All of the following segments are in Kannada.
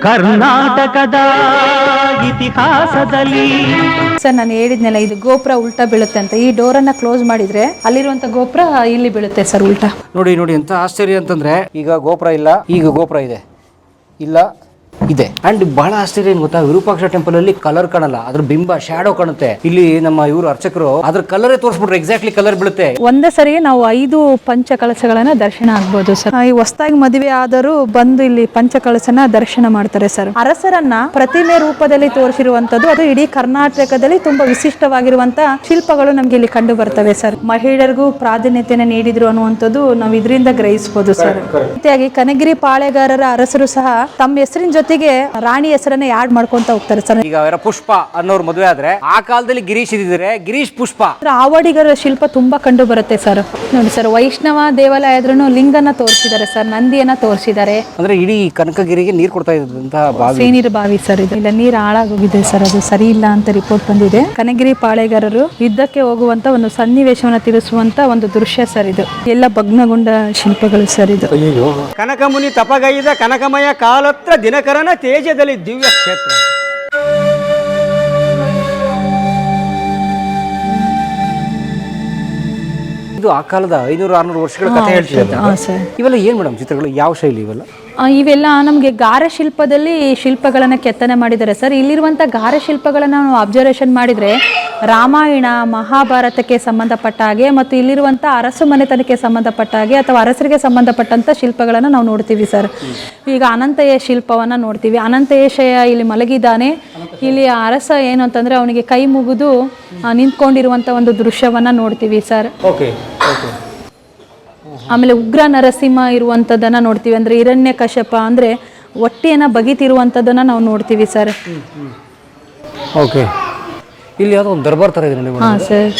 ಕರ್ನಾಟಕದ ಇತಿಹಾಸದಲ್ಲಿ. ಸರ್ ನಾನು ಹೇಳಿದ್ನಲ್ಲ, ಇದು ಗೋಪುರ ಉಲ್ಟಾ ಬೀಳುತ್ತೆ ಅಂತ. ಈ ಡೋರನ್ನ ಕ್ಲೋಸ್ ಮಾಡಿದ್ರೆ ಅಲ್ಲಿರುವಂತ ಗೋಪುರ ಇಲ್ಲಿ ಬೀಳುತ್ತೆ ಸರ್ ಉಲ್ಟಾ. ನೋಡಿ ನೋಡಿ ಎಂತ ಆಶ್ಚರ್ಯ ಅಂತಂದ್ರೆ, ಈಗ ಗೋಪುರ ಇಲ್ಲ, ಈಗ ಗೋಪುರ ಇದೆ, ಇಲ್ಲ ಇದೆ. ಅಂಡ್ ಬಹಳ ಆಶ್ಚರ್ಯ ಏನ್ ಗೊತ್ತಾ, ವಿರೂಪಾಕ್ಷ ಟೆಂಪಲ್ ಅಲ್ಲಿ ಕಲರ್ ಕಾಣಲ್ಲ, ಅದ್ರ ಬಿಂಬ ಶಾಡೋ ಕಾಣುತ್ತೆ. ಇಲ್ಲಿ ನಮ್ಮ ಇವರು ಅರ್ಚಕರು ಅದ್ರ ಕಲರೇ ತೋರಿಸ್ಬಿಟ್ರೆ ಎಕ್ಸಾಕ್ಟ್ಲಿ ಕಲರ್ ಬೀಳುತ್ತೆ. ಒಂದೇ ಸರಿ ನಾವು 5 ಪಂಚ ಕಳಸಗಳನ್ನ ದರ್ಶನ ಆಗ್ಬೋದು ಸರ್. ಈ ಹೊಸದಾಗಿ ಮದುವೆ ಆದರೂ ಬಂದು ಇಲ್ಲಿ ಪಂಚ ಕಳಸನ ದರ್ಶನ ಮಾಡ್ತಾರೆ ಸರ್. ಅರಸರನ್ನ ಪ್ರತಿಮೆ ರೂಪದಲ್ಲಿ ತೋರಿಸಿರುವಂತದ್ದು, ಅದು ಇಡೀ ಕರ್ನಾಟಕದಲ್ಲಿ ತುಂಬಾ ವಿಶಿಷ್ಟವಾಗಿರುವಂತ ಶಿಲ್ಪಗಳು ನಮ್ಗೆ ಇಲ್ಲಿ ಕಂಡು ಬರ್ತವೆ ಸರ್. ಮಹಿಳೆಯರಿಗೂ ಪ್ರಾಧಾನ್ಯತೆಯನ್ನು ನೀಡಿದ್ರು ಅನ್ನುವಂಥದ್ದು ನಾವು ಇದರಿಂದ ಗ್ರಹಿಸಬಹುದು ಸರ್. ಜೊತೆಯಾಗಿ ಕನಗಿರಿ ಪಾಳೆಗಾರರ ಅರಸರು ಸಹ ತಮ್ಮ ಹೆಸರಿನ ಜೊತೆಗೆ ರಾಣಿ ಹೆಸರನ್ನ ಆಡ್ ಮಾಡ್ಕೊಂತ ಹೋಗ್ತಾರೆ ಸರ್. ಈಗ ಪುಷ್ಪ ಅನ್ನೋರು ಮದುವೆ ಆದ್ರೆ ಆ ಕಾಲದಲ್ಲಿ ಗಿರೀಶ್ ಇದ್ದಿದ್ರೆ ಗಿರೀಶ್ ಪುಷ್ಪ. ಆವಡಿಗರ ಶಿಲ್ಪ ತುಂಬಾ ಕಂಡು ಬರುತ್ತೆ ಸರ್. ನೋಡಿ ಸರ್, ವೈಷ್ಣವ ದೇವಾಲಯದ್ರೂ ಲಿಂಗನ ತೋರಿಸಿದ್ದಾರೆ ಸರ್, ನಂದಿಯನ್ನ ತೋರಿಸಿದ್ದಾರೆ. ಅಂದ್ರೆ ಇಡೀ ಕನಕಗಿರಿಗೆ ನೀರು ಕೊಡ್ತಾ ಇದ್ದಂತ ಬಾವಿ, ಸೇನೀರು ಬಾವಿ ಸರ್ ಇದು. ಇಲ್ಲ, ನೀರು ಹಾಳಾಗೋಗಿದೆ ಸರ್, ಅದು ಸರಿ ಇಲ್ಲ ಅಂತ ರಿಪೋರ್ಟ್ ಬಂದಿದೆ. ಕನಗಿರಿ ಪಾಳೆಗಾರರು ಯುದ್ಧಕ್ಕೆ ಹೋಗುವಂತ ಒಂದು ಸನ್ನಿವೇಶವನ್ನ ತಿಳಿಸುವಂತ ಒಂದು ದೃಶ್ಯ ಸರ್ ಇದು. ಎಲ್ಲ ಭಗ್ನಗೊಂಡ ಶಿಲ್ಪಗಳು ಸರ್ ಇದು. ಕನಕಮುನಿ ತಪಗೈದ ಕನಕಮಯ ಕಾಲತ್ರ ದಿನಕರನ ತೇಜದಲ್ಲಿ ದಿವ್ಯ ಕ್ಷೇತ್ರ. ಇದು ಆ ಕಾಲದ 500-600 ವರ್ಷಗಳ ಕಥೆ ಹೇಳ್ತಿದ್ದಾರೆ. ಇವೆಲ್ಲ ಏನ್ ಮೇಡಮ್ ಚಿತ್ರಗಳು, ಯಾವ ಶೈಲಿ ಇವೆಲ್ಲ? ಇವೆಲ್ಲ ನಮಗೆ ಗಾರೆ ಶಿಲ್ಪದಲ್ಲಿ ಶಿಲ್ಪಗಳನ್ನು ಕೆತ್ತನೆ ಮಾಡಿದ್ದಾರೆ ಸರ್. ಇಲ್ಲಿರುವಂಥ ಗಾರೆ ಶಿಲ್ಪಗಳನ್ನು ನಾವು ಅಬ್ಸರ್ವೇಷನ್ ಮಾಡಿದರೆ ರಾಮಾಯಣ ಮಹಾಭಾರತಕ್ಕೆ ಸಂಬಂಧಪಟ್ಟ ಹಾಗೆ ಮತ್ತು ಇಲ್ಲಿರುವಂಥ ಅರಸು ಮನೆತನಕ್ಕೆ ಸಂಬಂಧಪಟ್ಟ ಹಾಗೆ ಅಥವಾ ಅರಸರಿಗೆ ಸಂಬಂಧಪಟ್ಟಂಥ ಶಿಲ್ಪಗಳನ್ನು ನಾವು ನೋಡ್ತೀವಿ ಸರ್. ಈಗ ಅನಂತಯ್ಯ ಶಿಲ್ಪವನ್ನು ನೋಡ್ತೀವಿ. ಅನಂತಯೇಶಯ್ಯ ಇಲ್ಲಿ ಮಲಗಿದ್ದಾನೆ. ಇಲ್ಲಿ ಅರಸ ಏನು ಅಂತಂದರೆ ಅವನಿಗೆ ಕೈ ಮುಗಿದು ನಿಂತ್ಕೊಂಡಿರುವಂಥ ಒಂದು ದೃಶ್ಯವನ್ನು ನೋಡ್ತೀವಿ ಸರ್. ಆಮೇಲೆ ಉಗ್ರ ನರಸಿಂಹ ಇರುವಂಥದ್ದನ್ನು ನೋಡ್ತೀವಿ. ಅಂದರೆ ಹಿರಣ್ಯ ಕಶ್ಯಪ ಅಂದರೆ ಹೊಟ್ಟೆಯನ್ನು ಬಗಿತಿರುವಂಥದ್ದನ್ನು ನಾವು ನೋಡ್ತೀವಿ ಸರ್. ಓಕೆ, ಇಲ್ಲಿ ಯಾವುದೋ ಒಂದು ದರ್ಬಾರ್ ಥರ ಇದೆ ನೋಡಿ. ಹಾಂ ಸರ್,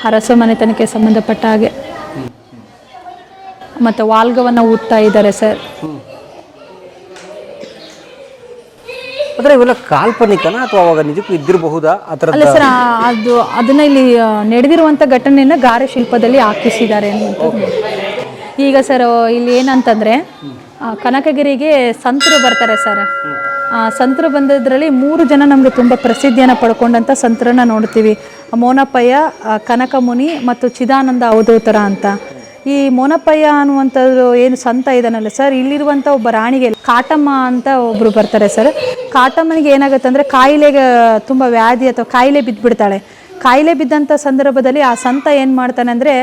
ಅರಸ ಮನೆತನಕ್ಕೆ ಸಂಬಂಧಪಟ್ಟ ಹಾಗೆ. ಮತ್ತು ವಾಲ್ಗವನ್ನು ಊದ್ತಾ ಇದ್ದಾರೆ ಸರ್. ಅಂದರೆ ಇವೆಲ್ಲ ಕಾಲ್ಪನಿಕನ ಅಥವಾ ಅವಾಗ ನಿಜಕ್ಕೂ ಇದ್ದಿರಬಹುದಾ ಆ ಥರ? ಅಲ್ಲ ಸರ್, ಅದನ್ನು ಇಲ್ಲಿ ನಡೆದಿರುವಂಥ ಘಟನೆಯನ್ನು ಗಾರೆ ಶಿಲ್ಪದಲ್ಲಿ ಹಾಕಿಸಿದ್ದಾರೆ ಅನ್ನುವಂಥದ್ದು. ಈಗ ಸರ್ ಇಲ್ಲಿ ಏನಂತಂದರೆ ಕನಕಗಿರಿಗೆ ಸಂತರು ಬರ್ತಾರೆ ಸರ್. ಸಂತರು ಬಂದಿದ್ರಲ್ಲಿ 3 ಜನ ನಮಗೆ ತುಂಬ ಪ್ರಸಿದ್ಧಿಯನ್ನು ಪಡ್ಕೊಂಡಂಥ ಸಂತರನ್ನ ನೋಡ್ತೀವಿ. ಮೋನಪ್ಪಯ್ಯ, ಕನಕಮುನಿ ಮತ್ತು ಚಿದಾನಂದ ಅವಧೂತರ ಅಂತ. ಈ ಮೋನಪ್ಪಯ್ಯ ಅನ್ನುವಂಥದ್ದು ಏನು ಸಂತ ಇದಾನಲ್ಲ ಸರ್, ಇಲ್ಲಿರುವಂಥ ಒಬ್ಬ ರಾಣಿಗೆ ಕಾಟಮ್ಮ ಅಂತ ಒಬ್ಬರು ಬರ್ತಾರೆ ಸರ್. ಕಾಟಮ್ಮನಿಗೆ ಏನಾಗುತ್ತೆ ಅಂದರೆ ಕಾಯಿಲೆಗೆ ತುಂಬ ವ್ಯಾಧಿ ಅಥವಾ ಕಾಯಿಲೆ ಬಿದ್ದುಬಿಡ್ತಾಳೆ. ಕಾಯಿಲೆ ಬಿದ್ದಂಥ ಸಂದರ್ಭದಲ್ಲಿ ಆ ಸಂತ ಏನು ಮಾಡ್ತಾನೆ ಅಂದರೆ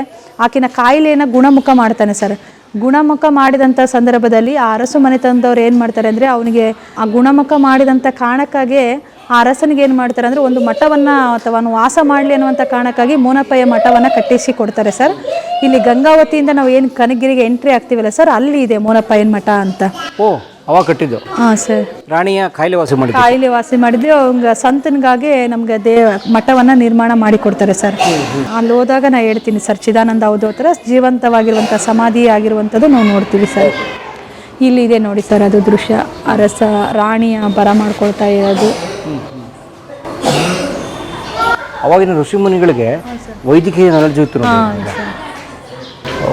ಆಕಿನ ಕಾಯಿಲೆಯನ್ನು ಗುಣಮುಖ ಮಾಡ್ತಾನೆ ಸರ್. ಗುಣಮುಖ ಮಾಡಿದಂಥ ಸಂದರ್ಭದಲ್ಲಿ ಆ ಅರಸು ಮನೆತನದವ್ರು ಏನು ಮಾಡ್ತಾರೆ ಅಂದರೆ ಅವನಿಗೆ ಆ ಗುಣಮುಖ ಮಾಡಿದಂಥ ಕಾರಣಕ್ಕಾಗಿ ಆ ಅರಸನಿಗೆ ಏನು ಮಾಡ್ತಾರೆ ಅಂದರೆ ಒಂದು ಮಠವನ್ನು ಅಥವಾ ಅವನು ವಾಸ ಮಾಡಲಿ ಅನ್ನುವಂಥ ಕಾರಣಕ್ಕಾಗಿ ಮೋನಪ್ಪಯ್ಯ ಮಠವನ್ನು ಕಟ್ಟಿಸಿ ಕೊಡ್ತಾರೆ ಸರ್. ಇಲ್ಲಿ ಗಂಗಾವತಿಯಿಂದ ನಾವು ಏನು ಕನಗಿರಿಗೆ ಎಂಟ್ರಿ ಆಗ್ತೀವಲ್ಲ ಸರ್, ಅಲ್ಲಿ ಇದೆ ಮೋನಪ್ಪಯ್ಯನ ಮಠ ಅಂತ. ಓ, ಅವಾಗ ಕಟ್ಟಿದ್ದು? ಹಾಂ ಸರ್. ರಾಣಿಯ ಕಾಯಿಲೆ ವಾಸಿ ಮಾಡಿದ್ವಿ ಅವಂಗ ಸಂತನಿಗಾಗಿ ನಮ್ಗೆ ಮಠವನ್ನು ನಿರ್ಮಾಣ ಮಾಡಿ ಕೊಡ್ತಾರೆ ಸರ್. ಅಲ್ಲಿ ಹೋದಾಗ ನಾ ಹೇಳ್ತೀನಿ ಸರ್, ಚಿದಾನಂದ ಅವಧೂತರ ಜೀವಂತವಾಗಿರುವಂಥ ಸಮಾಧಿ ಆಗಿರುವಂಥದ್ದು ನಾವು ನೋಡ್ತೀವಿ ಸರ್. ಇಲ್ಲಿದೆ ನೋಡಿ ಸರ್, ಅದು ದೃಶ್ಯ. ಅರಸ ರಾಣಿಯ ಬರ ಮಾಡ್ಕೊಳ್ತಾ ಇರೋದು. ಅವಾಗಿನ ಋಷಿಮುನಿಗಳಿಗೆ ವೈದ್ಯಕೀಯ ನಾಲೆಡ್ಜ್ ಇತ್ತು.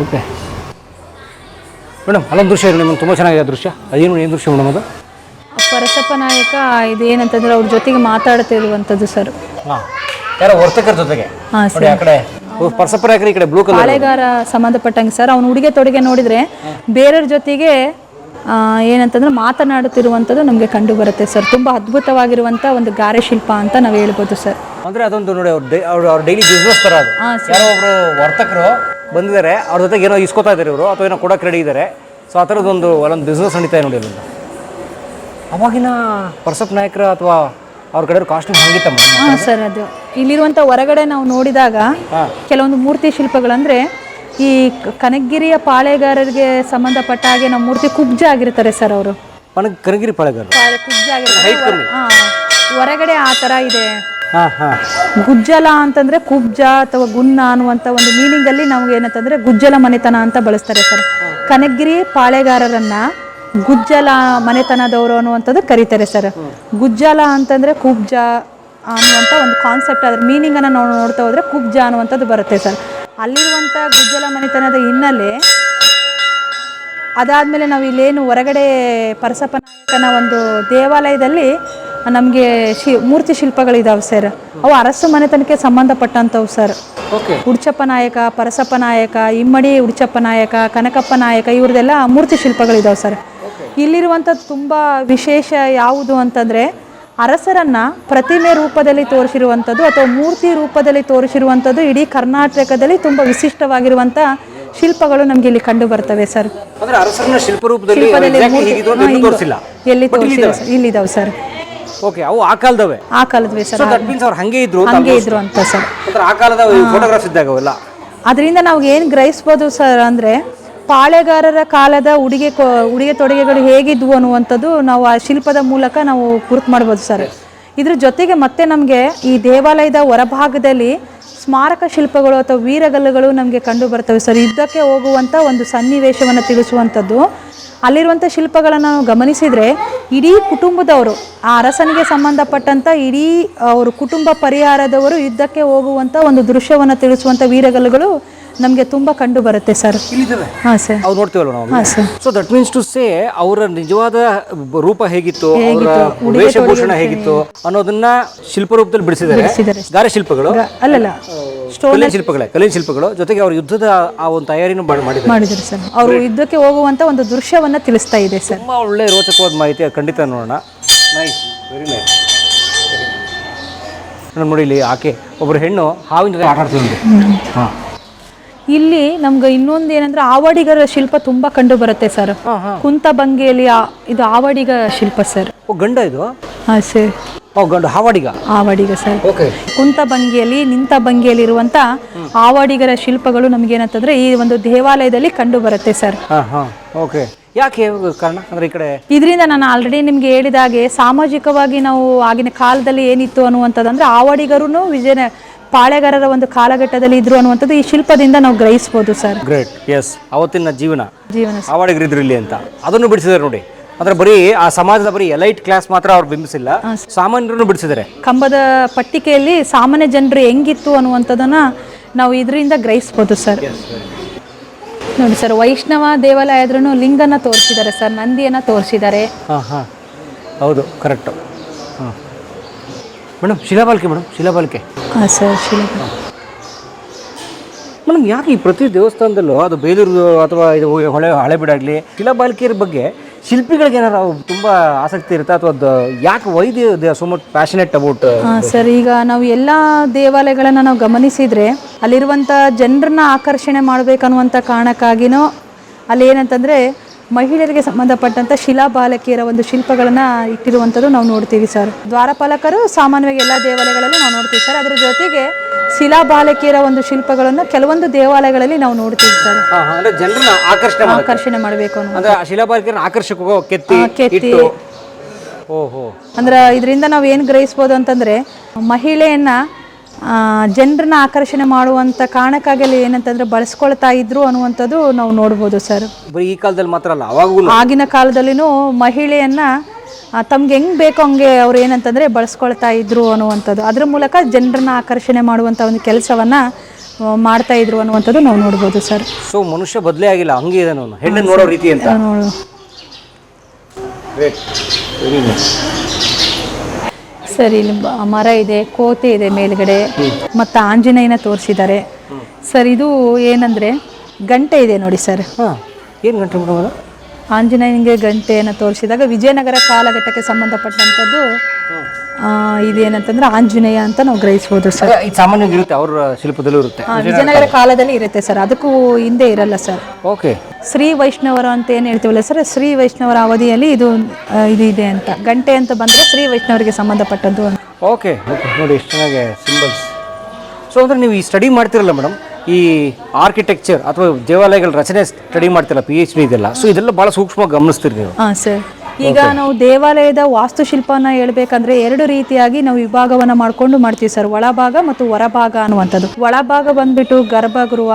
ಓಕೆ ಮೇಡಮ್, ಅಲ್ಲೊಂದು ದೃಶ್ಯ ಇದೆ ನಿಮ್ಗೆ ತುಂಬ ಚೆನ್ನಾಗಿದೆ ದೃಶ್ಯ. ಅದೇನು ಏನು ದೃಶ್ಯ ಮೇಡಮ್ ಅದು? ಪರಸಪ್ಪ ನಾಯಕ ಇದು ಏನಂತಂದ್ರೆ ಅವ್ರ ಜೊತೆಗೆ ಮಾತಾಡ್ತಿರುವಂಥದ್ದು ಸರ್. ಯಾರೋ ವರ್ತಕರ ಜೊತೆಗೆ. ಹಾಂ ಸರ್, ಆ ಕಡೆ ಪರಸಪ್ಪ ನಾಯಕರ, ಈ ಕಡೆ ಬ್ಲೂ ಕಲರ್ ಪಾಳೆಗಾರ ಸಂಬಂಧಪಟ್ಟಂಗೆ ಸರ್. ಅವ್ನು ಉಡುಗೆ ತೊಡುಗೆ ನೋಡಿದರೆ ಬೇರೆಯವ್ರ ಜೊತೆಗೆ ಏನಂತಂದ್ರೆ ಮಾತನಾಡುತ್ತಿರುವಂಥದ್ದು ನಮಗೆ ಕಂಡು ಬರುತ್ತೆ ಸರ್. ತುಂಬ ಅದ್ಭುತವಾಗಿರುವಂಥ ಒಂದು ಗಾರೆ ಶಿಲ್ಪ ಅಂತ ನಾವು ಹೇಳ್ಬೋದು ಸರ್. ಅಂದರೆ ಅದೊಂದು ನೋಡಿ ಅವ್ರ ಡೈಲಿ ಬಿಸ್ನೆಸ್ ಥರ ಅದು. ಯಾರೋ ಒಬ್ಬರು ವರ್ತಕರು ಬಂದಿದ್ದಾರೆ, ಅವ್ರ ಜೊತೆಗೆ ಏನೋ ಇಸ್ಕೊತಾ ಇದ್ದಾರೆ ಇವರು, ಅಥವಾ ಏನೋ ಕೊಡೋಕೆ ರೆಡಿ ಇದ್ದಾರೆ. ಸೊ ಆ ಥರದ್ದೊಂದು ಅಲ್ಲೊಂದು ಬಿಸ್ನೆಸ್ ನಡೀತಾ ಇದೆ ನೋಡಿ ಅಲ್ಲಿಂದ. ಅವಾಗಿನ ಪರಸಪ್ಪ ನಾಯಕರ ಅಥವಾ ಅವ್ರ ಕಡೆ ಕಾಸ್ಟ್ಯೂಮ್ ಹಂಗಿತ್ತ? ಹಾಂ ಸರ್, ಅದು ಇಲ್ಲಿರುವಂಥ ಹೊರಗಡೆ ನಾವು ನೋಡಿದಾಗ ಕೆಲವೊಂದು ಮೂರ್ತಿ ಶಿಲ್ಪಗಳಂದರೆ ಈ ಕನಕಗಿರಿಯ ಪಾಳೆಗಾರರಿಗೆ ಸಂಬಂಧಪಟ್ಟ ಹಾಗೆ ನಾವು ಮೂರ್ತಿ ಕುಬ್ಜ ಆಗಿರ್ತಾರೆ ಸರ್. ಅವರು ಕನಕಗಿರಿ ಪಾಳೆಗಾರ ಕುಬ್ಜ ಆಗಿರ್ತಾರೆ. ಹೊರಗಡೆ ಆ ಥರ ಇದೆ. ಗುಜ್ಜಲ ಅಂತಂದ್ರೆ ಕುಬ್ಜ ಅಥವಾ ಗುನ್ನ ಅನ್ನುವಂಥ ಒಂದು ಮೀನಿಂಗಲ್ಲಿ ನಮ್ಗೆ ಏನಂತಂದ್ರೆ ಗುಜ್ಜಲ ಮನೆತನ ಅಂತ ಬಳಸ್ತಾರೆ ಸರ್. ಕನಕಗಿರಿ ಪಾಳೆಗಾರರನ್ನ ಗುಜ್ಜಲ ಮನೆತನದವರು ಅನ್ನುವಂಥದ್ದು ಕರೀತಾರೆ ಸರ್. ಗುಜ್ಜಲ ಅಂತಂದ್ರೆ ಕುಬ್ಜ ಅನ್ನುವಂಥ ಒಂದು ಕಾನ್ಸೆಪ್ಟ್, ಅದ್ರ ಮೀನಿಂಗನ್ನು ನಾವು ನೋಡ್ತಾ ಹೋದರೆ ಕುಬ್ಜ ಅನ್ನುವಂಥದ್ದು ಬರುತ್ತೆ ಸರ್. ಅಲ್ಲಿರುವಂಥ ಗುಜ್ಜಲ ಮನೆತನದ ಹಿನ್ನೆಲೆ ಅದಾದಮೇಲೆ ನಾವು ಇಲ್ಲೇನು ಹೊರಗಡೆ ಪರಸಪ್ಪನಾಯಕನ ಒಂದು ದೇವಾಲಯದಲ್ಲಿ ನಮಗೆ ಮೂರ್ತಿ ಶಿಲ್ಪಗಳಿದಾವೆ ಸರ್. ಅವು ಅರಸು ಮನೆತನಕ್ಕೆ ಸಂಬಂಧಪಟ್ಟಂಥವು ಸರ್. ಓಕೆ. ಉಡ್ಚಪ್ಪ ನಾಯಕ, ಪರಸಪ್ಪ ನಾಯಕ, ಇಮ್ಮಡಿ ಉಡ್ಚಪ್ಪ ನಾಯಕ, ಕನಕಪ್ಪ ನಾಯಕ ಇವ್ರದ್ದೆಲ್ಲ ಮೂರ್ತಿ ಶಿಲ್ಪಗಳಿದಾವೆ ಸರ್. ಇಲ್ಲಿರುವಂಥದ್ದು ತುಂಬ ವಿಶೇಷ ಯಾವುದು ಅಂತಂದರೆ ಅರಸರನ್ನು ಪ್ರತಿಮೆ ರೂಪದಲ್ಲಿ ತೋರಿಸಿರುವಂಥದ್ದು ಅಥವಾ ಮೂರ್ತಿ ರೂಪದಲ್ಲಿ ತೋರಿಸಿರುವಂಥದ್ದು ಇಡೀ ಕರ್ನಾಟಕದಲ್ಲಿ ತುಂಬ ವಿಶಿಷ್ಟವಾಗಿರುವಂಥ ಶಿಲ್ಪಗಳು ನಮಗೆ ಇಲ್ಲಿ ಕಂಡು ಬರ್ತವೆ ಸರ್. ಅಂದ್ರೆ ಅರಸರನ್ನ ಶಿಲ್ಪರೂಪದಲ್ಲಿ ತೋರಿಸಿಲ್ಲ, ಎಲ್ಲಿ ತೋರಿಸಿಲ್ಲ ಸರ್, ಇಲ್ಲಿದ್ದಾವೆ ಸರ್. ಓಕೆ, ಅವು ಆ ಕಾಲದವೇ? ಆ ಕಾಲದ್ವೇ ಸರ್. ದಟ್ ಮೀನ್ಸ್ ಅವ್ರು ಹಂಗೆ ಇದ್ರು ಅಂತ ಸರ್. ಆ ಕಾಲದ ಫೋಟೋಗ್ರಾಫ್ಸ್ ಇದ್ದಾಗ ಅವೆಲ್ಲ. ಅದರಿಂದ ನಾವು ಏನು ಗ್ರಹಿಸ್ಬೋದು ಸರ್ ಅಂದರೆ ಪಾಳೆಗಾರರ ಕಾಲದ ಉಡುಗೆ ತೊಡುಗೆಗಳು ಹೇಗಿದ್ವು ಅನ್ನುವಂಥದ್ದು ನಾವು ಆ ಶಿಲ್ಪದ ಮೂಲಕ ನಾವು ಗುರುತು ಮಾಡ್ಬೋದು ಸರ್. ಇದ್ರ ಜೊತೆಗೆ ಮತ್ತೆ ನಮಗೆ ಈ ದೇವಾಲಯದ ಹೊರಭಾಗದಲ್ಲಿ ಸ್ಮಾರಕ ಶಿಲ್ಪಗಳು ಅಥವಾ ವೀರಗಲ್ಲುಗಳು ನಮಗೆ ಕಂಡು ಬರ್ತವೆ ಸರ್. ಯುದ್ಧಕ್ಕೆ ಹೋಗುವಂಥ ಒಂದು ಸನ್ನಿವೇಶವನ್ನು ತಿಳಿಸುವಂಥದ್ದು. ಅಲ್ಲಿರುವಂಥ ಶಿಲ್ಪಗಳನ್ನು ನಾವು ಗಮನಿಸಿದರೆ ಇಡೀ ಕುಟುಂಬದವರು, ಆ ಅರಸನಿಗೆ ಸಂಬಂಧಪಟ್ಟಂಥ ಇಡೀ ಅವರು ಕುಟುಂಬ ಪರಿಹಾರದವರು ಯುದ್ಧಕ್ಕೆ ಹೋಗುವಂಥ ಒಂದು ದೃಶ್ಯವನ್ನು ತಿಳಿಸುವಂಥ ವೀರಗಲ್ಲುಗಳು ನಮಗೆ ತುಂಬ ಕಂಡು ಬರುತ್ತೆ ಸರ್. ಹಾಂ ಸರ್, ಅವ್ರು ನೋಡ್ತೀವಲ್ಲ ನಾವು. ಹಾಂ sir. So that means to say ಅವರ ನಿಜವಾದ ರೂಪ ಹೇಗಿತ್ತು, ಅವರ ವೇಷಭೂಷಣ ಹೇಗಿತ್ತು ಅನ್ನೋದನ್ನ ಶಿಲ್ಪ ರೂಪದಲ್ಲಿ ಬಿಡಿಸಿದ್ದಾರೆ. ಗಾರೆ ಶಿಲ್ಪಗಳು ಅಲ್ಲಲ್ಲ, ಕಲ್ಲಿನ ಶಿಲ್ಪಗಳು ಜೊತೆಗೆ ಅವ್ರ ಯುದ್ಧದ ಆ ಒಂದು ತಯಾರಿನೂ ಮಾಡಿದ್ದಾರೆ ಸರ್. ಅವರು ಯುದ್ಧಕ್ಕೆ ಹೋಗುವಂತ ಒಂದು ದೃಶ್ಯವನ್ನ ತಿಳಿಸ್ತಾ ಇದೆ ಸರ್. ತುಂಬಾ ಒಳ್ಳೆ ರೋಚಕವಾದ ಮಾಹಿತಿ, ಖಂಡಿತ ನೋಡೋಣ. Nice, very nice. ನೋಡಿ ಇಲ್ಲಿ ಆಕೆ ಒಬ್ಬರು ಹೆಣ್ಣು ಹಾವಿನ ಜೊತೆ ಆಟ ಆಡ್ತಿದ್ರು. ಹಾಂ, ಇಲ್ಲಿ ನಮ್ಗೆ ಇನ್ನೊಂದು ಏನಂದ್ರೆ ಆವಾಡಿಗರ ಶಿಲ್ಪ ತುಂಬಾ ಕಂಡು ಬರುತ್ತೆ ಸರ್. ಕುಂತಬಂಗೆಯಲ್ಲಿ ಇದು ಆವಾಡಿಗ ಶಿಲ್ಪ ಸರ್. ಗಂಡ ಇದು? ಹಾಂ ಸರ್. ಗಂಡು ಆವಾಡಿಗ ಸರ್. ಓಕೆ. ಕುಂತಬಂಗಿಯಲ್ಲಿ ನಿಂತ ಬಂಗಿಯಲ್ಲಿ ಇರುವಂತ ಆವಾಡಿಗರ ಶಿಲ್ಪಗಳು ನಮಗೇನಂತಂದ್ರೆ ಈ ಒಂದು ದೇವಾಲಯದಲ್ಲಿ ಕಂಡು ಬರುತ್ತೆ ಸರ್. ಓಕೆ. ಯಾಕೆ ಕಾರಣ ಅಂದ್ರೆ ಈ ಕಡೆ ಇದರಿಂದ ನಾನು ಆಲ್ರೆಡಿ ನಿಮ್ಗೆ ಹೇಳಿದಾಗೆ ಸಾಮಾಜಿಕವಾಗಿ ನಾವು ಆಗಿನ ಕಾಲದಲ್ಲಿ ಏನಿತ್ತು ಅನ್ನುವಂಥದ್ದಂದ್ರೆ ಆವಾಡಿಗರು ಪಾಳೆಗಾರರ ಒಂದು ಕಾಲಘಟ್ಟದಲ್ಲಿ ಇದ್ರು ಅನ್ನುವಂಥದ್ದು ಈ ಶಿಲ್ಪದಿಂದ ನಾವು ಗ್ರಹಿಸ್ಬೋದು ಸರ್. ಗ್ರೇಟ್. ಎಸ್, ಅವತ್ತಿನ ಜೀವನ ಆವಾಡಿಗರು ಇದ್ರು ಇಲ್ಲಿ ಅಂತ ಅದನ್ನು ಬಿಡಿಸಿದ್ದಾರೆ ನೋಡಿ. ಅಂದ್ರೆ ಬರೀ ಆ ಸಮಾಜದ ಬರೀ ಎಲೈಟ್ ಕ್ಲಾಸ್ ಮಾತ್ರ ಅವ್ರು ಬಿಂಬಿಸಿಲ್ಲ, ಸಾಮಾನ್ಯರನ್ನು ಬಿಡಿಸಿದ್ದಾರೆ. ಕಂಬದ ಪಟ್ಟಿಕೆಯಲ್ಲಿ ಸಾಮಾನ್ಯ ಜನರು ಹೆಂಗಿತ್ತು ಅನ್ನುವಂಥದ್ದನ್ನ ನಾವು ಇದರಿಂದ ಗ್ರಹಿಸ್ಬೋದು ಸರ್. ನೋಡಿ ಸರ್, ವೈಷ್ಣವ ದೇವಾಲಯ ಆದ್ರೂ ಲಿಂಗನ ತೋರಿಸಿದ್ದಾರೆ ಸರ್, ನಂದಿಯನ್ನ ತೋರಿಸಿದ್ದಾರೆ. ಹೌದು, ಕರೆಕ್ಟ್. ಮೇಡಮ್ ಶಿಲಾಬಾಲಿಕೆ. ಹಾಂ ಸರ್, ಶಿಲಾಬಾಲಿಕೆ. ಮೇಡಮ್ ಯಾಕೆ ಈ ಪ್ರತಿ ದೇವಸ್ಥಾನದಲ್ಲೂ ಅದು ಬೇಲೂರು ಅಥವಾ ಇದು ಹಳೆಬೀಡಾಗಲಿ ಶಿಲಾಬಾಲಿಕೆಯರ ಬಗ್ಗೆ ಶಿಲ್ಪಿಗಳಿಗೆ ಏನಾರು ತುಂಬ ಆಸಕ್ತಿ ಇರುತ್ತೆ ಅಥವಾ ಯಾಕೆ they so much passionate about? Sir, ಈಗ ನಾವು ಎಲ್ಲ ದೇವಾಲಯಗಳನ್ನು ನಾವು ಗಮನಿಸಿದರೆ ಅಲ್ಲಿರುವಂಥ ಜನರನ್ನ ಆಕರ್ಷಣೆ ಮಾಡಬೇಕನ್ನುವಂಥ ಕಾರಣಕ್ಕಾಗಿನೋ ಅಲ್ಲಿ ಏನಂತಂದರೆ ಮಹಿಳೆಯರಿಗೆ ಸಂಬಂಧಪಟ್ಟಂಥ ಶಿಲಾಬಾಲಕಿಯರ ಒಂದು ಶಿಲ್ಪಗಳನ್ನು ಇಟ್ಟಿರುವಂಥದ್ದು ನಾವು ನೋಡ್ತೀವಿ ಸರ್. ದ್ವಾರಪಾಲಕರು ಸಾಮಾನ್ಯವಾಗಿ ಎಲ್ಲ ದೇವಾಲಯಗಳಲ್ಲೂ ನಾವು ನೋಡ್ತೀವಿ ಸರ್. ಅದರ ಜೊತೆಗೆ ಶಿಲಾಬಾಲಕಿಯರ ಒಂದು ಶಿಲ್ಪಗಳನ್ನು ಕೆಲವೊಂದು ದೇವಾಲಯಗಳಲ್ಲಿ ನಾವು ನೋಡ್ತೀವಿ ಸರ್. ಅಂದ್ರೆ ಜನರನ್ನ ಆಕರ್ಷಣೆ ಮಾಡಬೇಕು ಅಂದ್ರೆ ಶಿಲಾಬಾಲಕಿಯರನ್ನ ಆಕರ್ಷಕ ಕೆತ್ತಿ. ಓಹೋ. ಅಂದ್ರೆ ಇದರಿಂದ ನಾವು ಏನು ಗ್ರಹಿಸ್ಬೋದು ಅಂತಂದ್ರೆ ಮಹಿಳೆಯನ್ನ ಜನರನ್ನ ಆಕರ್ಷಣೆ ಮಾಡುವಂಥ ಕಾರಣಕ್ಕಾಗಿ ಅಲ್ಲಿ ಏನಂತಂದ್ರೆ ಬಳಸ್ಕೊಳ್ತಾ ಇದ್ರು ಅನ್ನುವಂಥದ್ದು ನಾವು ನೋಡ್ಬೋದು ಸರ್. ಈ ಕಾಲದಲ್ಲಿ ಮಾತ್ರ ಅಲ್ಲ, ಆಗಿನ ಕಾಲದಲ್ಲಿನೂ ಮಹಿಳೆಯನ್ನ ತಮ್ಗೆ ಹೆಂಗ್ ಬೇಕೋ ಹಂಗೆ ಅವ್ರು ಏನಂತಂದ್ರೆ ಬಳಸ್ಕೊಳ್ತಾ ಇದ್ರು ಅನ್ನುವಂಥದ್ದು, ಅದ್ರ ಮೂಲಕ ಜನರನ್ನ ಆಕರ್ಷಣೆ ಮಾಡುವಂಥ ಒಂದು ಕೆಲಸವನ್ನ ಮಾಡ್ತಾ ಇದ್ರು ಅನ್ನುವಂಥದ್ದು ನಾವು ನೋಡ್ಬೋದು ಸರ್. ಸೊ ಮನುಷ್ಯ ಬದಲೇ ಆಗಿಲ್ಲ, ಹಂಗೆ ಇದೆ ನಾನು ಹೆಣ್ಣನ್ನು ನೋಡೋ ರೀತಿ ಅಂತ. ಸರ್, ಇಲ್ಲಿ ಮರ ಇದೆ, ಕೋಟೆ ಇದೆ ಮೇಲ್ಗಡೆ, ಮತ್ತು ಆಂಜನೇಯನ ತೋರಿಸಿದ್ದಾರೆ ಸರ್. ಇದು ಏನಂದ್ರೆ ಗಂಟೆ ಇದೆ ನೋಡಿ ಸರ್. ಏನು ಗಂಟೆ ಮೇಡಮ್? ಆಂಜನೇಯನಿಗೆ ಗಂಟೆಯನ್ನು ತೋರಿಸಿದಾಗ ವಿಜಯನಗರ ಕಾಲಘಟ್ಟಕ್ಕೆ ಸಂಬಂಧಪಟ್ಟಂಥದ್ದು ಇದೇನಂತಂದ್ರೆ ಆಂಜನೇಯ ಅಂತ ನಾವು ಗ್ರಹಿಸ್ಬೋದು ಸರ್. ಸಾಮಾನ್ಯವಾಗಿ ಇರುತ್ತೆ, ಅವ್ರ ಶಿಲ್ಪದಲ್ಲೂ ಇರುತ್ತೆ, ವಿಜಯನಗರ ಕಾಲದಲ್ಲಿ ಇರುತ್ತೆ ಸರ್, ಅದಕ್ಕೂ ಹಿಂದೆ ಇರಲ್ಲ ಸರ್. ಓಕೆ. ಶ್ರೀ ವೈಷ್ಣವರ ಅಂತ ಏನು ಹೇಳ್ತೀವಲ್ಲ ಸರ್, ಶ್ರೀ ವೈಷ್ಣವರ ಅವಧಿಯಲ್ಲಿ ಇದು ಇದೆ ಅಂತ. ಗಂಟೆ ಅಂತ ಬಂದರೆ ಶ್ರೀ ವೈಷ್ಣವರಿಗೆ ಸಂಬಂಧಪಟ್ಟದ್ದು ಅಂತ. ಓಕೆ ಓಕೆ, ನೋಡಿ ಎಷ್ಟು ಚೆನ್ನಾಗಿ ಸಿಂಬಲ್ಸ್. ಸೊ ಅಂದರೆ ನೀವು ಈ ಸ್ಟಡಿ ಮಾಡ್ತಿರಲ್ಲ ಮೇಡಮ್, ಈ ಆರ್ಕಿಟೆಕ್ಚರ್ ಅಥವಾ ದೇವಾಲಯಗಳ ರಚನೆ ಸ್ಟಡಿ ಮಾಡ್ತಿರಲ್ಲ, PhD ಇದೆಲ್ಲ, ಸೊ ಇದೆಲ್ಲ ಭಾಳ ಸೂಕ್ಷ್ಮವಾಗಿ ಗಮನಿಸ್ತೀರಿ ನೀವು? ಹಾಂ ಸರ್. ಈಗ ನಾವು ದೇವಾಲಯದ ವಾಸ್ತುಶಿಲ್ಪನ ಹೇಳ್ಬೇಕಂದ್ರೆ ಎರಡು ರೀತಿಯಾಗಿ ನಾವು ವಿಭಾಗವನ್ನು ಮಾಡ್ಕೊಂಡು ಮಾಡ್ತೀವಿ ಸರ್, ಒಳಭಾಗ ಮತ್ತು ಹೊರಭಾಗ ಅನ್ನುವಂಥದ್ದು. ಒಳಭಾಗ ಬಂದ್ಬಿಟ್ಟು ಗರ್ಭಗೃಹ,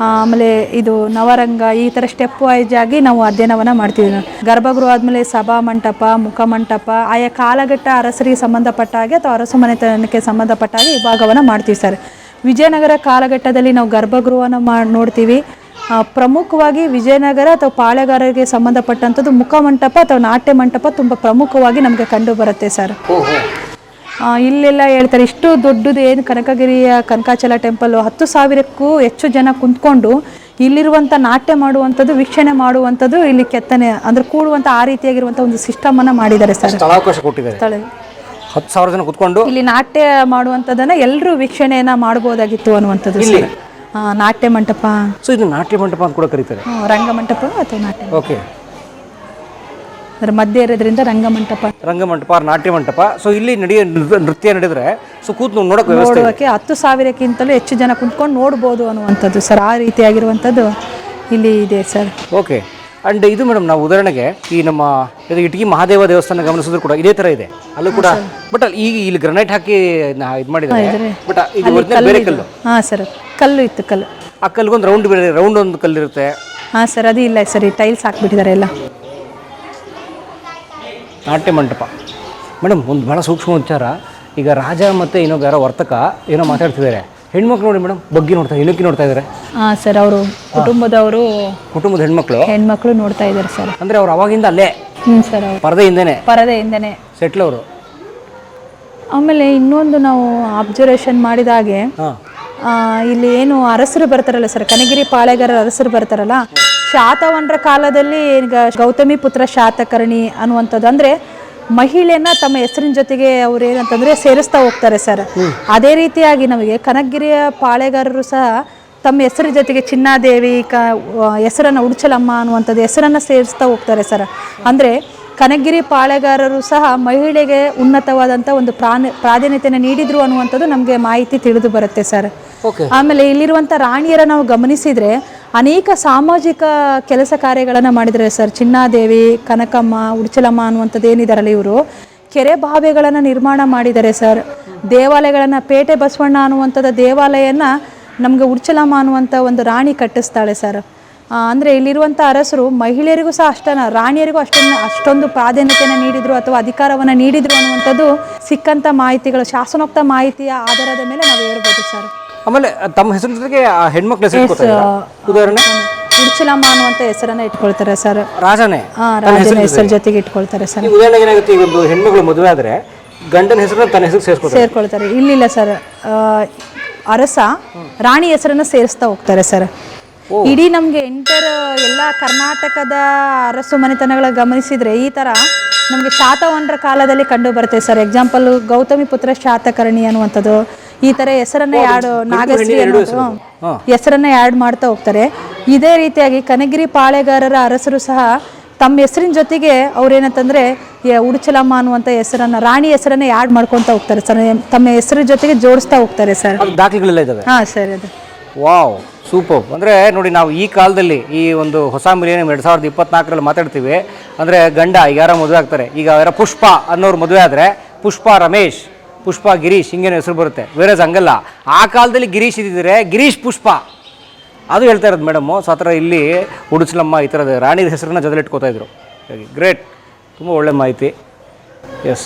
ಆಮೇಲೆ ಇದು ನವರಂಗ, ಈ ಥರ ಸ್ಟೆಪ್ ವೈಸ್ ಆಗಿ ನಾವು ಅಧ್ಯಯನವನ್ನು ಮಾಡ್ತೀವಿ. ಗರ್ಭಗೃಹ ಆದಮೇಲೆ ಸಭಾ ಮಂಟಪ, ಮುಖಮಂಟಪ, ಆಯಾ ಕಾಲಘಟ್ಟ ಅರಸರಿಗೆ ಸಂಬಂಧಪಟ್ಟ ಹಾಗೆ ಅಥವಾ ಅರಸು ಮನೆತನಕ್ಕೆ ಸಂಬಂಧಪಟ್ಟ ಹಾಗೆ ವಿಭಾಗವನ್ನು ಮಾಡ್ತೀವಿ ಸರ್. ವಿಜಯನಗರ ಕಾಲಘಟ್ಟದಲ್ಲಿ ನಾವು ಗರ್ಭಗೃಹನ ನೋಡ್ತೀವಿ, ಪ್ರಮುಖವಾಗಿ ವಿಜಯನಗರ ಅಥವಾ ಪಾಳೆಗಾರರಿಗೆ ಸಂಬಂಧಪಟ್ಟಂಥದ್ದು ಮುಖಮಂಟಪ ಅಥವಾ ನಾಟ್ಯ ಮಂಟಪ ತುಂಬ ಪ್ರಮುಖವಾಗಿ ನಮಗೆ ಕಂಡು ಬರುತ್ತೆ ಸರ್. ಇಲ್ಲೆಲ್ಲ ಹೇಳ್ತಾರೆ ಇಷ್ಟು ದೊಡ್ಡದು ಏನು ಕನಕಗಿರಿಯ ಕನಕಾಚಲ ಟೆಂಪಲ್ 10,000ಕ್ಕೂ ಹೆಚ್ಚು ಜನ ಕುಂತ್ಕೊಂಡು ಇಲ್ಲಿರುವಂಥ ನಾಟ್ಯ ಮಾಡುವಂಥದ್ದು ವೀಕ್ಷಣೆ ಮಾಡುವಂಥದ್ದು ಇಲ್ಲಿ ಕೆತ್ತನೆ ಅಂದರೆ ಕೂಡುವಂಥ ಆ ರೀತಿಯಾಗಿರುವಂಥ ಒಂದು ಸಿಸ್ಟಮನ್ನು ಮಾಡಿದ್ದಾರೆ ಸರ್. ಸ್ಥಳಾವಕಾಶ ಕೊಟ್ಟಿದ್ದಾರೆ. 10,000 ಜನ ಕುತ್ಕೊಂಡು ಇಲ್ಲಿ ನಾಟ್ಯ ಮಾಡುವಂಥದ್ದನ್ನು ಎಲ್ಲರೂ ವೀಕ್ಷಣೆಯನ್ನು ಮಾಡ್ಬೋದಾಗಿತ್ತು ಅನ್ನುವಂಥದ್ದು ಸರ್. ನಾಟ್ಯ ಮಂಟಪ. ಸೊ ಇದು ನಾಟ್ಯ ಮಂಟಪ ಅಂತ ಕೂಡ ಕರೀತಾರೆ. ರಂಗಮಂಟಪ ಅಥವಾ ನಾಟ್ಯ. ಓಕೆ. ಅದರ ಮಧ್ಯೆ ಇರೋದ್ರಿಂದ ರಂಗಮಂಟಪ. ರಂಗಮಂಟಪ, ನಾಟ್ಯ ಮಂಟಪ. ಸೊ ಇಲ್ಲಿ ನೃತ್ಯ ನಡೆದ್ರೆ ಸೊ ಕೂತು ನೋಡೋಕೆ ವ್ಯವಸ್ಥೆ. ನೋಡೋಕೆ 10,000ಕ್ಕಿಂತಲೂ ಹೆಚ್ಚು ಜನ ಕುಂತ್ಕೊಂಡು ನೋಡ್ಬೋದು ಅನ್ನುವಂಥದ್ದು ಸರ್. ಆ ರೀತಿಯಾಗಿರುವಂಥದ್ದು ಇಲ್ಲಿ ಇದೆ ಸರ್. ಓಕೆ. ಅಂಡ್ ಇದು ಮೇಡಮ್, ನಾವು ಉದಾಹರಣೆಗೆ ಈ ನಮ್ಮ ಇದು ಇಟಗಿ ಮಹಾದೇವ ದೇವಸ್ಥಾನ ಗಮನಿಸಿದ್ರು ಕೂಡ ಇದೇ ತರ ಇದೆ. ಅಲ್ಲೂ ಕೂಡ ಬಟ್ ಈಗ ಇಲ್ಲಿ ಗ್ರನೈಟ್ ಹಾಕಿ ಇದು ಮಾಡಿದ್ದಾರೆ. ಬಟ್ ಇದು ಒರಿಜಿನಲ್ ಬೇರೆ ಕಲ್ಲು. ಹಾಂ ಸರ್, ಕಲ್ಲು ಇತ್ತು. ಕಲ್ಲು ಆ ಕಲ್ಗೊಂದು ರೌಂಡ್ ಒಂದು ಕಲ್ಲಿರುತ್ತೆ. ಹಾಂ ಸರ್, ಅದು ಇಲ್ಲ ಸರ್, ಈ ಟೈಲ್ಸ್ ಹಾಕ್ಬಿಟ್ಟಿದ್ದಾರೆ ಎಲ್ಲ. ನಾಟ್ಯ ಮಂಟಪ ಮೇಡಮ್, ಒಂದು ಭಾಳ ಸೂಕ್ಷ್ಮ ವಿಚಾರ. ಈಗ ರಾಜ ಮತ್ತು ಇನ್ನೊಬ್ಬ ಯಾರೋ ವರ್ತಕ ಏನೋ ಮಾತಾಡ್ತಿದ್ದಾರೆ. ಹೆಣ್ಮಕ್ಳು ನೋಡಿ ಮೇಡಮ್, ಬಗ್ಗೆ ಹೆಣ್ಣುಕಿ ನೋಡ್ತಾ ಇದ್ದಾರೆ. ಹಾಂ ಸರ್, ಅವರು ಕುಟುಂಬದ ಹೆಣ್ಮಕ್ಳು ನೋಡ್ತಾ ಇದ್ದಾರೆ ಸರ್. ಅಂದರೆ ಅವ್ರು ಅವಾಗಿಂದ ಅಲ್ಲೇ. ಸರ್, ಪರದೆಯಿಂದನೇ ಸೆಟ್ಲ್ ಅವರು. ಆಮೇಲೆ ಇನ್ನೊಂದು ನಾವು ಅಬ್ಸರ್ವೇಷನ್ ಮಾಡಿದಾಗೆ ಇಲ್ಲಿ ಏನು ಅರಸರು ಬರ್ತಾರಲ್ಲ ಸರ್, ಕನಗಿರಿ ಪಾಳೆಗಾರರ ಅರಸರು ಬರ್ತಾರಲ್ಲ, ಶಾತವನರ ಕಾಲದಲ್ಲಿ ಈಗ ಗೌತಮಿ ಪುತ್ರ ಶಾತಕರ್ಣಿ ಅನ್ನುವಂಥದ್ದು ಅಂದರೆ ಮಹಿಳೆಯನ್ನ ತಮ್ಮ ಹೆಸರಿನ ಜೊತೆಗೆ ಅವ್ರು ಏನಂತಂದರೆ ಸೇರಿಸ್ತಾ ಹೋಗ್ತಾರೆ ಸರ್. ಅದೇ ರೀತಿಯಾಗಿ ನಮಗೆ ಕನಕಗಿರಿಯ ಪಾಳೆಗಾರರು ಸಹ ತಮ್ಮ ಹೆಸರಿನ ಜೊತೆಗೆ ಚಿನ್ನಾದೇವಿ ಹೆಸರನ್ನು ಉಡ್ಚಲಮ್ಮ ಅನ್ನುವಂಥದ್ದು ಹೆಸರನ್ನು ಸೇರಿಸ್ತಾ ಹೋಗ್ತಾರೆ ಸರ್. ಅಂದರೆ ಕನಕಗಿರಿ ಪಾಳೆಗಾರರು ಸಹ ಮಹಿಳೆಗೆ ಉನ್ನತವಾದಂಥ ಒಂದು ಪ್ರಾಧಾನ್ಯತೆಯನ್ನು ನೀಡಿದ್ರು ಅನ್ನುವಂಥದ್ದು ನಮಗೆ ಮಾಹಿತಿ ತಿಳಿದು ಬರುತ್ತೆ ಸರ್. ಆಮೇಲೆ ಇಲ್ಲಿರುವಂಥ ರಾಣಿಯರ ನಾವು ಗಮನಿಸಿದರೆ ಅನೇಕ ಸಾಮಾಜಿಕ ಕೆಲಸ ಕಾರ್ಯಗಳನ್ನು ಮಾಡಿದ್ದಾರೆ ಸರ್. ಚಿನ್ನಾದೇವಿ, ಕನಕಮ್ಮ, ಉಡ್ಚಲಮ್ಮ ಅನ್ನುವಂಥದ್ದು ಏನಿದಾರಲ್ಲ, ಇವರು ಕೆರೆ ಬಾವಿಗಳನ್ನು ನಿರ್ಮಾಣ ಮಾಡಿದ್ದಾರೆ ಸರ್. ದೇವಾಲಯಗಳನ್ನು, ಪೇಟೆ ಬಸವಣ್ಣ ಅನ್ನುವಂಥದ್ದು ದೇವಾಲಯನ ನಮಗೆ ಉಡ್ಚಲಮ್ಮ ಅನ್ನುವಂಥ ಒಂದು ರಾಣಿ ಕಟ್ಟಿಸ್ತಾಳೆ ಸರ್. ಅಂದರೆ ಇಲ್ಲಿರುವಂಥ ಅರಸರು ಮಹಿಳೆಯರಿಗೂ ಸಹ ರಾಣಿಯರಿಗೂ ಅಷ್ಟೊಂದು ಪ್ರಾಧಾನ್ಯತೆಯನ್ನು ನೀಡಿದ್ರು ಅಥವಾ ಅಧಿಕಾರವನ್ನು ನೀಡಿದ್ರು ಅನ್ನುವಂಥದ್ದು ಸಿಕ್ಕಂಥ ಮಾಹಿತಿಗಳು, ಶಾಸನೋಕ್ತ ಮಾಹಿತಿಯ ಆಧಾರದ ಮೇಲೆ ನಾವು ಹೇಳ್ಬೋದು ಸರ್. ಆಮೇಲೆ ತಮ್ಮ ಹೆಸರಿನ ಜೊತೆಗೆ ಹೆಣ್ಮಕ್ಳ ಉದಾಹರಣೆ ಉಡ್ಚಲಮ್ಮ ಅನ್ನುವಂಥ ಹೆಸರನ್ನ ಇಟ್ಕೊಳ್ತಾರೆ ಸರ್. ರಾಜನ ಹೆಸರು ಜೊತೆಗೆ ಇಟ್ಕೊಳ್ತಾರೆ ಸರ್. ಉದಾಹರಣೆಗೆ ಏನಾಗುತ್ತೆ, ಈಗ ಒಂದು ಹೆಣ್ಮಕ್ಳು ಮದುವೆ ಆದರೆ ಗಂಡನ ಹೆಸರನ್ನ ತನ್ನ ಹೆಸರು ಸೇರ್ಕೊಳ್ತಾರೆ. ಇಲ್ಲಿಲ್ಲ ಸರ್, ಅರಸ ರಾಣಿ ಹೆಸರನ್ನು ಸೇರಿಸ್ತಾ ಹೋಗ್ತಾರೆ ಸರ್. ಇಡೀ ನಮಗೆ ಎಲ್ಲ ಕರ್ನಾಟಕದ ಅರಸು ಮನೆತನಗಳ ಗಮನಿಸಿದರೆ ಈ ಥರ ನಮಗೆ ಶಾತವನರ ಕಾಲದಲ್ಲಿ ಕಂಡು ಬರುತ್ತೆ ಸರ್. ಎಕ್ಸಾಂಪಲ್ ಗೌತಮಿ ಪುತ್ರ ಶಾತಕರ್ಣಿ ಅನ್ನುವಂಥದ್ದು, ಈ ಥರ ಹೆಸರನ್ನ ನಾಗಶ್ರೀ ಅನ್ನೋದು ಹೆಸರನ್ನ ಆ್ಯಡ್ ಮಾಡ್ತಾ ಹೋಗ್ತಾರೆ. ಇದೇ ರೀತಿಯಾಗಿ ಕನಗಿರಿ ಪಾಳೆಗಾರರ ಅರಸರು ಸಹ ತಮ್ಮ ಹೆಸರಿನ ಜೊತೆಗೆ ಅವ್ರೇನಂತಂದರೆ ಉಡ್ಚಲಮ್ಮ ಅನ್ನುವಂಥ ಹೆಸರನ್ನು, ರಾಣಿ ಹೆಸರನ್ನ ಆ್ಯಡ್ ಮಾಡ್ಕೊತಾ ಹೋಗ್ತಾರೆ ಸರ್. ತಮ್ಮ ಹೆಸರು ಜೊತೆಗೆ ಜೋಡಿಸ್ತಾ ಹೋಗ್ತಾರೆ ಸರ್. ದಾಖಲೆಗಳೆಲ್ಲ ಇದ್ದಾವೆ. ಹಾಂ ಸರ್, ಅದು ವಾವ್, ಸೂಪರ್. ಅಂದರೆ ನೋಡಿ, ನಾವು ಈ ಕಾಲದಲ್ಲಿ ಈ ಒಂದು ಹೊಸ ಮಿಲಿಯನ್ 2024ರಲ್ಲಿ ಮಾತಾಡ್ತೀವಿ. ಅಂದರೆ ಗಂಡ ಯಾರೋ ಮದುವೆ ಆಗ್ತಾರೆ. ಈಗ ಯಾರೋ ಪುಷ್ಪ ಅನ್ನೋರು ಮದುವೆ ಆದರೆ ಪುಷ್ಪ ರಮೇಶ್, ಪುಷ್ಪ ಗಿರೀಶ್ ಹಿಂಗೇನು ಹೆಸರು ಬರುತ್ತೆ. ಬೇರೆ ಹಂಗಲ್ಲ, ಆ ಕಾಲದಲ್ಲಿ ಗಿರೀಶ್ ಇದ್ದಿದ್ರೆ ಗಿರೀಶ್ ಪುಷ್ಪ ಅದು ಹೇಳ್ತಾ ಇರೋದು ಮೇಡಮು. ಸೊ ಆ ಥರ ಇಲ್ಲಿ ಉಡುಚಲಮ್ಮ ಈ ಥರದ ರಾಣಿ ಹೆಸರನ್ನ ಜೊತೆಲಿ ಇಟ್ಕೋತಾ ಇದ್ರು. ಗ್ರೇಟ್, ತುಂಬ ಒಳ್ಳೆ ಮಾಹಿತಿ. ಎಸ್,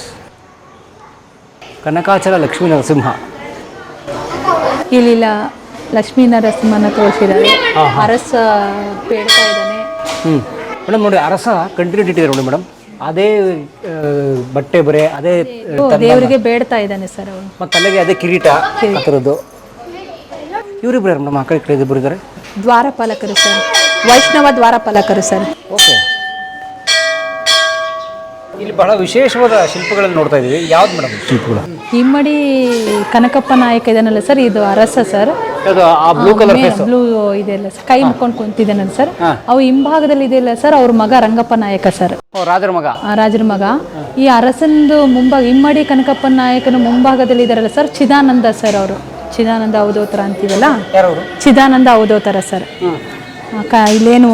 ಕನಕಾಚಲ ಲಕ್ಷ್ಮೀ ನರಸಿಂಹ ಇಲ್ಲಿಲ್ಲ, ಲಕ್ಷ್ಮೀ ನರಸಿಂಹನ ತೋರಿಸಿದ್ದಾರೆ. ಅರಸ ಬೇಡ್ತಾ ಇದ್ದಾನೆ. ಮೇಡಮ್ ನೋಡಿ, ಅರಸ ಕಂಟಿನ್ಯೂಟಿ ಇಟ್ಟಿದ್ದಾರೆ ನೋಡಿ ಮೇಡಮ್. ಅದೇ ಬಟ್ಟೆ ಬರೆ, ಅದೇ ದೇವರಿಗೆ ಬೇಡ್ತಾ ಇದ್ದಾನೆ ಸರ್ ಅವನು. ಮತ್ತು ತಲೆಗೆ ಅದೇ ಕಿರೀಟ ಆ ಥರದ್ದು. ಇವರಿಬ್ಬರು ನಮ್ಮ ಆ ಕಡೆ ಇಬ್ಬರು ಇದ್ದಾರೆ. ದ್ವಾರಪಾಲಕರು ಸರ್, ವೈಷ್ಣವ ದ್ವಾರಪಾಲಕರು ಸರ್. ಓಕೆ. ಇಲ್ಲಿ ಬಹಳ ವಿಶೇಷವಾದ ಶಿಲ್ಪಗಳನ್ನು ನೋಡ್ತಾ ಇದ್ದೀವಿ. ಯಾವ್ದು ಮೇಡಮ್ ಶಿಲ್ಪಗಳು? ಇಮ್ಮಡಿ ಕನಕಪ್ಪ ನಾಯಕ ಇದಾನಲ್ಲ ಸರ್, ಇದು ಅರಸ ಸರ್. ಬ್ಲೂ ಇದೆಲ್ಲ ಸರ್, ಕೈ ಮುಕ್ಕೊಂಡು ಕುಂತಿದ್ದಾನಲ್ಲ ಸರ್, ಅವು ಹಿಂಭಾಗದಲ್ಲಿ ಇದೆಯಲ್ಲ ಸರ್, ಅವ್ರ ಮಗ ರಂಗಪ್ಪ ನಾಯಕ ಸರ್, ರಾಜರ ಮಗ. ಈ ಅರಸಂದು ಮುಂಭಾಗ, ಇಮ್ಮಡಿ ಕನಕಪ್ಪ ನಾಯಕನ ಮುಂಭಾಗದಲ್ಲಿ ಇದಾರಲ್ಲ ಸರ್, ಚಿದಾನಂದ ಸರ್. ಅವರು ಚಿದಾನಂದ ಅವಧೂತರ ಅಂತೀವಲ್ಲ, ಚಿದಾನಂದ ಅವಧೂತರ ಸರ್. ಇಲ್ಲೇನು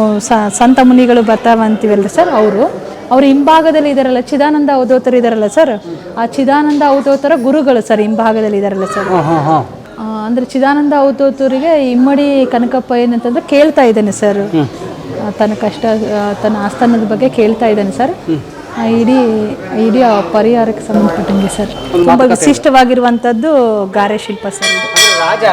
ಸಂತ ಮುನಿಗಳು ಬರ್ತಾವ ಅಂತೀವಲ್ಲ ಸರ್, ಅವ್ರ ಹಿಂಭಾಗದಲ್ಲಿ ಇದಾರಲ್ಲ, ಚಿದಾನಂದ ಅವಧೂತರು ಇದಾರಲ್ಲ ಸರ್, ಆ ಚಿದಾನಂದ ಅವಧೂತರ ಗುರುಗಳು ಸರ್ ಹಿಂಭಾಗದಲ್ಲಿ ಇದಾರಲ್ಲ ಸರ್. ಅಂದ್ರೆ ಚಿದಾನಂದ ಅವಧೂತರಿಗೆ ಇಮ್ಮಡಿ ಕನಕಪ್ಪ ಏನಂತಂದ್ರೆ ಕೇಳ್ತಾ ಇದ್ದಾನೆ ಸರ್, ತನ್ನ ಕಷ್ಟ, ತನ್ನ ಆಸ್ಥಾನದ ಬಗ್ಗೆ ಕೇಳ್ತಾ ಇದ್ದಾನೆ ಸರ್. ಇಡೀ ಪರಿಹಾರಕ್ಕೆ ಸಂಬಂಧಪಟ್ಟಂಗೆ ಸರ್, ತುಂಬಾ ವಿಶಿಷ್ಟವಾಗಿರುವಂತದ್ದು ಗಾರೆ ಶಿಲ್ಪ ಸರ್. ರಾಜ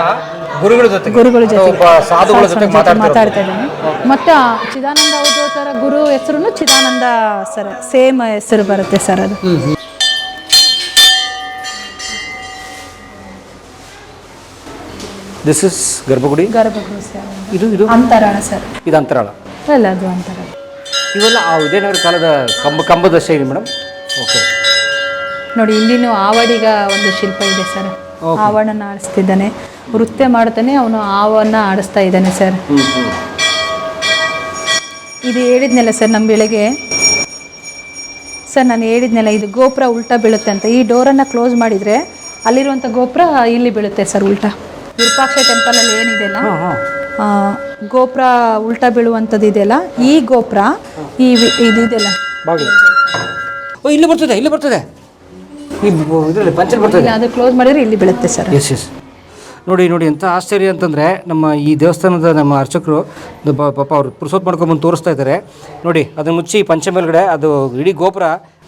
ಗುರುಗಳ ಜೊತೆ ಒಬ್ಬ ಸಾಧುಗಳ ಜೊತೆ ಮಾತಾಡ್ತಾ ಇದ್ದಾನೆ. ಮತ್ತು ಚಿದಾನಂದ ಅವಧೂತರ ಗುರು ಹೆಸರು ಚಿದಾನಂದ ಸರ್, ಸೇಮ್ ಹೆಸರು ಬರುತ್ತೆ ಸರ್ ಅದು. ದಿಸ್ ಇಸ್ ಗರ್ಭಗುಡಿ ಸರ್. ಇದು ಅಂತರಾಳ ಸರ್. ಇದು ಅಂತರಾಳ ಅಲ್ಲ, ಅದು ಅಂತರಾಳ. ಇವೆಲ್ಲ ಆ ವಿಜಯನಗರ ಕಾಲದ ಕಂಬದ ಶೈಲಿ ಮೇಡಮ್. ಓಕೆ ನೋಡಿ, ಇಲ್ಲಿನೂ ಆವಡಿಗ ಒಂದು ಶಿಲ್ಪ ಇದೆ ಸರ್. ಆವಣ್ಣನ ಆಡಿಸ್ತಿದ್ದಾನೆ, ನೃತ್ಯ ಮಾಡ್ತಾನೆ, ಅವನು ಆವನ್ನ ಆಡಿಸ್ತಾ ಇದ್ದಾನೆ ಸರ್. ಇದು ಹೇಳಿದ್ನಲ್ಲ ಸರ್ ನಮ್ಮ ಬೆಳಗ್ಗೆ ಸರ್, ನಾನು ಹೇಳಿದ್ನಲ್ಲ ಇದು ಗೋಪುರ ಉಲ್ಟಾ ಬೀಳುತ್ತೆ ಅಂತ. ಈ ಡೋರನ್ನು ಕ್ಲೋಸ್ ಮಾಡಿದರೆ ಅಲ್ಲಿರುವಂಥ ಗೋಪುರ ಇಲ್ಲಿ ಬೀಳುತ್ತೆ ಸರ್ ಉಲ್ಟಾ. ವಿರೂಪಾಕ್ಷ ಟೆಂಪಲಲ್ಲಿ ಏನಿದೆಯಲ್ಲ ಗೋಪುರ ಉಲ್ಟಾ ಬೀಳುವಂಥದ್ದು ಇದೆಯಲ್ಲ, ಈ ಗೋಪುರ ಇದೆಯಲ್ಲ ಇಲ್ಲಿ ಬರ್ತದೆ ಇದರಲ್ಲಿ ಪಂಚಲ್ ಬರ್ತದೆ, ಅದು ಕ್ಲೋಸ್ ಮಾಡಿದರೆ ಇಲ್ಲಿ ಬೀಳುತ್ತೆ ಸರ್. ಎಸ್ ನೋಡಿ ಎಂಥ ಆಶ್ಚರ್ಯ ಅಂತಂದರೆ, ನಮ್ಮ ಈ ದೇವಸ್ಥಾನದ ನಮ್ಮ ಅರ್ಚಕರು ಪಾಪ ಅವರು ಪುರುಸೋತ್ ಮಾಡ್ಕೊಂಬಂದು ತೋರಿಸ್ತಾ ಇದ್ದಾರೆ ನೋಡಿ. ಅದನ್ನ ಮುಚ್ಚಿ ಪಂಚ ಮೇಲ್ಗಡೆ ಅದು ಇಡೀ ಗೋಪುರ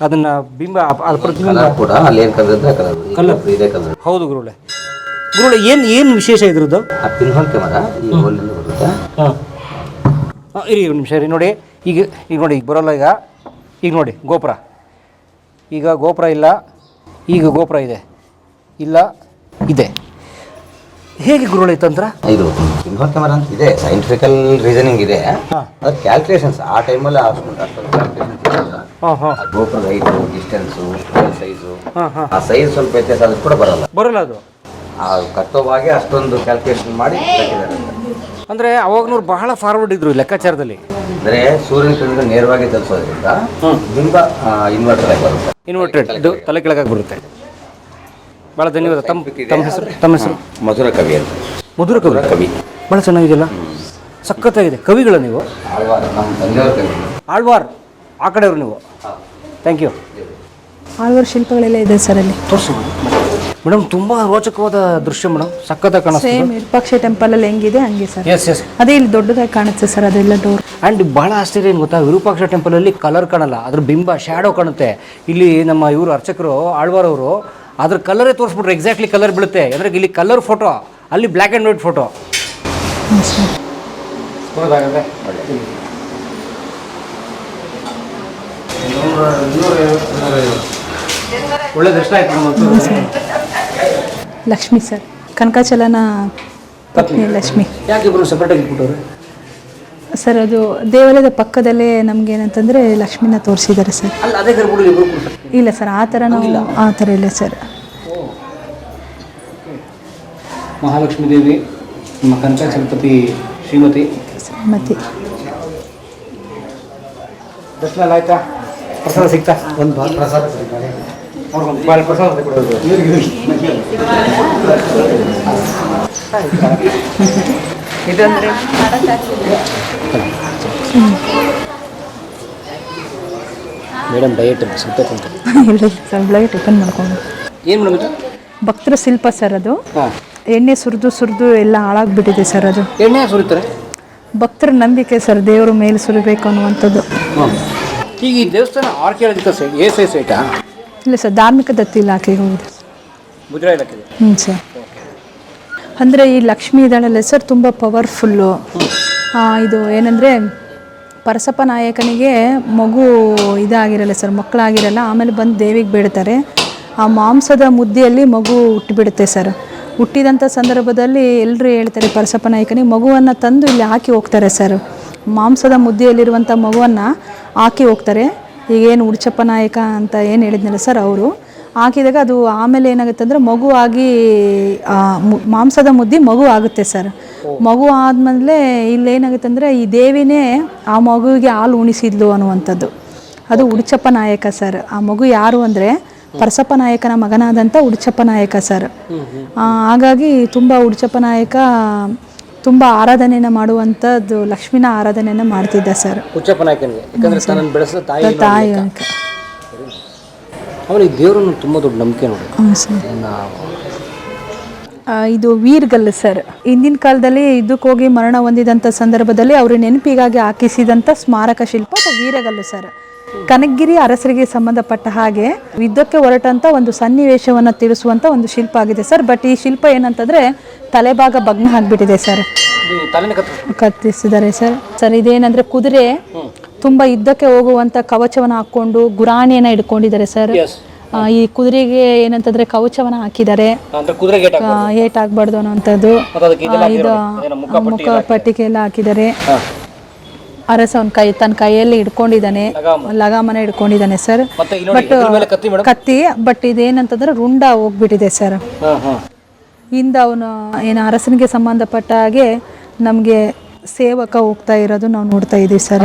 ಅದನ್ನು ಬಿಂಬ ಕೂಡ ಹೌದು ಗುರುಳೆ. ಏನು ವಿಶೇಷ ಇದ್ರದ್ದು? ಪಿನ್ಹೋಲ್ ಕ್ಯಾಮರಾ ಈ ಹೋಲಿಂದ ಬರುತ್ತೆ. ಇರಿ ಒಂದು ನಿಮಿಷ ರೀ. ನೋಡಿ ಈಗ ನೋಡಿ, ಈಗ ಬರೋಲ್ಲ. ಈಗ ನೋಡಿ ಗೋಪುರ, ಈಗ ಗೋಪುರ ಇಲ್ಲ, ಈಗ ಗೋಪುರ ಇದೆ. ಹೇಗೆ ಗುರುಳೆ ತಂತ್ರ ಇದು? ಪಿನ್ಹೋಲ್ ಕ್ಯಾಮರಾ ಅಂತ ಇದೆ, ಸೈಂಟಿಫಿಕಲ್ ರೀಸನಿಂಗ್ ಇದೆ. ಅದು ಕ್ಯಾಲ್ಕುಲೇಷನ್ಸ್ ಆ ಟೈಮಲ್ಲಿ ಗೋಪುರದ ಹೈಟು, ಡಿಸ್ಟೆನ್ಸು, ಸೈಜು, ಆ ಸೈಜ್ ಸ್ವಲ್ಪ ವ್ಯತ್ಯಾಸ ಆದ್ರೂ ಕೂಡ ಬರಲ್ಲ ಅದು. ಆ ಕರ್ತವ್ಯವಾಗಿ ಅಷ್ಟೊಂದು ಕ್ಯಾಲ್ಕುಲೇಷನ್ ಮಾಡಿ ಅಂದರೆ ಅವಾಗ್ನವ್ರು ಬಹಳ ಫಾರ್ವರ್ಡ್ ಇದ್ರು ಲೆಕ್ಕಾಚಾರದಲ್ಲಿ. ಅಂದರೆ ಸೂರ್ಯನ ಕಿರಣ ನೇರವಾಗಿ ತಲುಪೋದ್ರಿಂದ ಬಿಂಬ ಇನ್ವರ್ಟರ್ ಆಗಿ ಬರುತ್ತೆ. ಇನ್ವರ್ಟೆಡ್ ಇದು ತಲೆ ಕೆಳಗಾಗಿ ಬರುತ್ತೆ. ಭಾಳ ಧನ್ಯವಾದ. ತಮ್ಮ ಹೆಸರು? ಮಧುರ ಕವಿ ಅಂತ. ಮಧುರ ಕವಿ ಭಾಳ ಚೆನ್ನಾಗಿದೆಯಲ್ಲ, ಸಖತ್ತಾಗಿದೆ. ಕವಿಗಳ ನೀವು? ಆಳ್ವಾರ್, ನಮ್ಮ ತಂದೆಯವ್ರ ಕವಿ. ಆಳ್ವಾರ್ ಆ ಕಡೆಯವರು ನೀವು? Thank you. ಆಳ್ವಾರ್ ಶಿಲ್ಪಗಳೆಲ್ಲ ಇದೆ ಸರ್ ಅಲ್ಲಿ. ತೋರಿಸಿ ಮೇಡಮ್, ತುಂಬ ರೋಚಕವಾದ ದೃಶ್ಯ ಮೇಡಮ್, ಸಖತ್ತಾಗಿ ಕಾಣಿಸ್ತದೆ. ಸೇಮ್ ವಿರೂಪಾಕ್ಷ ಟೆಂಪಲಲ್ಲಿ ಹೆಂಗಿದೆ ಹಂಗೆ ಸರ್. ಎಸ್ ಅದೇ ಇಲ್ಲಿ ದೊಡ್ಡದಾಗಿ ಕಾಣುತ್ತೆ ಸರ್, ಅದೆಲ್ಲ ಡೋರ್. ಆ್ಯಂಡ್ ಭಾಳ ಆಶ್ಚರ್ಯ ಏನು ಗೊತ್ತಾ, ವಿರೂಪಾಕ್ಷ ಟೆಂಪಲಲ್ಲಿ ಕಲರ್ ಕಾಣಲ್ಲ, ಅದ್ರ ಬಿಂಬ ಶ್ಯಾಡೋ ಕಾಣುತ್ತೆ. ಇಲ್ಲಿ ನಮ್ಮ ಇವರು ಅರ್ಚಕರು ಆಳ್ವಾರ್ ಅವರು ಅದ್ರ ಕಲರೇ ತೋರಿಸ್ಬಿಟ್ರು, ಎಕ್ಸಾಕ್ಟ್ಲಿ ಕಲರ್ ಬೀಳುತ್ತೆ. ಅಂದರೆ ಇಲ್ಲಿ ಕಲರ್ ಫೋಟೋ, ಅಲ್ಲಿ ಬ್ಲ್ಯಾಕ್ ಆ್ಯಂಡ್ ವೈಟ್ ಫೋಟೋ. ಒಳ್ಳೆ ದರ್ಶನ ಆಯ್ತು. ಲಕ್ಷ್ಮಿ ಸರ್, ಕನಕಾಚಲನ ಪತ್ನಿ ಲಕ್ಷ್ಮಿ. ಯಾಕೆ ಇಬ್ಬರು ಸಪ್ರೇಟಾಗಿ ಇಟ್ಬಿಟ್ಟವ್ರೆ ಸರ್? ಅದು ದೇವಾಲಯದ ಪಕ್ಕದಲ್ಲೇ ನಮ್ಗೆ ಏನಂತಂದರೆ ಲಕ್ಷ್ಮಿನ ತೋರಿಸಿದ್ದಾರೆ ಸರ್. ಅಲ್ಲ, ಅದೇ ಗರ್ಭಗುಡಿ ಇಬ್ಬರು? ಇಲ್ಲ ಸರ್, ಆ ಥರ ನಾವು ಆ ಥರ ಇಲ್ಲ ಸರ್. ಮಹಾಲಕ್ಷ್ಮೀ ದೇವಿ, ನಮ್ಮ ಕನಕಾಚಲಪತಿ ಶ್ರೀಮತಿ ಮತ್ತೆ ದರ್ಶನ ಎಲ್ಲ ಆಯ್ತಾ? ಪ್ರಸಾದ ಸಿಗ್ತಾ? ಒಂದು ಪ್ರಸಾದ ಕೊಡೋದು. ಇದಂದ್ರೆ ಮೇಡಮ್ ಡಯಟ್ ಸ್ವಲ್ಪ ಇಲ್ಲ ಸರ್, ಬೆಳಗ್ಗೆ ಟಿಫನ್ ಮಾಡ್ಕೊಂಡು. ಏನು ಮೇಡಮ್? ಭಕ್ತರ ಶಿಲ್ಪ ಸರ್ ಅದು. ಎಣ್ಣೆ ಸುರಿದು ಎಲ್ಲ ಹಾಳಾಗ್ಬಿಟ್ಟಿದೆ ಸರ್ ಅದು. ಎಣ್ಣೆ ಸುರಿತಾರೆ? ಭಕ್ತರ ನಂಬಿಕೆ ಸರ್, ದೇವರು ಮೇಲೆ ಸುರಿಬೇಕು ಅನ್ನುವಂಥದ್ದು. ಈಗ ಈ ದೇವಸ್ಥಾನ ಆರ್ಕಿಯಾಲಜಿಕಲ್ ಸೈಟ್, ಸೈಟಾ? ಇಲ್ಲ ಸರ್, ಧಾರ್ಮಿಕ ದತ್ತಿ ಇಲಾಖೆಗೆ ಹೋಗಿದೆ. ಮುದ್ರಾ ಇಲಾಖೆ? ಸರ್. ಅಂದರೆ ಈ ಲಕ್ಷ್ಮೀ ಇದ್ದಾಳಲ್ಲ ಸರ್, ತುಂಬ ಪವರ್ಫುಲ್ಲು. ಇದು ಏನಂದರೆ ಪರಸಪ್ಪ ನಾಯಕನಿಗೆ ಮಗು ಇದಾಗಿರಲ್ಲ ಸರ್, ಮಕ್ಕಳಾಗಿರಲ್ಲ. ಆಮೇಲೆ ಬಂದು ದೇವಿಗೆ ಬೇಡ್ತಾರೆ. ಆ ಮಾಂಸದ ಮುದ್ದೆಯಲ್ಲಿ ಮಗು ಹುಟ್ಟಿಬಿಡುತ್ತೆ ಸರ್. ಹುಟ್ಟಿದಂಥ ಸಂದರ್ಭದಲ್ಲಿ ಎಲ್ಲರೂ ಹೇಳ್ತಾರೆ ಪರಸಪ್ಪ ನಾಯಕನಿಗೆ ಮಗುವನ್ನು ತಂದು ಇಲ್ಲಿ ಹಾಕಿ ಹೋಗ್ತಾರೆ ಸರ್. ಮಾಂಸದ ಮುದ್ದೆಯಲ್ಲಿರುವಂಥ ಮಗುವನ್ನು ಹಾಕಿ ಹೋಗ್ತಾರೆ. ಈಗೇನು ಉಡ್ಚಪ್ಪ ನಾಯಕ ಅಂತ ಏನು ಹೇಳಿದ್ನಲ್ಲ ಸರ್, ಅವರು ಹಾಕಿದಾಗ ಅದು ಆಮೇಲೆ ಏನಾಗುತ್ತೆ ಅಂದರೆ ಮಗು ಆಗಿ ಮಾಂಸದ ಮುದ್ದೆ ಮಗು ಆಗುತ್ತೆ ಸರ್. ಮಗು ಆದಮೇಲೆ ಇಲ್ಲೇನಾಗುತ್ತೆ ಅಂದರೆ ಈ ದೇವಿನೇ ಆ ಮಗುವಿಗೆ ಹಾಲು ಉಣಿಸಿದ್ಲು ಅನ್ನುವಂಥದ್ದು. ಅದು ಉಡ್ಚಪ್ಪ ನಾಯಕ ಸರ್. ಆ ಮಗು ಯಾರು ಅಂದರೆ ಪರಸಪ್ಪ ನಾಯಕನ ಮಗನಾದಂಥ ಉಡ್ಚಪ್ಪ ನಾಯಕ ಸರ್. ಹಾಗಾಗಿ ತುಂಬ ಉಡ್ಚಪ್ಪ ನಾಯಕ ತುಂಬ ಆರಾಧನೆಯನ್ನು ಮಾಡುವಂಥದ್ದು, ಲಕ್ಷ್ಮಿನ ಆರಾಧನೆಯನ್ನು ಮಾಡ್ತಿದ್ದ ಸರ್. ಉಡ್ಚಪ್ಪ ನಾಯಕನಿಗೆ, ಯಾಕಂದರೆ ತನ್ನನ್ನು ಬೆಳೆಸಿದ ತಾಯಿ. ಅವನಿಗೆ ದೇವರನ್ನು ತುಂಬ ದೊಡ್ಡ ನಂಬಿಕೆ ನೋಡಿ. ಸರ್, ಇದು ವೀರ್ಗಲ್ಲು ಸರ್. ಹಿಂದಿನ ಕಾಲದಲ್ಲಿ ಇದಕ್ಕೆ ಹೋಗಿ ಮರಣ ಹೊಂದಿದಂಥ ಸಂದರ್ಭದಲ್ಲಿ ಅವ್ರ ನೆನಪಿಗಾಗಿ ಹಾಕಿಸಿದಂಥ ಸ್ಮಾರಕ ಶಿಲ್ಪ ಅದು ವೀರಗಲ್ಲು ಸರ್. ಕನಕಗಿರಿ ಅರಸರಿಗೆ ಸಂಬಂಧಪಟ್ಟ ಹಾಗೆ ಯುದ್ಧಕ್ಕೆ ಹೊರಟಂತ ಒಂದು ಸನ್ನಿವೇಶವನ್ನು ತಿಳಿಸುವಂತ ಒಂದು ಶಿಲ್ಪ ಆಗಿದೆ ಸರ್. ಬಟ್ ಈ ಶಿಲ್ಪ ಏನಂತಂದ್ರೆ ತಲೆಭಾಗ ಭಗ್ನ ಆಗ್ಬಿಟ್ಟಿದೆ ಸರ್, ಕತ್ತಿಸಿದ್ದಾರೆ ಸರ್. ಸರ್ ಇದೇನಂದ್ರೆ ಕುದುರೆ ತುಂಬಾ ಯುದ್ಧಕ್ಕೆ ಹೋಗುವಂತ ಕವಚವನ್ನು ಹಾಕೊಂಡು ಗುರಾಣಿಯನ್ನ ಇಟ್ಕೊಂಡಿದ್ದಾರೆ ಸರ್. ಈ ಕುದುರೆಗೆ ಏನಂತಂದ್ರೆ ಕವಚವನ್ನ ಹಾಕಿದ್ದಾರೆ, ಏಟ್ ಆಗ್ಬಾರ್ದು ಅನ್ನೋಂಥದ್ದು. ಇದು ಮುಖಪಟ್ಟಿಗೆ ಎಲ್ಲ ಹಾಕಿದ್ದಾರೆ. ಅರಸ ತನ್ನ ಕೈಯಲ್ಲಿ ಇಟ್ಕೊಂಡಿದ್ದಾನೆ, ಲಗಾಮನ ಇಟ್ಕೊಂಡಿದ್ದಾನೆ ಸರ್. ಬಟ್ ಕತ್ತಿ ಬಟ್ ಇದೇನಂತಂದ್ರೆ ರುಂಡ ಹೋಗ್ಬಿಟ್ಟಿದೆ ಸರ್. ಹಿಂದ ಅವನು ಏನು ಅರಸನಿಗೆ ಸಂಬಂಧಪಟ್ಟ ಹಾಗೆ ನಮಗೆ ಸೇವಕ ಹೋಗ್ತಾ ಇರೋದು ನಾವು ನೋಡ್ತಾ ಇದೀವಿ ಸರ್.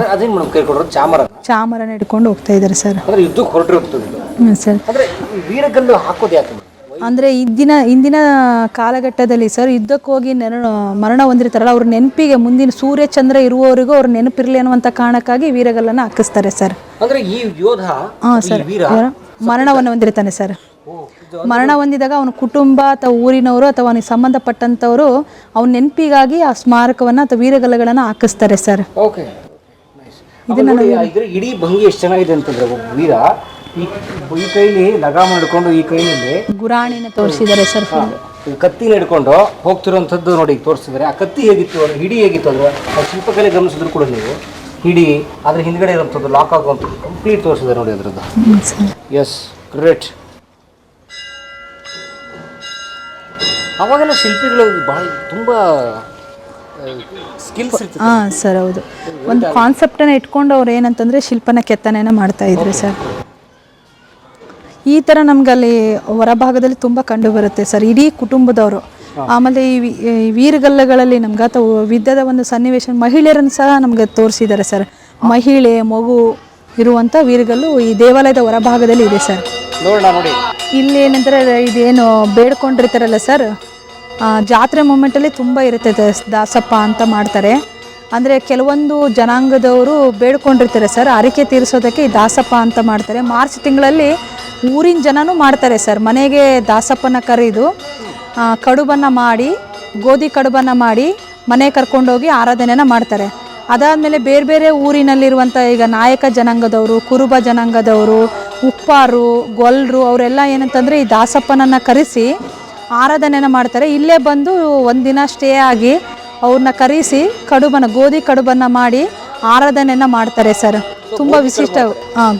ಚಾಮರನ ಇಟ್ಕೊಂಡು ಹೋಗ್ತಾ ಇದ್ದಾರೆ ಸರ್. ಸರ್ ಅಂದ್ರೆ ಇಂದಿನ ಕಾಲಘಟ್ಟದಲ್ಲಿ ಸರ್ ಯುದ್ಧಕ್ಕೆ ಹೋಗಿ ಮರಣ ಹೊಂದಿರ್ತಾರಲ್ಲ ಅವ್ರ ನೆನಪಿಗೆ ಮುಂದಿನ ಸೂರ್ಯ ಚಂದ್ರ ಇರುವವರೆಗೂ ಅವ್ರ ನೆನಪಿರ್ಲಿ ಅನ್ನುವಂತ ಕಾರಣಕ್ಕಾಗಿ ವೀರಗಲ್ಲನ್ನ ಹಾಕಿಸ್ತಾರೆ ಸರ್. ಸರ್ ಮರಣವನ್ನು ಹೊಂದಿರ್ತಾನೆ ಸರ್. ಮರಣ ಹೊಂದಿದಾಗ ಅವನ ಕುಟುಂಬ ಅಥವಾ ಊರಿನವರು ಅಥವಾ ಅವನಿಗೆ ಸಂಬಂಧಪಟ್ಟಂತವರು ಅವನ ನೆನಪಿಗಾಗಿ ಆ ಸ್ಮಾರಕವನ್ನ ಅಥವಾ ವೀರಗಲ್ಲಗಳನ್ನ ಹಾಕಿಸ್ತಾರೆ ಸರ್. ಇಡೀ ಭಂಗಿ ಎಷ್ಟು ಚೆನ್ನಾಗಿದೆ ಅಂತಂದ್ರೆ ವೀರ ಈ ಕೈಲಿ ಲಗಾಮ ಹಿಡ್ಕೊಂಡು ಈ ಕೈನಲ್ಲಿ ಗುರಾಣಿನ ತೋರಿಸಿದ್ದಾರೆ ಸರ್. ಕತ್ತಿನ ಹಿಡ್ಕೊಂಡು ಹೋಗ್ತಿರೋಂಥದ್ದು ನೋಡಿ ತೋರಿಸಿದ್ದಾರೆ. ಆ ಕತ್ತಿ ಹೇಗಿತ್ತು, ಅದು ಹಿಡಿ ಹೇಗಿತ್ತು ಅಂದ್ರೆ ಆ ಶಿಲ್ಪಕಲೆ ಗಮನಿಸಿದ್ರು ಕೂಡ ನೀವು ಹಿಡಿ ಅದ್ರ ಹಿಂದ್ಗಡೆ ಇರೋಂಥದ್ದು ಲಾಕ್ ಆಗುವಂಥದ್ದು ಕಂಪ್ಲೀಟ್ ತೋರಿಸಿದ್ದಾರೆ ನೋಡಿ ಅದರದ್ದು. Yes great. ಅವಾಗೆಲ್ಲ ಶಿಲ್ಪಿಗಳು ಭಾಳ ತುಂಬ ಸ್ಕಿಲ್ಸ್ ಇರ್ತದೆ. ಸರ್ ಹೌದು, ಒಂದು ಕಾನ್ಸೆಪ್ಟನ್ನು ಇಟ್ಕೊಂಡು ಅವ್ರು ಏನಂತಂದರೆ ಶಿಲ್ಪನ ಕೆತ್ತನೆನ ಮಾಡ್ತಾ ಇದ್ರು ಸರ್. ಈ ಥರ ನಮ್ಗಲ್ಲಿ ಹೊರಭಾಗದಲ್ಲಿ ತುಂಬ ಕಂಡು ಬರುತ್ತೆ ಸರ್, ಇಡೀ ಕುಟುಂಬದವರು. ಆಮೇಲೆ ಈ ವೀರಗಲ್ಲಗಳಲ್ಲಿ ನಮ್ಗೆ ಅಥವಾ ಯುದ್ಧದ ಒಂದು ಸನ್ನಿವೇಶ ಮಹಿಳೆಯರನ್ನು ಸಹ ನಮ್ಗೆ ತೋರಿಸಿದ್ದಾರೆ ಸರ್. ಮಹಿಳೆ ಮಗು ಇರುವಂಥ ವೀರಗಲ್ಲು ಈ ದೇವಾಲಯದ ಹೊರಭಾಗದಲ್ಲಿ ಇದೆ ಸರ್. ನೋಡಿ ಇಲ್ಲಿ ಏನಂದ್ರೆ ಇದೇನು ಬೇಡ್ಕೊಂಡಿರ್ತಾರಲ್ಲ ಸರ್, ಜಾತ್ರೆ ಮೂಮೆಂಟಲ್ಲಿ ತುಂಬ ಇರುತ್ತೆ. ದಾಸಪ್ಪ ಅಂತ ಮಾಡ್ತಾರೆ. ಅಂದರೆ ಕೆಲವೊಂದು ಜನಾಂಗದವರು ಬೇಡ್ಕೊಂಡಿರ್ತಾರೆ ಸರ್, ಹರಕೆ ತೀರಿಸೋದಕ್ಕೆ ಈ ದಾಸಪ್ಪ ಅಂತ ಮಾಡ್ತಾರೆ. ಮಾರ್ಚ್ ತಿಂಗಳಲ್ಲಿ ಊರಿನ ಜನನೂ ಮಾಡ್ತಾರೆ ಸರ್. ಮನೆಗೆ ದಾಸಪ್ಪನ ಕರೆದು ಕಡುಬನ್ನು ಮಾಡಿ, ಗೋಧಿ ಕಡುಬನ್ನು ಮಾಡಿ ಮನೆ ಕರ್ಕೊಂಡೋಗಿ ಆರಾಧನೆನ ಮಾಡ್ತಾರೆ. ಅದಾದಮೇಲೆ ಬೇರೆ ಬೇರೆ ಊರಿನಲ್ಲಿರುವಂಥ ಈಗ ನಾಯಕ ಜನಾಂಗದವರು, ಕುರುಬ ಜನಾಂಗದವರು, ಉಪ್ಪಾರು, ಗೊಲ್ರು ಅವರೆಲ್ಲ ಏನಂತಂದರೆ ಈ ದಾಸಪ್ಪನನ್ನು ಕರೆಸಿ ಆರಾಧನೆನ ಮಾಡ್ತಾರೆ. ಇಲ್ಲೇ ಬಂದು ಒಂದಿನ ಸ್ಟೇ ಆಗಿ ಅವ್ರನ್ನ ಕರೆಸಿ ಗೋಧಿ ಕಡುಬನ್ನು ಮಾಡಿ ಆರಾಧನೆನ ಮಾಡ್ತಾರೆ ಸರ್. ತುಂಬ ವಿಶಿಷ್ಟ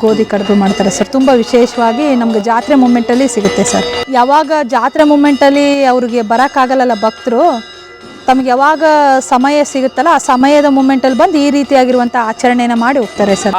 ಗೋಧಿ ಕಡುಬು ಮಾಡ್ತಾರೆ ಸರ್. ತುಂಬ ವಿಶೇಷವಾಗಿ ನಮ್ಗೆ ಜಾತ್ರೆ ಮೂಮೆಂಟಲ್ಲಿ ಸಿಗುತ್ತೆ ಸರ್. ಯಾವಾಗ ಜಾತ್ರೆ ಮೂಮೆಂಟಲ್ಲಿ ಅವ್ರಿಗೆ ಬರೋಕ್ಕಾಗಲ್ಲ ಭಕ್ತರು, ತಮಗೆ ಯಾವಾಗ ಸಮಯ ಸಿಗುತ್ತಲ್ಲ ಆ ಸಮಯದ ಮೂಮೆಂಟಲ್ಲಿ ಬಂದು ಈ ರೀತಿಯಾಗಿರುವಂಥ ಆಚರಣೆನ ಮಾಡಿ ಹೋಗ್ತಾರೆ ಸರ್.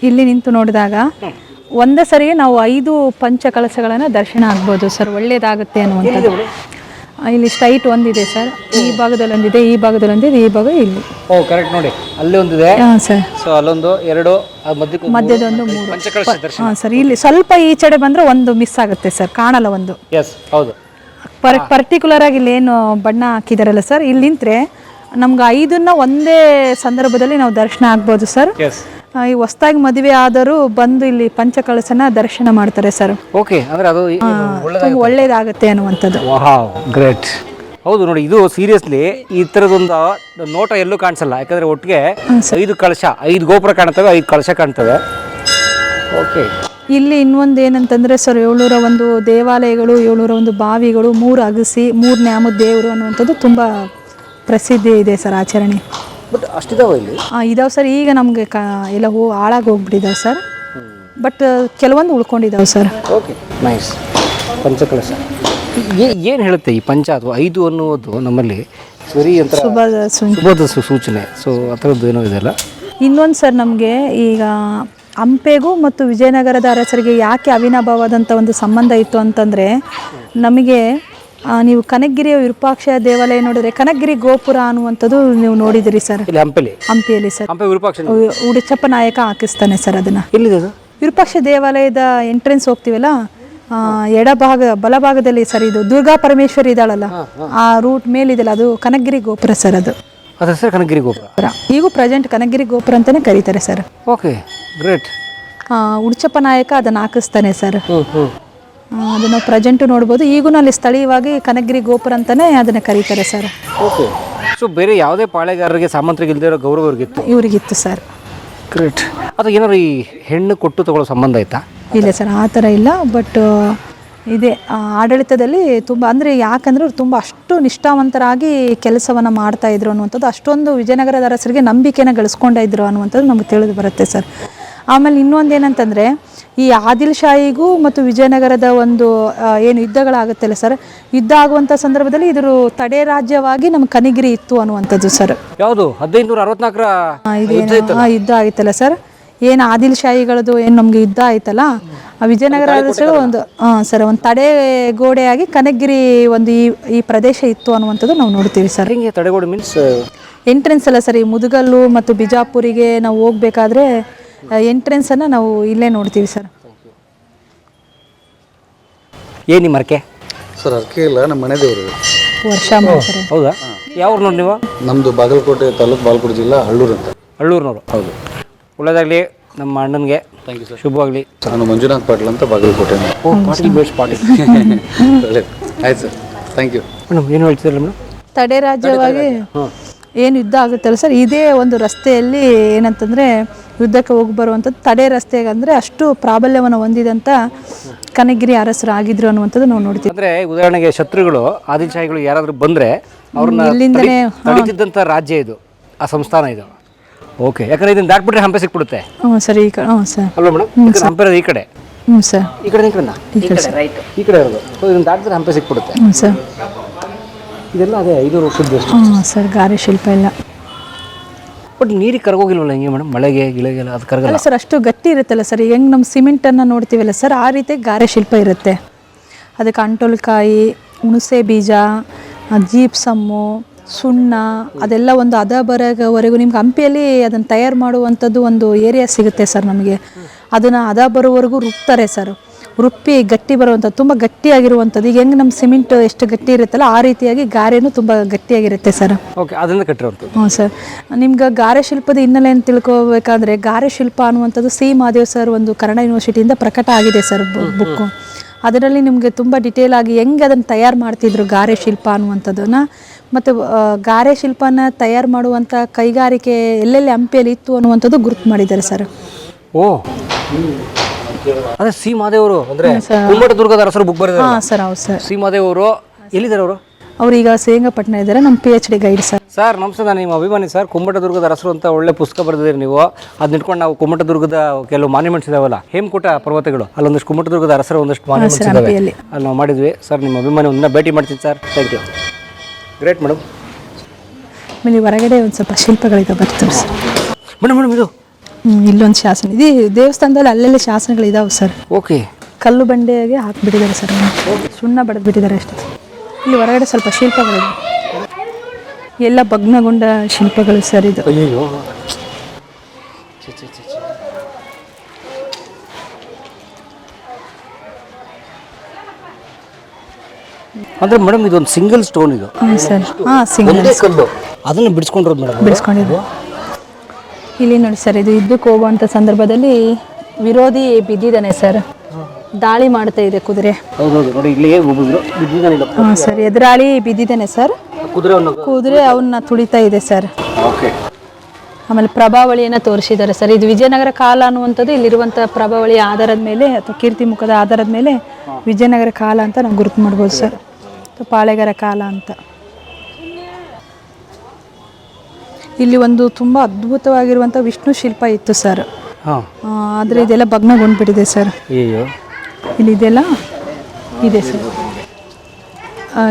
ಇಲ್ಲಿ ನಿಂತು ನೋಡಿದಾಗ ಒಂದೇ ಸರಿ ನಾವು 5 ಪಂಚಕಳಶಗಳನ್ನು ದರ್ಶನ ಆಗ್ಬೋದು ಸರ್. ಒಳ್ಳೇದಾಗುತ್ತೆ ಅನ್ನುವಂಥದ್ದು. ಇಲ್ಲಿ ಸ್ಟ್ರೈಟ್ ಒಂದಿದೆ ಸರ್, ಈ ಭಾಗದಲ್ಲಿ ಒಂದಿದೆ, ಈ ಭಾಗದಲ್ಲಿ ಒಂದಿದೆ, ಈ ಭಾಗ ಇಲ್ಲಿ. ಕರೆಕ್ಟ್ ನೋಡಿ, ಅಲ್ಲಿ ಒಂದಿದೆ ಸರ್. ಸೊ ಅಲ್ಲೊಂದು 2 ಮಧ್ಯದೊಂದು 3 ಸರ್. ಇಲ್ಲಿ ಸ್ವಲ್ಪ ಈಚೆಡೆ ಬಂದ್ರೆ ಒಂದು ಮಿಸ್ ಆಗುತ್ತೆ ಸರ್, ಕಾಣಲ್ಲ ಒಂದು. ಹೌದು. ಪರ್ಟಿಕ್ಯುಲರ್ ಆಗಿ ಇಲ್ಲಿ ಏನು ಬಣ್ಣ ಹಾಕಿದಾರಲ್ಲ ಸರ್, ಇಲ್ಲಿ ನಿಂತ್ರೆ ನಮ್ಗೆ 5ನ್ನ ಒಂದೇ ಸಂದರ್ಭದಲ್ಲಿ ನಾವು ದರ್ಶನ ಆಗ್ಬೋದು ಸರ್. ಈ ಹೊಸದಾಗಿ ಮದುವೆ ಆದರೂ ಬಂದು ಇಲ್ಲಿ ಪಂಚಕಳಶನ ದರ್ಶನ ಮಾಡ್ತಾರೆ ಸರ್. ಓಕೆ, ಅಂದ್ರೆ ಅದು ಒಳ್ಳೇದಾಗುತ್ತೆ ಅನ್ನುವಂಥದ್ದು. Wow, great. ಹೌದು ನೋಡಿ, ಇದು ಸೀರಿಯಸ್ಲಿ ಈ ಥರದೊಂದು ನೋಟ ಎಲ್ಲೂ ಕಾಣಿಸಲ್ಲ. ಯಾಕಂದ್ರೆ ಒಟ್ಟಿಗೆ 5 ಕಳಶ, 5 ಗೋಪುರ ಕಾಣ್ತವೆ, 5 ಕಳಶ ಕಾಣ್ತವೆ. ಓಕೆ. ಇಲ್ಲಿ ಇನ್ನೊಂದು ಏನಂತಂದ್ರೆ ಸರ್, 701 ದೇವಾಲಯಗಳು, 701 ಬಾವಿಗಳು, 3 ಅಗಸಿ, 3 ನ್ಯಾಮದ ದೇವರು ಅನ್ನುವಂಥದ್ದು ತುಂಬ ಪ್ರಸಿದ್ಧಿ ಇದೆ ಸರ್ ಆಚರಣೆ. ಬಟ್ ಅಷ್ಟಿದಾವೆ ಇಲ್ಲಿ? ಇದಾವೆ ಸರ್. ಈಗ ನಮಗೆ ಎಲ್ಲ ಹಾಳಾಗಿ ಹೋಗ್ಬಿಟ್ಟಿದ್ದಾವೆ ಸರ್, ಬಟ್ ಕೆಲವೊಂದು ಉಳ್ಕೊಂಡಿದ್ದಾವೆ ಸರ್. Okay, nice. ಪಂಚಕಳಶ ಏನು ಹೇಳುತ್ತೆ ಈ ಪಂಚ ಅಥವಾ 5 ಅನ್ನುವುದು ನಮ್ಮಲ್ಲಿ ಸರಿ ಅಂತ ಶುಭದ ಸೂಚನೆ. ಸೊ ಆ ಥರದ್ದು ಏನೋ ಇದೆಯಲ್ಲ. ಇನ್ನೊಂದು ಸರ್, ನಮಗೆ ಈಗ ಹಂಪೆಗೂ ಮತ್ತು ವಿಜಯನಗರದ ಅರಸರಿಗೆ ಯಾಕೆ ಅವಿನಾಭಾವವಾದಂಥ ಒಂದು ಸಂಬಂಧ ಇತ್ತು ಅಂತಂದರೆ, ನಮಗೆ ನೀವು ಕನಕಗಿರಿಯ ವಿರೂಪಾಕ್ಷ ದೇವಾಲಯ ನೋಡಿದ್ರೆ ಕನಕಗಿರಿ ಗೋಪುರ ಅನ್ನುವಂಥದ್ದು ನೀವು ನೋಡಿದಿರಿ ಸರ್. ಹಂಪಿಯಲ್ಲಿ ಸರ್ ಉಡುಚಪ್ಪ ನಾಯಕ ಹಾಕಿಸ್ತಾನೆ ಸರ್ ಅದನ್ನು. ವಿರೂಪಾಕ್ಷ ದೇವಾಲಯದ ಎಂಟ್ರೆನ್ಸ್ ಹೋಗ್ತೀವಲ್ಲ, ಬಲಭಾಗದಲ್ಲಿ ಸರ್ ಇದು ದುರ್ಗಾ ಪರಮೇಶ್ವರಿ ಇದ್ದಾಳಲ್ಲ, ಆ ರೂಟ್ ಮೇಲಿದೆಯಲ್ಲ ಅದು ಕನಕಗಿರಿ ಗೋಪುರ ಸರ್. ಅದು ಕನಕಗಿರಿ ಗೋಪುರ ಈಗೂ ಪ್ರೆಸೆಂಟ್ ಕನಕಗಿರಿ ಗೋಪುರ ಅಂತಾನೆ ಕರೀತಾರೆ ಸರ್. Okay, great. ಉಡುಚಪ್ಪ ನಾಯಕ ಅದನ್ನು ಹಾಕಿಸ್ತಾನೆ ಸರ್. ಅದನ್ನು ಪ್ರೆಸೆಂಟು ನೋಡ್ಬೋದು. ಈಗೂ ಅಲ್ಲಿ ಸ್ಥಳೀಯವಾಗಿ ಕನಕಗಿರಿ ಗೋಪುರ ಅಂತಾನೆ ಅದನ್ನು ಕರೀತಾರೆ ಸರ್. ಓಕೆ. ಸೊ ಬೇರೆ ಯಾವುದೇ ಪಾಳೆಗಾರರಿಗೆ ಸಾಮಂತರಿಗೆ ಇಲ್ಲದೆ ಇರೋ ಗೌರವ ಇವ್ರಿಗಿತ್ತು ಸರ್. ಗ್ರೇಟ್. ಅದು ಏನಾದ್ರು ಈ ಹೆಣ್ಣು ಕೊಟ್ಟು ತಗೊಳ್ಳೋ ಸಂಬಂಧ ಆಯ್ತಾ? ಇಲ್ಲ ಸರ್, ಆ ಥರ ಇಲ್ಲ. ಬಟ್ ಇದೆ ಆಡಳಿತದಲ್ಲಿ ತುಂಬ, ಅಂದರೆ ಯಾಕಂದರೆ ಅವ್ರು ತುಂಬ ಅಷ್ಟು ನಿಷ್ಠಾವಂತರಾಗಿ ಕೆಲಸವನ್ನು ಮಾಡ್ತಾಯಿದ್ರು ಅನ್ನುವಂಥದ್ದು, ಅಷ್ಟೊಂದು ವಿಜಯನಗರದ ಅರಸರಿಗೆ ನಂಬಿಕೆನ ಗಳಿಸ್ಕೊಂಡಿದ್ರು ಅನ್ನುವಂಥದ್ದು ನಮಗೆ ತಿಳಿದು ಬರುತ್ತೆ ಸರ್. ಆಮೇಲೆ ಇನ್ನೊಂದು ಏನಂತಂದರೆ, ಈ ಆದಿಲ್ ಶಾಹಿಗೂ ಮತ್ತು ವಿಜಯನಗರದ ಒಂದು ಏನು ಯುದ್ಧಗಳಾಗುತ್ತಲ್ಲ ಸರ್, ಯುದ್ಧ ಆಗುವಂಥ ಸಂದರ್ಭದಲ್ಲಿ ಇದ್ರ ತಡೆ ರಾಜ್ಯವಾಗಿ ನಮ್ಮ ಕನಕಗಿರಿ ಇತ್ತು ಅನ್ನುವಂಥದ್ದು ಸರ್. ಯಾವುದು 1564 ಯುದ್ಧ ಆಗಿತ್ತಲ್ಲ ಸರ್, ಏನು ಆದಿಲ್ ಶಾಹಿಗಳದ್ದು ಏನು ನಮಗೆ ಯುದ್ಧ ಆಯ್ತಲ್ಲ, ಆ ವಿಜಯನಗರ ಅರಸರು ಒಂದು ಸರ್ ಒಂದು ತಡೆ ಗೋಡೆಯಾಗಿ ಕನಕಗಿರಿ ಒಂದು ಈ ಪ್ರದೇಶ ಇತ್ತು ಅನ್ನುವಂಥದ್ದು ನಾವು ನೋಡ್ತೀವಿ ಸರ್. ಹಿಂಗೆ ತಡೆಗೋಡೆ ಮೀನ್ಸ್ ಎಂಟ್ರೆನ್ಸ್ ಅಲ್ಲ ಸರ್, ಈ ಮುದುಗಲ್ಲು ಮತ್ತು ಬಿಜಾಪುರಿಗೆ ನಾವು ಹೋಗ್ಬೇಕಾದ್ರೆ ಎಂಟ್ರೆನ್ಸನ್ನು ನಾವು ಇಲ್ಲೇ ನೋಡ್ತೀವಿ ಸರ್. ಏನು ನಿಮ್ಮ ಅರ್ಕೆ? ಸರ್ ಅರ್ಕೆ ಇಲ್ಲ, ನಮ್ಮ ಮನೆ ದೇವರು ವರ್ಷ ಮಾಡ್ತಾರೆ. ಹೌದಾ? ಯಾವ ನೋಡಿ ನೀವು? ನಮ್ಮದು ಬಾಗಲಕೋಟೆ ತಾಲೂಕು, ಬಾಗಲಕೋಟೆ ಜಿಲ್ಲಾ, ಹಳ್ಳೂರು ಅಂತ. ಹಳ್ಳೂರಿನವರು? ಹೌದು. ಒಳ್ಳೆಯದಾಗಲಿ ನಮ್ಮ ಅಣ್ಣನಿಗೆ. Thank you sir. ಶುಭವಾಗಲಿ. ನಾನು ಮಂಜುನಾಥ್ ಪಾಟೀಲ್ ಅಂತ, ಬಾಗಲಕೋಟೆ. ಪಾಟೀಲ್. ಒಳ್ಳೆಯದು, ಆಯ್ತು ಸರ್, ಥ್ಯಾಂಕ್ ಯು. ಮೇಡಮ್ ಏನು ಹೇಳ್ತಿದ್ರಲ್ಲ ಮೇಡಮ್? ತಡೆ ರಾಜ್ಯವಾಗಿ ಏನು ಯುದ್ಧ ಆಗುತ್ತಲ್ಲ ಸರ್, ಇದೇ ಒಂದು ರಸ್ತೆಯಲ್ಲಿ ಏನಂತಂದರೆ ಯುದ್ಧಕ್ಕೆ ಹೋಗಿ ಬರುವಂಥದ್ದು ತಡೆ ರಸ್ತೆಗೆ, ಅಂದರೆ ಅಷ್ಟು ಪ್ರಾಬಲ್ಯವನ್ನು ಹೊಂದಿದಂಥ ಕನಕಗಿರಿ ಅರಸರು ಆಗಿದ್ರು ಅನ್ನುವಂಥದ್ದು ನಾವು ನೋಡ್ತೀವಿ. ಅಂದರೆ ಉದಾಹರಣೆಗೆ ಶತ್ರುಗಳು ಆದಿಲ್ಶಾಹಿಗಳು ಯಾರಾದರೂ ಬಂದರೆ ಅವ್ರನ್ನ ಇಲ್ಲಿಂದನೇ ತಡೀತಿದ್ದಂಥ ರಾಜ್ಯ ಇದು, ಆ ಸಂಸ್ಥಾನ ಇದು. ಓಕೆ, ಯಾಕಂದರೆ ಇದನ್ನು ದಾಟ್ಬಿಟ್ರೆ ಹಂಪೆ ಸಿಕ್ಬಿಡುತ್ತೆ. ಹ್ಞೂ ಸರ್, ಈ ಕಡೆ. ಹ್ಞೂ ಸರ್. ಅಲ್ವಾ ಮೇಡಮ್? ಹಂಪೆ ಇರೋದು ಈ ಕಡೆ. ಹ್ಞೂ ಸರ್. ಈ ಕಡೆ ಈ ಕಡೆ ಇರೋದು. ಸೊ ಇದನ್ನು ದಾಟಿದ್ರೆ ಹಂಪೆ ಸಿಕ್ಬಿಡುತ್ತೆ. ಹ್ಞೂ ಸರ್. ಇದೆಲ್ಲ ಅದೇ 500 ವರ್ಷದ್ದು. ಹ್ಞೂ ಸರ್, ಗಾರೆ ಶಿಲ್ಪ ಎಲ್ಲ. ಬಟ್ ನೀರಿಗೆ ಕರಗೋಗಿಲ್ವಲ್ಲ ಹಿಂಗೆ ಮೇಡಮ್? ಮಳೆಗೆ ಗಿಳೆಗೆಲ್ಲ ಅದು ಕರಗಲ್ಲ ಸರ್, ಅಷ್ಟು ಗಟ್ಟಿ ಇರುತ್ತಲ್ಲ ಸರ್. ಈಗ ಹೆಂಗೆ ನಮ್ಮ ಸಿಮೆಂಟನ್ನು ನೋಡ್ತೀವಲ್ಲ ಸರ್, ಆ ರೀತಿ ಗಾರೆ ಶಿಲ್ಪ ಇರುತ್ತೆ. ಅದಕ್ಕೆ ಅಂಟೋಲ್ಕಾಯಿ, ಹುಣಸೆ ಬೀಜ, ಜೀಪ್ಸಮ್ಮು, ಸುಣ್ಣ, ಅದೆಲ್ಲ ಒಂದು ಹದ ಬರೋವರೆಗೂ ನಿಮ್ಗೆ ಹಂಪಿಯಲ್ಲಿ ಅದನ್ನು ತಯಾರು ಮಾಡುವಂಥದ್ದು ಒಂದು ಏರಿಯಾ ಸಿಗುತ್ತೆ ಸರ್ ನಮಗೆ. ಅದನ್ನು ಹದ ಬರೋವರೆಗೂ ರುಬ್ತಾರೆ ಸರ್. ರುಪ್ಪಿ ಗಟ್ಟಿ ಬರುವಂಥದ್ದು, ತುಂಬ ಗಟ್ಟಿಯಾಗಿರುವಂಥದ್ದು. ಈಗ ಹೆಂಗೆ ನಮ್ಮ ಸಿಮೆಂಟ್ ಎಷ್ಟು ಗಟ್ಟಿ ಇರುತ್ತಲ್ಲ ಆ ರೀತಿಯಾಗಿ ಗಾರೆನೂ ತುಂಬ ಗಟ್ಟಿಯಾಗಿರುತ್ತೆ ಸರ್. ಓಕೆ, ಅದರಿಂದ ಕಟ್ಟಿರುವಂಥದ್ದು. ಹ್ಞೂ ಸರ್. ನಿಮ್ಗೆ ಗಾರೆ ಶಿಲ್ಪದ ಹಿನ್ನೆಲೆಯನ್ನು ತಿಳ್ಕೊಬೇಕಾದ್ರೆ, ಗಾರೆ ಶಿಲ್ಪ ಅನ್ನುವಂಥದ್ದು ಸಿ ಮಹಾದೇವ್ ಸರ್ ಒಂದು ಕನ್ನಡ ಯೂನಿವರ್ಸಿಟಿಯಿಂದ ಪ್ರಕಟ ಆಗಿದೆ ಸರ್ ಬುಕ್ಕು. ಅದರಲ್ಲಿ ನಿಮಗೆ ತುಂಬ ಡಿಟೇಲ್ ಆಗಿ ಹೆಂಗೆ ಅದನ್ನು ತಯಾರು ಮಾಡ್ತಿದ್ರು ಗಾರೆ ಶಿಲ್ಪ ಅನ್ನುವಂಥದ್ದನ್ನ, ಮತ್ತು ಗಾರೆ ಶಿಲ್ಪನ ತಯಾರು ಮಾಡುವಂಥ ಕೈಗಾರಿಕೆ ಎಲ್ಲೆಲ್ಲಿ ಹಂಪಿಯಲ್ಲಿ ಇತ್ತು ಅನ್ನುವಂಥದ್ದು ಗುರುತು ಮಾಡಿದ್ದಾರೆ ಸರ್. ಓ, ಅದೇ ಸಿ ಮಹಾದೇವರು ಅಂದರೆ ಕುಮ್ಮಟದುರ್ಗದ ಅರಸರು ಬುಕ್ ಬರೆದಿದ್ದಾರೆ. ಹಾಂ ಸರ್, ಹೌದು ಸರ್. ಸಿ ಮಹಾದೇವರು ಎಲ್ಲಿದ್ದಾರೆ ಅವರು? ಅವ್ರೀಗ ಶ್ರೀರಂಗಪಟ್ಟಣ ಇದ್ದಾರೆ, ನಮ್ಮ PhD ಗೈಡ್ ಸರ್. ಸರ್ ನಮಸ್ತೆ, ನಾನು ನಿಮ್ಮ ಅಭಿಮಾನಿ ಸರ್. ಕುಮ್ಮಟದುರ್ಗದ ಅರಸರು ಅಂತ ಒಳ್ಳೆ ಪುಸ್ತಕ ಬರೆದಿದ್ದೀರಿ ನೀವು. ಅದನ್ನ ಇಟ್ಕೊಂಡು ನಾವು ಕುಮ್ಮಟದುರ್ಗದ ಕೆಲವು ಮಾನ್ಯುಮೆಂಟ್ಸ್ ಇದಾವಲ್ಲ, ಹೇಮಕೂಟ ಪರ್ವತಗಳು, ಅಲ್ಲೊಂದಷ್ಟು ಕುಮ್ಮಟದುರ್ಗದ ಅರಸರ ಒಂದಷ್ಟು ಮಾನ್ಯುಮೆಂಟ್ಸ್ ಇದಾವೆ, ಅಲ್ಲಿ ನಾವು ಮಾಡಿದ್ವಿ ಸರ್. ನಿಮ್ಮ ಅಭಿಮಾನಿ ಒಂದನ್ನ ಭೇಟಿ ಮಾಡ್ತೀನಿ sir. Thank you. Great madam. ಆಮೇಲೆ ಹೊರಗಡೆ ಒಂದು ಸ್ವಲ್ಪ ಶಿಲ್ಪಗಳಿಗೆ ಬರ್ತೀವಿ ಸರ್. ಮೇಡಮ್ ಇದು ಇಲ್ಲೊಂದು ಶಾಸನ ಇದೆ ದೇವಸ್ಥಾನದಲ್ಲಿ, ಅಲ್ಲೆಲ್ಲ ಶಾಸನಗಳಿದಾವೆ ಸರ್. ಓಕೆ. ಕಲ್ಲು ಬಂಡೆಗೆ ಹಾಕಿಬಿಟ್ಟಿದ್ದಾರೆ ಸರ್, ಸುಣ್ಣ ಬಡಿದ್ಬಿಟ್ಟಿದ್ದಾರೆ ಅಷ್ಟೇ. ಇಲ್ಲಿ ಹೊರಗಡೆ ಸ್ವಲ್ಪ ಶಿಲ್ಪಗಳಿದೆ, ಎಲ್ಲ ಭಗ್ನಗೊಂಡ ಶಿಲ್ಪಗಳು ಸರ್ ಇದು. ಅಯ್ಯೋ, ಅಂದರೆ ಮೇಡಮ್ ಇದೊಂದು ಸಿಂಗಲ್ ಸ್ಟೋನ್ ಇದು. ಹಾಂ ಸರ್. ಹಾಂ, ಸಿಂಗಲ್ ಕಲ್ಲು, ಅದನ್ನು ಬಿಡಿಸ್ಕೊಂಡಿರೋದು ಮೇಡಮ್. ಬಿಡಿಸ್ಕೊಂಡಿದ್ದು ಇಲ್ಲಿ ನೋಡಿ ಸರ್. ಇದು ಯುದ್ಧಕ್ಕೆ ಹೋಗುವಂಥ ಸಂದರ್ಭದಲ್ಲಿ ವಿರೋಧಿ ಬಿದ್ದಿದ್ದಾನೆ ಸರ್, ದಾಳಿ ಮಾಡ್ತಾ ಇದೆ ಕುದುರೆ. ಹೌದೌದು, ನೋಡಿ ಇಲ್ಲಿ ಬಿದ್ದಿದ್ದಾನೆ. ಹಾಂ ಸರ್, ಎದುರಾಳಿ ಬಿದ್ದಿದ್ದಾನೆ ಸರ್. ಕುದುರೆ ಅವನ್ನ ತುಳಿತಾ ಇದೆ ಸರ್. ಓಕೆ. ಆಮೇಲೆ ಪ್ರಭಾವಳಿಯನ್ನು ತೋರಿಸಿದ್ದಾರೆ ಸರ್. ಇದು ವಿಜಯನಗರ ಕಾಲ ಅನ್ನುವಂಥದ್ದು ಇಲ್ಲಿರುವಂಥ ಪ್ರಭಾವಳಿಯ ಆಧಾರದ ಮೇಲೆ ಅಥವಾ ಕೀರ್ತಿ ಮುಖದ ಆಧಾರದ ಮೇಲೆ ವಿಜಯನಗರ ಕಾಲ ಅಂತ ನಾವು ಗುರುತು ಮಾಡ್ಬೋದು ಸರ್, ಪಾಳೆಗಾರ ಕಾಲ ಅಂತ. ಇಲ್ಲಿ ಒಂದು ತುಂಬ ಅದ್ಭುತವಾಗಿರುವಂಥ ವಿಷ್ಣು ಶಿಲ್ಪ ಇತ್ತು ಸರ್. ಆದರೆ ಇದೆಲ್ಲ ಭಗ್ನಗೊಂಡ್ಬಿಟ್ಟಿದೆ ಸರ್. ಇಲ್ಲಿ ಇದೆಲ್ಲ ಇದೆ ಸರ್.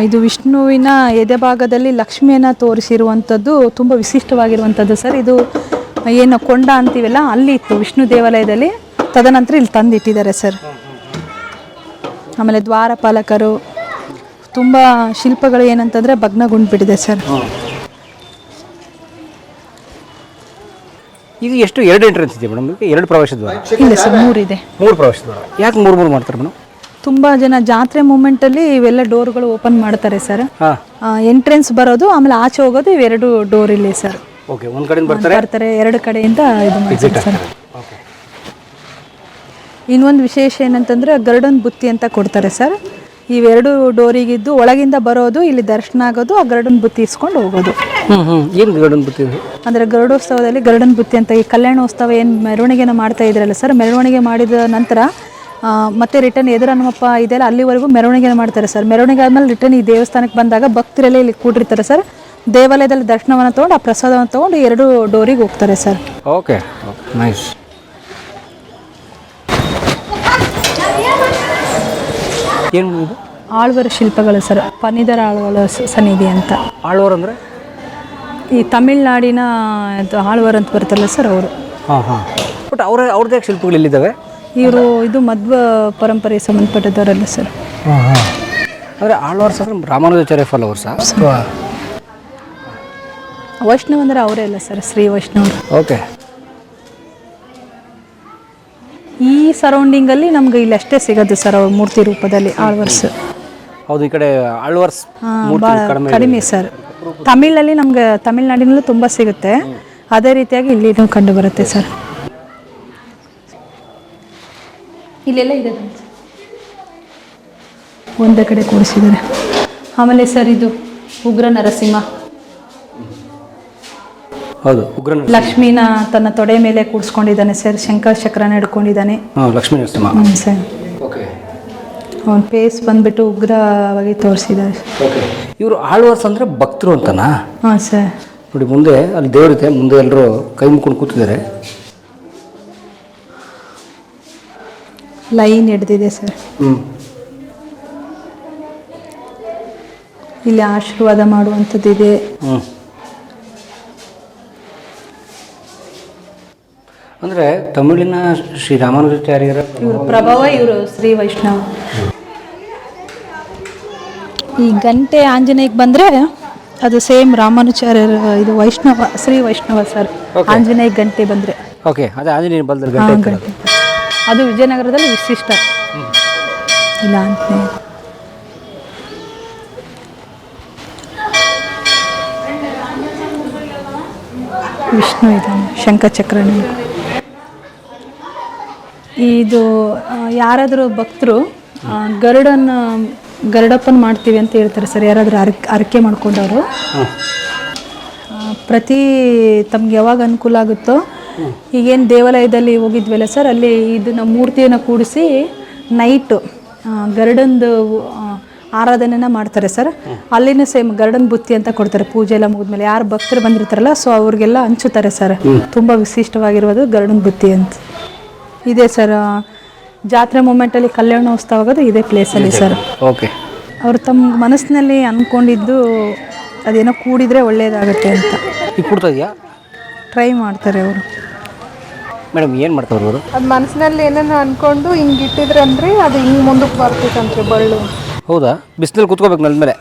ಇದು ವಿಷ್ಣುವಿನ ಎದೆ ಭಾಗದಲ್ಲಿ ಲಕ್ಷ್ಮಿಯನ್ನು ತೋರಿಸಿರುವಂಥದ್ದು ತುಂಬ ವಿಶಿಷ್ಟವಾಗಿರುವಂಥದ್ದು ಸರ್. ಇದು ಏನು ಕೊಂಡ ಅಂತೀವಲ್ಲ ಅಲ್ಲಿ ಇತ್ತು ವಿಷ್ಣು ದೇವಾಲಯದಲ್ಲಿ. ತದನಂತರ ಇಲ್ಲಿ ತಂದಿಟ್ಟಿದ್ದಾರೆ ಸರ್. ಆಮೇಲೆ ದ್ವಾರಪಾಲಕರು ತುಂಬ ಶಿಲ್ಪಗಳು ಏನಂತಂದರೆ ಭಗ್ನಗೊಂಡ್ಬಿಟ್ಟಿದೆ ಸರ್. ಈಗ ಎಷ್ಟು 2 ಎಂಟ್ರೆನ್ಸ್ ಇದೆ ಮೇಡಮ್, 2 ಪ್ರವೇಶ ದ್ವಾರ ಇಲ್ಲ ಸರ್, 3 ಇದೆ. 3 ಪ್ರವೇಶ ದ್ವಾರ. ಯಾಕೆ 3 ಮಾಡ್ತಾರೆ ಮೇಡಮ್? ತುಂಬ ಜನ ಜಾತ್ರೆ ಮೂಮೆಂಟಲ್ಲಿ ಇವೆಲ್ಲ ಡೋರ್ಗಳು ಓಪನ್ ಮಾಡ್ತಾರೆ ಸರ್. ಎಂಟ್ರೆನ್ಸ್ ಬರೋದು, ಆಮೇಲೆ ಆಚೆ ಹೋಗೋದು, ಇವೆರಡು ಡೋರ್ ಇಲ್ಲಿ ಸರ್. ಓಕೆ, ಒಂದು ಕಡೆಯಿಂದ ಬರ್ತಾರೆ 2 ಕಡೆಯಿಂದ ಇದು ಮಾಡ್ತಾರೆ ಸರ್. ಇನ್ನೊಂದು ವಿಶೇಷ ಏನಂತಂದರೆ ಗರುಡನ ಬುತ್ತಿ ಅಂತ ಕೊಡ್ತಾರೆ ಸರ್. ಇವೆರಡು ಡೋರಿಗಿದ್ದು ಒಳಗಿಂದ ಬರೋದು, ಇಲ್ಲಿ ದರ್ಶನ ಆಗೋದು, ಆ ಗರುಡನ ಬುತ್ತಿ ಇಸ್ಕೊಂಡು ಹೋಗೋದು. ಏನು ಗರುಡನ ಬುತ್ತಿ ಅಂದರೆ ಗರುಡೋತ್ಸವದಲ್ಲಿ ಗರುಡನ ಬುತ್ತಿ ಅಂತ ಈ ಕಲ್ಯಾಣೋತ್ಸವ ಏನು ಮೆರವಣಿಗೆನ ಮಾಡ್ತಾ ಇದ್ರಲ್ಲ ಸರ್, ಮೆರವಣಿಗೆ ಮಾಡಿದ ನಂತರ ಮತ್ತೆ ರಿಟರ್ನ್ ಎದುರು ಹನುಮಪ್ಪ ಇದೆಲ್ಲ ಅಲ್ಲಿವರೆಗೂ ಮೆರವಣಿಗೆ ಮಾಡ್ತಾರೆ ಸರ್. ಮೆರವಣಿಗೆ ಆದಮೇಲೆ ರಿಟರ್ನ್ ಈ ದೇವಸ್ಥಾನಕ್ಕೆ ಬಂದಾಗ ಭಕ್ತರೆಲ್ಲ ಇಲ್ಲಿ ಕೂಡಿರ್ತಾರೆ ಸರ್. ದೇವಾಲಯದಲ್ಲಿ ದರ್ಶನವನ್ನು ತೊಗೊಂಡು ಆ ಪ್ರಸಾದವನ್ನು ತೊಗೊಂಡು 2 ಡೋರಿಗೆ ಹೋಗ್ತಾರೆ ಸರ್. Okay, nice. ಏನು ಆಳ್ವರ ಶಿಲ್ಪಗಳು ಸರ್, ಪನ್ನಿದರ ಆಳ್ವರ ಸನ್ನಿಧಿ ಅಂತ. ಆಳ್ವರ್ ಅಂದರೆ ಈ ತಮಿಳ್ನಾಡಿನ ಆಳ್ವರ್ ಅಂತ ಬರ್ತಾರಲ್ಲ ಸರ್, ಅವರು. ಬಟ್ ಅವ್ರದ್ದೇ ಶಿಲ್ಪಗಳು ಎಲ್ಲಿದ್ದಾವೆ? ಇವರು ಇದು ಮಧ್ವ ಪರಂಪರೆಗೆ ಸಂಬಂಧಪಟ್ಟದವರಲ್ಲ ಸರ್. ಅಂದರೆ ಆಳ್ವರ್ಸ್ ಅಂದ್ರೆ ರಾಮಾನುಜಾಚಾರ್ಯ ಫಾಲೋವರ್ಸ್. ವೈಷ್ಣವ್ ಅಂದರೆ ಅವರೇ ಅಲ್ಲ ಸರ್, ಶ್ರೀ ವೈಷ್ಣವರು. ಓಕೆ. ಈ ಸರೌಂಡಿಂಗಲ್ಲಿ ನಮ್ಗೆ ಇಲ್ಲಿ ಅಷ್ಟೇ ಸಿಗೋದು ಸರ್ ಅವ್ರ ಮೂರ್ತಿ ರೂಪದಲ್ಲಿ ಆಳ್ವರ್ಸ್. ಹೌದು, ಈ ಕಡೆ ಆಳ್ವರ್ಸ್ ಭಾಳ ಕಡಿಮೆ ಸರ್. ತಮಿಳಲ್ಲಿ ನಮ್ಗೆ ತಮಿಳ್ನಾಡಿನಲ್ಲೂ ತುಂಬ ಸಿಗುತ್ತೆ, ಅದೇ ರೀತಿಯಾಗಿ ಇಲ್ಲಿನೂ ಕಂಡು ಬರುತ್ತೆ ಸರ್. ಇಲ್ಲೆಲ್ಲ ಇದೆ ಒಂದೇ ಕಡೆ ಕೂರಿಸಿದ್ದಾರೆ. ಆಮೇಲೆ ಸರ್ ಇದು ಉಗ್ರ ನರಸಿಂಹ. ಹೌದು, ಉಗ್ರ ಲಕ್ಷ್ಮೀನ ತನ್ನ ತೊಡೆ ಮೇಲೆ ಕೂಡಿಸ್ಕೊಂಡಿದ್ದಾನೆ ಸರ್, ಶಂಕರ ಚಕ್ರನ ಹಿಡ್ಕೊಂಡಿದ್ದಾನೆ. ಲಕ್ಷ್ಮೀ ನರಸಿಂಹ. Sir, okay. ಅವನ ಫೇಸ್ ಬಂದ್ಬಿಟ್ಟು ಉಗ್ರವಾಗಿ ತೋರಿಸಿದ್ದಾರೆ. ಓಕೆ. ಇವರು ಆಳ್ವರ್ಸ್ ಅಂದರೆ ಭಕ್ತರು ಅಂತನಾ? ಹಾಂ ಸರ್. ನೋಡಿ, ಮುಂದೆ ಅಲ್ಲಿ ದೇವರಿದೆ, ಮುಂದೆ ಎಲ್ಲರೂ ಕೈ ಮುಕ್ಕೊಂಡು ಕೂತಿದ್ದಾರೆ. ಲೈನ್ ಹಿಡ್ದಿದೆ ಸರ್. ಇಲ್ಲಿ ಆಶೀರ್ವಾದ ಮಾಡುವಂಥದ್ದಿದೆ. ಅಂದರೆ ತಮಿಳಿನ ಶ್ರೀ ರಾಮಾನುಜಾಚಾರ್ಯರ ಇವರು ಪ್ರಭಾವ, ಇವರು ಶ್ರೀ ವೈಷ್ಣವ. ಈ ಗಂಟೆ ಆಂಜನೇಯಕ್ಕೆ ಬಂದರೆ ಅದು ಸೇಮ್ ರಾಮಾನುಜಾಚಾರ್ಯರ ಇದು ವೈಷ್ಣವ, ಶ್ರೀ ವೈಷ್ಣವ ಸರ್. ಆಂಜನೇಯ ಗಂಟೆ ಬಂದರೆ ಓಕೆ, ಅದೇ ಆಂಜನೇಯ ಬಲ್ದಲ್ಲಿ ಗಂಟೆ. ಅದು ವಿಜಯನಗರದಲ್ಲಿ ವಿಶಿಷ್ಟ. ಇಲ್ಲ ಆಂಜನೇಯ. ವಿಷ್ಣು ಇದ್ದಾನೆ, ಶಂಖಚಕ್ರನ. ಇದು ಯಾರಾದರೂ ಭಕ್ತರು ಗರುಡಪ್ಪನ ಮಾಡ್ತೀವಿ ಅಂತ ಹೇಳ್ತಾರೆ ಸರ್. ಯಾರಾದರೂ ಅರಕೆ ಮಾಡ್ಕೊಂಡವರು ಪ್ರತಿ ತಮ್ಗೆ ಯಾವಾಗ ಅನುಕೂಲ ಆಗುತ್ತೋ, ಈಗೇನು ದೇವಾಲಯದಲ್ಲಿ ಹೋಗಿದ್ವಲ್ಲ ಸರ್, ಅಲ್ಲಿ ಇದನ್ನು ಮೂರ್ತಿಯನ್ನು ಕೂಡಿಸಿ ನೈಟು ಗರುಡಂದು ಆರಾಧನೆನ ಮಾಡ್ತಾರೆ ಸರ್. ಅಲ್ಲಿನೂ ಸೇಮ್ ಗರುಡನ ಬುತ್ತಿ ಅಂತ ಕೊಡ್ತಾರೆ. ಪೂಜೆ ಎಲ್ಲ ಮುಗಿದ್ಮೇಲೆ ಯಾರು ಭಕ್ತರು ಬಂದಿರ್ತಾರಲ್ಲ, ಸೊ ಅವ್ರಿಗೆಲ್ಲ ಹಂಚುತ್ತಾರೆ ಸರ್. ತುಂಬ ವಿಶಿಷ್ಟವಾಗಿರೋದು ಗರುಡನ ಬುತ್ತಿ ಅಂತ ಇದೆ ಸರ್. ಜಾತ್ರೆ ಮೂಮೆಂಟಲ್ಲಿ ಕಲ್ಯಾಣೋತ್ಸವ ಆಗೋದು ಇದೇ ಪ್ಲೇಸಲ್ಲಿ ಸರ್. ಓಕೆ. ಅವರು ತಮ್ಮ ಮನಸ್ಸಿನಲ್ಲಿ ಅಂದ್ಕೊಂಡಿದ್ದು ಅದೇನೋ ಕೂಡಿದರೆ ಒಳ್ಳೆಯದಾಗತ್ತೆ ಅಂತ ಈಗ ಕೊಡ್ತಾ ಇದೆಯಾ? ಟ್ರೈ ಮಾಡ್ತಾರೆ ಅವರು. ಮೇಡಮ್, ಏನು ಮಾಡ್ತಾರೆ ಅವರು? ಅದು ಮನಸ್ಸಿನಲ್ಲಿ ಏನನ್ನ ಅಂದ್ಕೊಂಡು ಹಿಂಗೆ ಇಟ್ಟಿದ್ರೆ ಅಂದರೆ ಅದು ಹಿಂಗೆ ಮುಂದಕ್ಕೆ ಬರ್ತೈತಂತ್ರಿ ಬಳ್ಳು. ಹೌದಾ? ಬಿಸಿಲಲ್ಲಿ ಕೂತ್ಕೋಬೇಕು ನನ್ನ ಮೇಲೆ.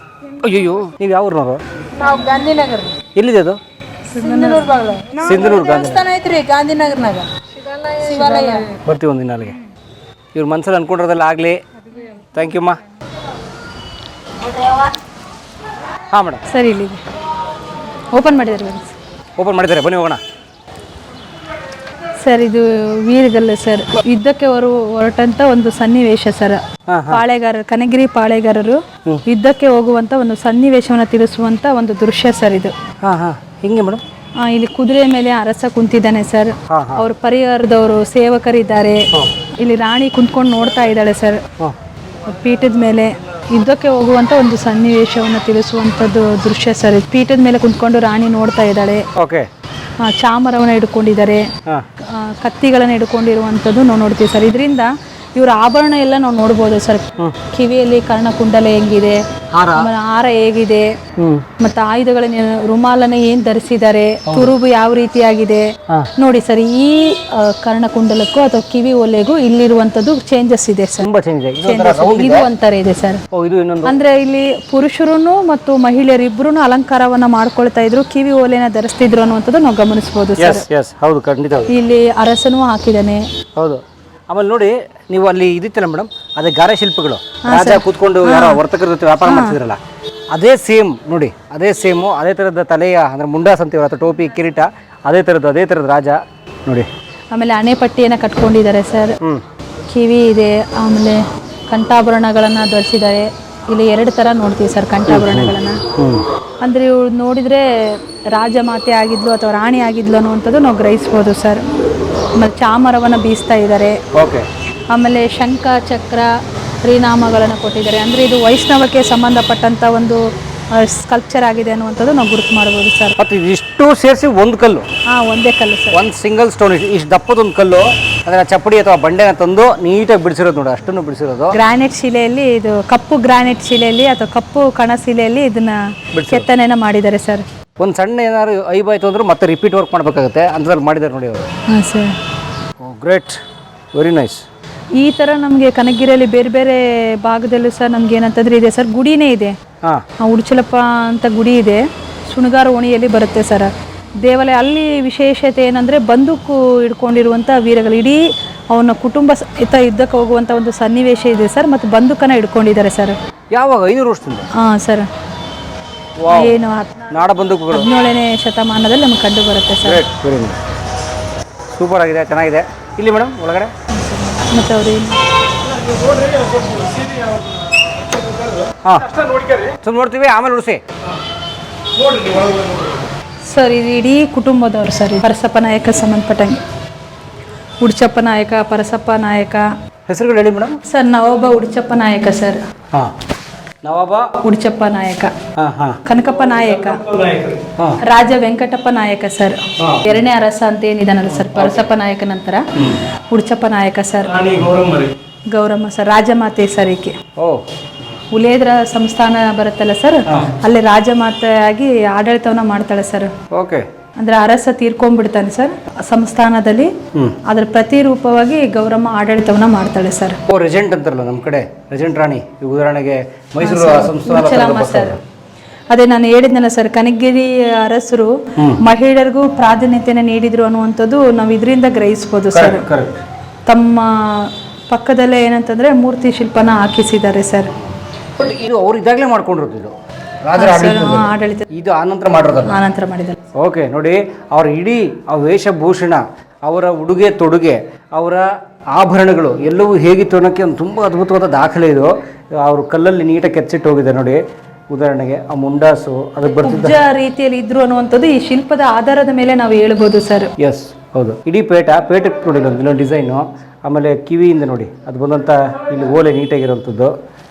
ಅಯ್ಯೋ, ನೀವು ಯಾವ ಊರಿನವರು? ನಾವು ಗಾಂಧಿನಗರ. ಎಲ್ಲಿದೆ ಅದು? ಸಿಂಧನೂರು ಬಾಗ್ಲ. ಸಿಂಧನೂರು ದೇವಸ್ಥಾನ ಐತ್ರಿ ಗಾಂಧಿನಗರ್ನಾಗ, ಶಿವಾಲಯ. ಬರ್ತೀವಿ ಒಂದಿನ ಅಲ್ಲಿಗೆ. ಇವ್ರ ಮನಸ್ಸಲ್ಲಿ ಅಂದ್ಕೊಂಡಿರೋದೆಲ್ಲ ಆಗಲಿ. ಥ್ಯಾಂಕ್ ಯು ಅಮ್ಮ. ಹಾಂ ಮೇಡಮ್. ಸರಿ, ಇಲ್ಲಿದೆ. ಓಪನ್ ಮಾಡಿದ್ದಾರೆ. ಓಪನ್ ಮಾಡಿದ್ದಾರೆ, ಬನ್ನಿ ಹೋಗೋಣ. ಸರ್, ಇದು ವೀರಗಲ್ಲು ಸರ್. ಯುದ್ಧಕ್ಕೆ ಹೊರಟಂತ ಒಂದು ಸನ್ನಿವೇಶ ಸರ್. ಪಾಳೆಗಾರರು, ಕನಗಿರಿ ಪಾಳೆಗಾರರು ಯುದ್ಧಕ್ಕೆ ಹೋಗುವಂತ ಒಂದು ಸನ್ನಿವೇಶವನ್ನು ತಿಳಿಸುವಂತ ಒಂದು ದೃಶ್ಯ ಸರ್ ಇದು. ಹಿಂಗೆ ಮೇಡಮ್? ಇಲ್ಲಿ ಕುದುರೆ ಮೇಲೆ ಅರಸ ಕುಂತಿದ್ದಾನೆ ಸರ್. ಅವ್ರ ಪರಿವಾರದವರು ಸೇವಕರಿದ್ದಾರೆ. ಇಲ್ಲಿ ರಾಣಿ ಕುಂತ್ಕೊಂಡು ನೋಡ್ತಾ ಇದ್ದಾಳೆ ಸರ್ ಪೀಠದ ಮೇಲೆ. ಯುದ್ಧಕ್ಕೆ ಹೋಗುವಂತ ಒಂದು ಸನ್ನಿವೇಶವನ್ನು ತಿಳಿಸುವಂಥದ್ದು ದೃಶ್ಯ ಸರ್. ಪೀಠದ ಮೇಲೆ ಕುಂತ್ಕೊಂಡು ರಾಣಿ ನೋಡ್ತಾ ಇದ್ದಾಳೆ. ಚಾಮರವನ್ನು ಹಿಡ್ಕೊಂಡಿದ್ದಾರೆ, ಕತ್ತಿಗಳನ್ನು ಹಿಡ್ಕೊಂಡಿರುವಂಥದ್ದು ನಾವು ನೋಡ್ತೀವಿ ಸರ್. ಇದರಿಂದ ಇವ್ರ ಆಭರಣ ಎಲ್ಲ ನಾವು ನೋಡ್ಬೋದು ಸರ್. ಕಿವಿಯಲ್ಲಿ ಕರ್ಣಕುಂಡಲ ಹೆಂಗಿದೆ, ಆಮೇಲೆ ಹಾರ ಹೇಗಿದೆ, ಮತ್ತೆ ಆಯುಧಗಳನ್ನ ರುಮಾಲನ್ನ ಏನ್ ಧರಿಸಿದ್ದಾರೆ, ತುರುಬು ಯಾವ ರೀತಿಯಾಗಿದೆ ನೋಡಿ ಸರ್. ಈ ಕರ್ಣಕುಂಡಲಕ್ಕೂ ಅಥವಾ ಕಿವಿ ಓಲೆಗೂ ಇಲ್ಲಿರುವಂತದ್ದು ಚೇಂಜಸ್ ಇದೆ ಸರ್. ತುಂಬಾ ಚೇಂಜ್ ಇದೆ. ಇದು ಒಂಥರ ಇದೆ ಸರ್. ಅಂದ್ರೆ ಇಲ್ಲಿ ಪುರುಷರು ಮತ್ತು ಮಹಿಳೆಯರು ಇಬ್ರು ಅಲಂಕಾರವನ್ನ ಮಾಡ್ಕೊಳ್ತಾ ಇದ್ರು, ಕಿವಿ ಓಲೆನ ಧರಿಸ್ತಿದ್ರು ಅನ್ನುವಂಥದ್ದು ನಾವು ಗಮನಿಸಬಹುದು ಸರ್. ಹೌದು, ಖಂಡಿತ. ಇಲ್ಲಿ ಅರಸನೂ ಹಾಕಿದಾನೆ. ಹೌದು. ಆಮೇಲೆ ನೋಡಿ, ನೀವು ಅಲ್ಲಿ ಇದಿತ್ತಲ್ಲ ಮೇಡಮ್, ಅದೇ ಗಾರೆ ಶಿಲ್ಪಗಳು, ರಾಜ ಕೂತ್ಕೊಂಡು ಯಾರೋ ವರ್ತಕರ ಜೊತೆ ವ್ಯಾಪಾರ ಮಾಡ್ತಿದ್ರಲ್ಲ, ಅದೇ ಸೇಮ್ ನೋಡಿ, ಅದೇ ಸೇಮು, ಅದೇ ಥರದ ತಲೆಯ ಅಂದ್ರೆ ಮುಂಡಾಸ್ ಅಂತೀವಿ ಅಥವಾ ಟೋಪಿ ಕಿರೀಟ, ಅದೇ ಥರದ ರಾಜ ನೋಡಿ. ಆಮೇಲೆ ಅಣೆಪಟ್ಟಿಯನ್ನ ಕಟ್ಕೊಂಡಿದ್ದಾರೆ ಸರ್. ಕಿವಿ ಇದೆ, ಆಮೇಲೆ ಕಂಠಾಭರಣಗಳನ್ನ ಧರಿಸಿದ್ದಾರೆ. ಇಲ್ಲಿ 2 ಥರ ನೋಡ್ತೀವಿ ಸರ್ ಕಂಠಾಭರಣಗಳನ್ನ. ಅಂದ್ರೆ ಇವ್ರು ನೋಡಿದ್ರೆ ರಾಜಮಾತೆ ಆಗಿದ್ಲು ಅಥವಾ ರಾಣಿ ಆಗಿದ್ಲು ಅನ್ನುವಂಥದ್ದು ನಾವು ಗ್ರಹಿಸ್ಬೋದು ಸರ್. ಆಮೇಲೆ ಚಾಮರವನ್ನು ಬೀಸ್ತಾ ಇದ್ದಾರೆ. ಆಮೇಲೆ ಶಂಖ ಚಕ್ರ ಶ್ರೀನಾಮಗಳನ್ನು ಕೊಟ್ಟಿದ್ದಾರೆ. ಅಂದರೆ ಇದು ವೈಷ್ಣವಕ್ಕೆ ಸಂಬಂಧಪಟ್ಟಂಥ ಒಂದು ಸ್ಕಲ್ಪ್ಚರ್ ಆಗಿದೆ ಅನ್ನುವಂಥದ್ದು ನಾವು ಗುರುತು ಮಾಡ್ಬೋದು ಸರ್. ಮತ್ತು ಇದಿಷ್ಟು ಸೇರಿಸಿ ಒಂದು ಕಲ್ಲು, ಒಂದೇ ಕಲ್ಲು ಸರ್, ಒಂದು ಸಿಂಗಲ್ ಸ್ಟೋನ್, ಇಷ್ಟು ದಪ್ಪದೊಂದು ಕಲ್ಲು, ಅದನ್ನ ಚಪ್ಪಡಿ ಅಥವಾ ಬಂಡೆನ ತಂದು ನೀಟಾಗಿ ಬಿಡಿಸಿರೋದು ನೋಡಿ, ಅಷ್ಟನ್ನು ಬಿಡಿಸಿರೋದು. ಗ್ರಾನೈಟ್ ಶಿಲೆಯಲ್ಲಿ, ಇದು ಕಪ್ಪು ಗ್ರಾನೈಟ್ ಶಿಲೆಯಲ್ಲಿ ಅಥವಾ ಕಪ್ಪು ಕಣ ಶಿಲೆಯಲ್ಲಿ ಇದನ್ನ ಕೆತ್ತನೆನ ಮಾಡಿದ್ದಾರೆ ಸರ್. ಒಂದು ಸಣ್ಣ ಏನಾದ್ರು ಐಬಾಯ್ತು ಅಂದ್ರೆ ಮತ್ತೆ ರಿಪೀಟ್ ವರ್ಕ್ ಮಾಡಬೇಕಾಗುತ್ತೆ, ಅಂಥದ್ರಲ್ಲಿ ಮಾಡಿದ್ದಾರೆ ನೋಡಿ ಅವರು. ಹಾಂ ಸರ್. Great, very nice. ಈ ಥರ ನಮಗೆ ಕನಕಗಿರಿಯಲ್ಲಿ ಬೇರೆ ಬೇರೆ ಭಾಗದಲ್ಲೂ ಸರ್ ನಮ್ಗೆ ಏನಂತಂದ್ರೆ ಇದೆ ಸರ್, ಗುಡಿನೇ ಇದೆ. ಉಡುಚಲಪ್ಪ ಅಂತ ಗುಡಿ ಇದೆ, ಸುಣಗಾರ ಓಣಿಯಲ್ಲಿ ಬರುತ್ತೆ ಸರ್ ದೇವಾಲಯ. ಅಲ್ಲಿ ವಿಶೇಷತೆ ಏನಂದರೆ ಬಂದೂಕು ಹಿಡ್ಕೊಂಡಿರುವಂಥ ವೀರಗಳು, ಇಡೀ ಅವನ ಕುಟುಂಬ ಸಹಿತ ಯುದ್ಧಕ್ಕೆ ಹೋಗುವಂಥ ಒಂದು ಸನ್ನಿವೇಶ ಇದೆ ಸರ್. ಮತ್ತು ಬಂದೂಕನ್ನು ಹಿಡ್ಕೊಂಡಿದ್ದಾರೆ ಸರ್. ಯಾವಾಗ? 500 ವರ್ಷದಿಂದ? ಹಾಂ ಸರ್. ಏನು ನಾಡ ಬಂದೂಕುಗಳು 17ನೇ ಶತಮಾನದಲ್ಲಿ ನಮ್ಗೆ ಕಂಡು ಬರುತ್ತೆ ಸರ್. ಸೂಪರ್ ಆಗಿದೆ, ಚೆನ್ನಾಗಿದೆ. ಇಲ್ಲಿ ಮೇಡಮ್ ಒಳಗಡೆ ಮತ್ತು ಅವರು ಸ್ವಲ್ಪ ನೋಡ್ತೀವಿ, ಆಮೇಲೆ ಉಳಿಸಿ ಸರ್. ಇದು ಇಡೀ ಕುಟುಂಬದವರು ಸರ್. ಪರಸಪ್ಪ ನಾಯಕ ಸಂಬಂಧಪಟ್ಟಂಗೆ ಉಡ್ಚಪ್ಪ ನಾಯಕ, ಪರಸಪ್ಪ ನಾಯಕ. ಹೆಸರುಗಳು ಹೇಳಿ ಮೇಡಮ್. ಸರ್ ನವಾಬ ಉಡ್ಚಪ್ಪ ನಾಯಕ ಸರ್. ನವಾಬ ಉಡ್ಚಪ್ಪ ನಾಯಕ, ಕನಕಪ್ಪ ನಾಯಕ, ರಾಜ ವೆಂಕಟಪ್ಪ ನಾಯಕ ಸರ್. 2ನೇ ಅರಸ ಅಂತ ಏನಿದಾನಲ್ಲ ಸರ್, ಪರಸಪ್ಪ ನಾಯಕ ನಂತರ ಉಡ್ಚಪ್ಪ ನಾಯಕ ಸರ್. ಗೌರಮ್ಮ ಸರ್, ರಾಜಮಾತೆ ಸರ್. ಈಕೆ ಉಲೇದ್ರ ಸಂಸ್ಥಾನ ಬರುತ್ತಲ್ಲ ಸರ್, ಅಲ್ಲಿ ರಾಜಮಾತೆಯಾಗಿ ಆಡಳಿತವನ್ನ ಮಾಡ್ತಾಳೆ ಸರ್. ಅಂದ್ರೆ ಅರಸ ತೀರ್ಕೊಂಡ್ಬಿಡ್ತಾನೆ ಸರ್ ಸಂಸ್ಥಾನದಲ್ಲಿ, ಅದ್ರ ಪ್ರತಿರೂಪವಾಗಿ ಗೌರಮ್ಮ ಆಡಳಿತವನ್ನ ಮಾಡ್ತಾಳೆ ಸರ್. ರೆಜೆಂಟ್ ಅಂತಾರಲ್ಲ ನಮ್ಮ ಕಡೆ, ರೆಜೆಂಟ್ ರಾಣಿ. ಉದಾಹರಣೆಗೆ ಮೈಸೂರು ಸಂಸ್ಥಾನ ಸರ್. ಅದೇ ನಾನು ಹೇಳಿದ್ನಲ್ಲ ಸರ್, ಕನಕಗಿರಿ ಅರಸರು ಮಹಿಳೆಯರಿಗೂ ಪ್ರಾಧಾನ್ಯತೆಯನ್ನು ನೀಡಿದ್ರು ಅನ್ನುವಂಥದ್ದು ನಾವು ಇದರಿಂದ ಗ್ರಹಿಸ್ಬೋದು ಸರ್. ತಮ್ಮ ಪಕ್ಕದಲ್ಲೇ ಏನಂತಂದ್ರೆ ಮೂರ್ತಿ ಶಿಲ್ಪನ ಹಾಕಿಸಿದ್ದಾರೆ ಸರ್. ಇದು ಅವ್ರು ಇದಾಗಲೇ ಮಾಡ್ಕೊಂಡಿರೋದು, ಇದು ರಾಜರ ಆಡಳಿತ, ಇದು ಆನಂತರ ಮಾಡಿದ್ದಾರೆ. ಓಕೆ ನೋಡಿ, ಅವ್ರ ಇಡೀ ಆ ವೇಷಭೂಷಣ, ಅವರ ಉಡುಗೆ ತೊಡುಗೆ, ಅವರ ಆಭರಣಗಳು ಎಲ್ಲವೂ ಹೇಗಿತ್ತು ಅನ್ನೋಕ್ಕೆ ಒಂದು ತುಂಬ ಅದ್ಭುತವಾದ ದಾಖಲೆ ಇದು. ಅವರು ಕಲ್ಲಲ್ಲಿ ನೀಟಾಗಿ ಕೆತ್ತಿಟ್ಟು ಹೋಗಿದೆ ನೋಡಿ. ಉದಾಹರಣೆಗೆ ಆ ಮುಂಡಾಸು ಅದಕ್ಕೆ ಬರ್ತಿದ್ದ ರೀತಿಯಲ್ಲಿ ಇದ್ರು ಅನ್ನುವಂಥದ್ದು ಈ ಶಿಲ್ಪದ ಆಧಾರದ ಮೇಲೆ ನಾವು ಹೇಳ್ಬೋದು ಸರ್. ಎಸ್, ಹೌದು. ಇಡೀ ಪೇಟಕ್ಕೆ ನೋಡಿ ಇಲ್ಲೊಂದು ಡಿಸೈನು. ಆಮೇಲೆ ಕಿವಿಯಿಂದ ನೋಡಿ ಅದು ಬಂದಂಥ ಇಲ್ಲಿ ಓಲೆ ನೀಟಾಗಿರೋವಂಥದ್ದು.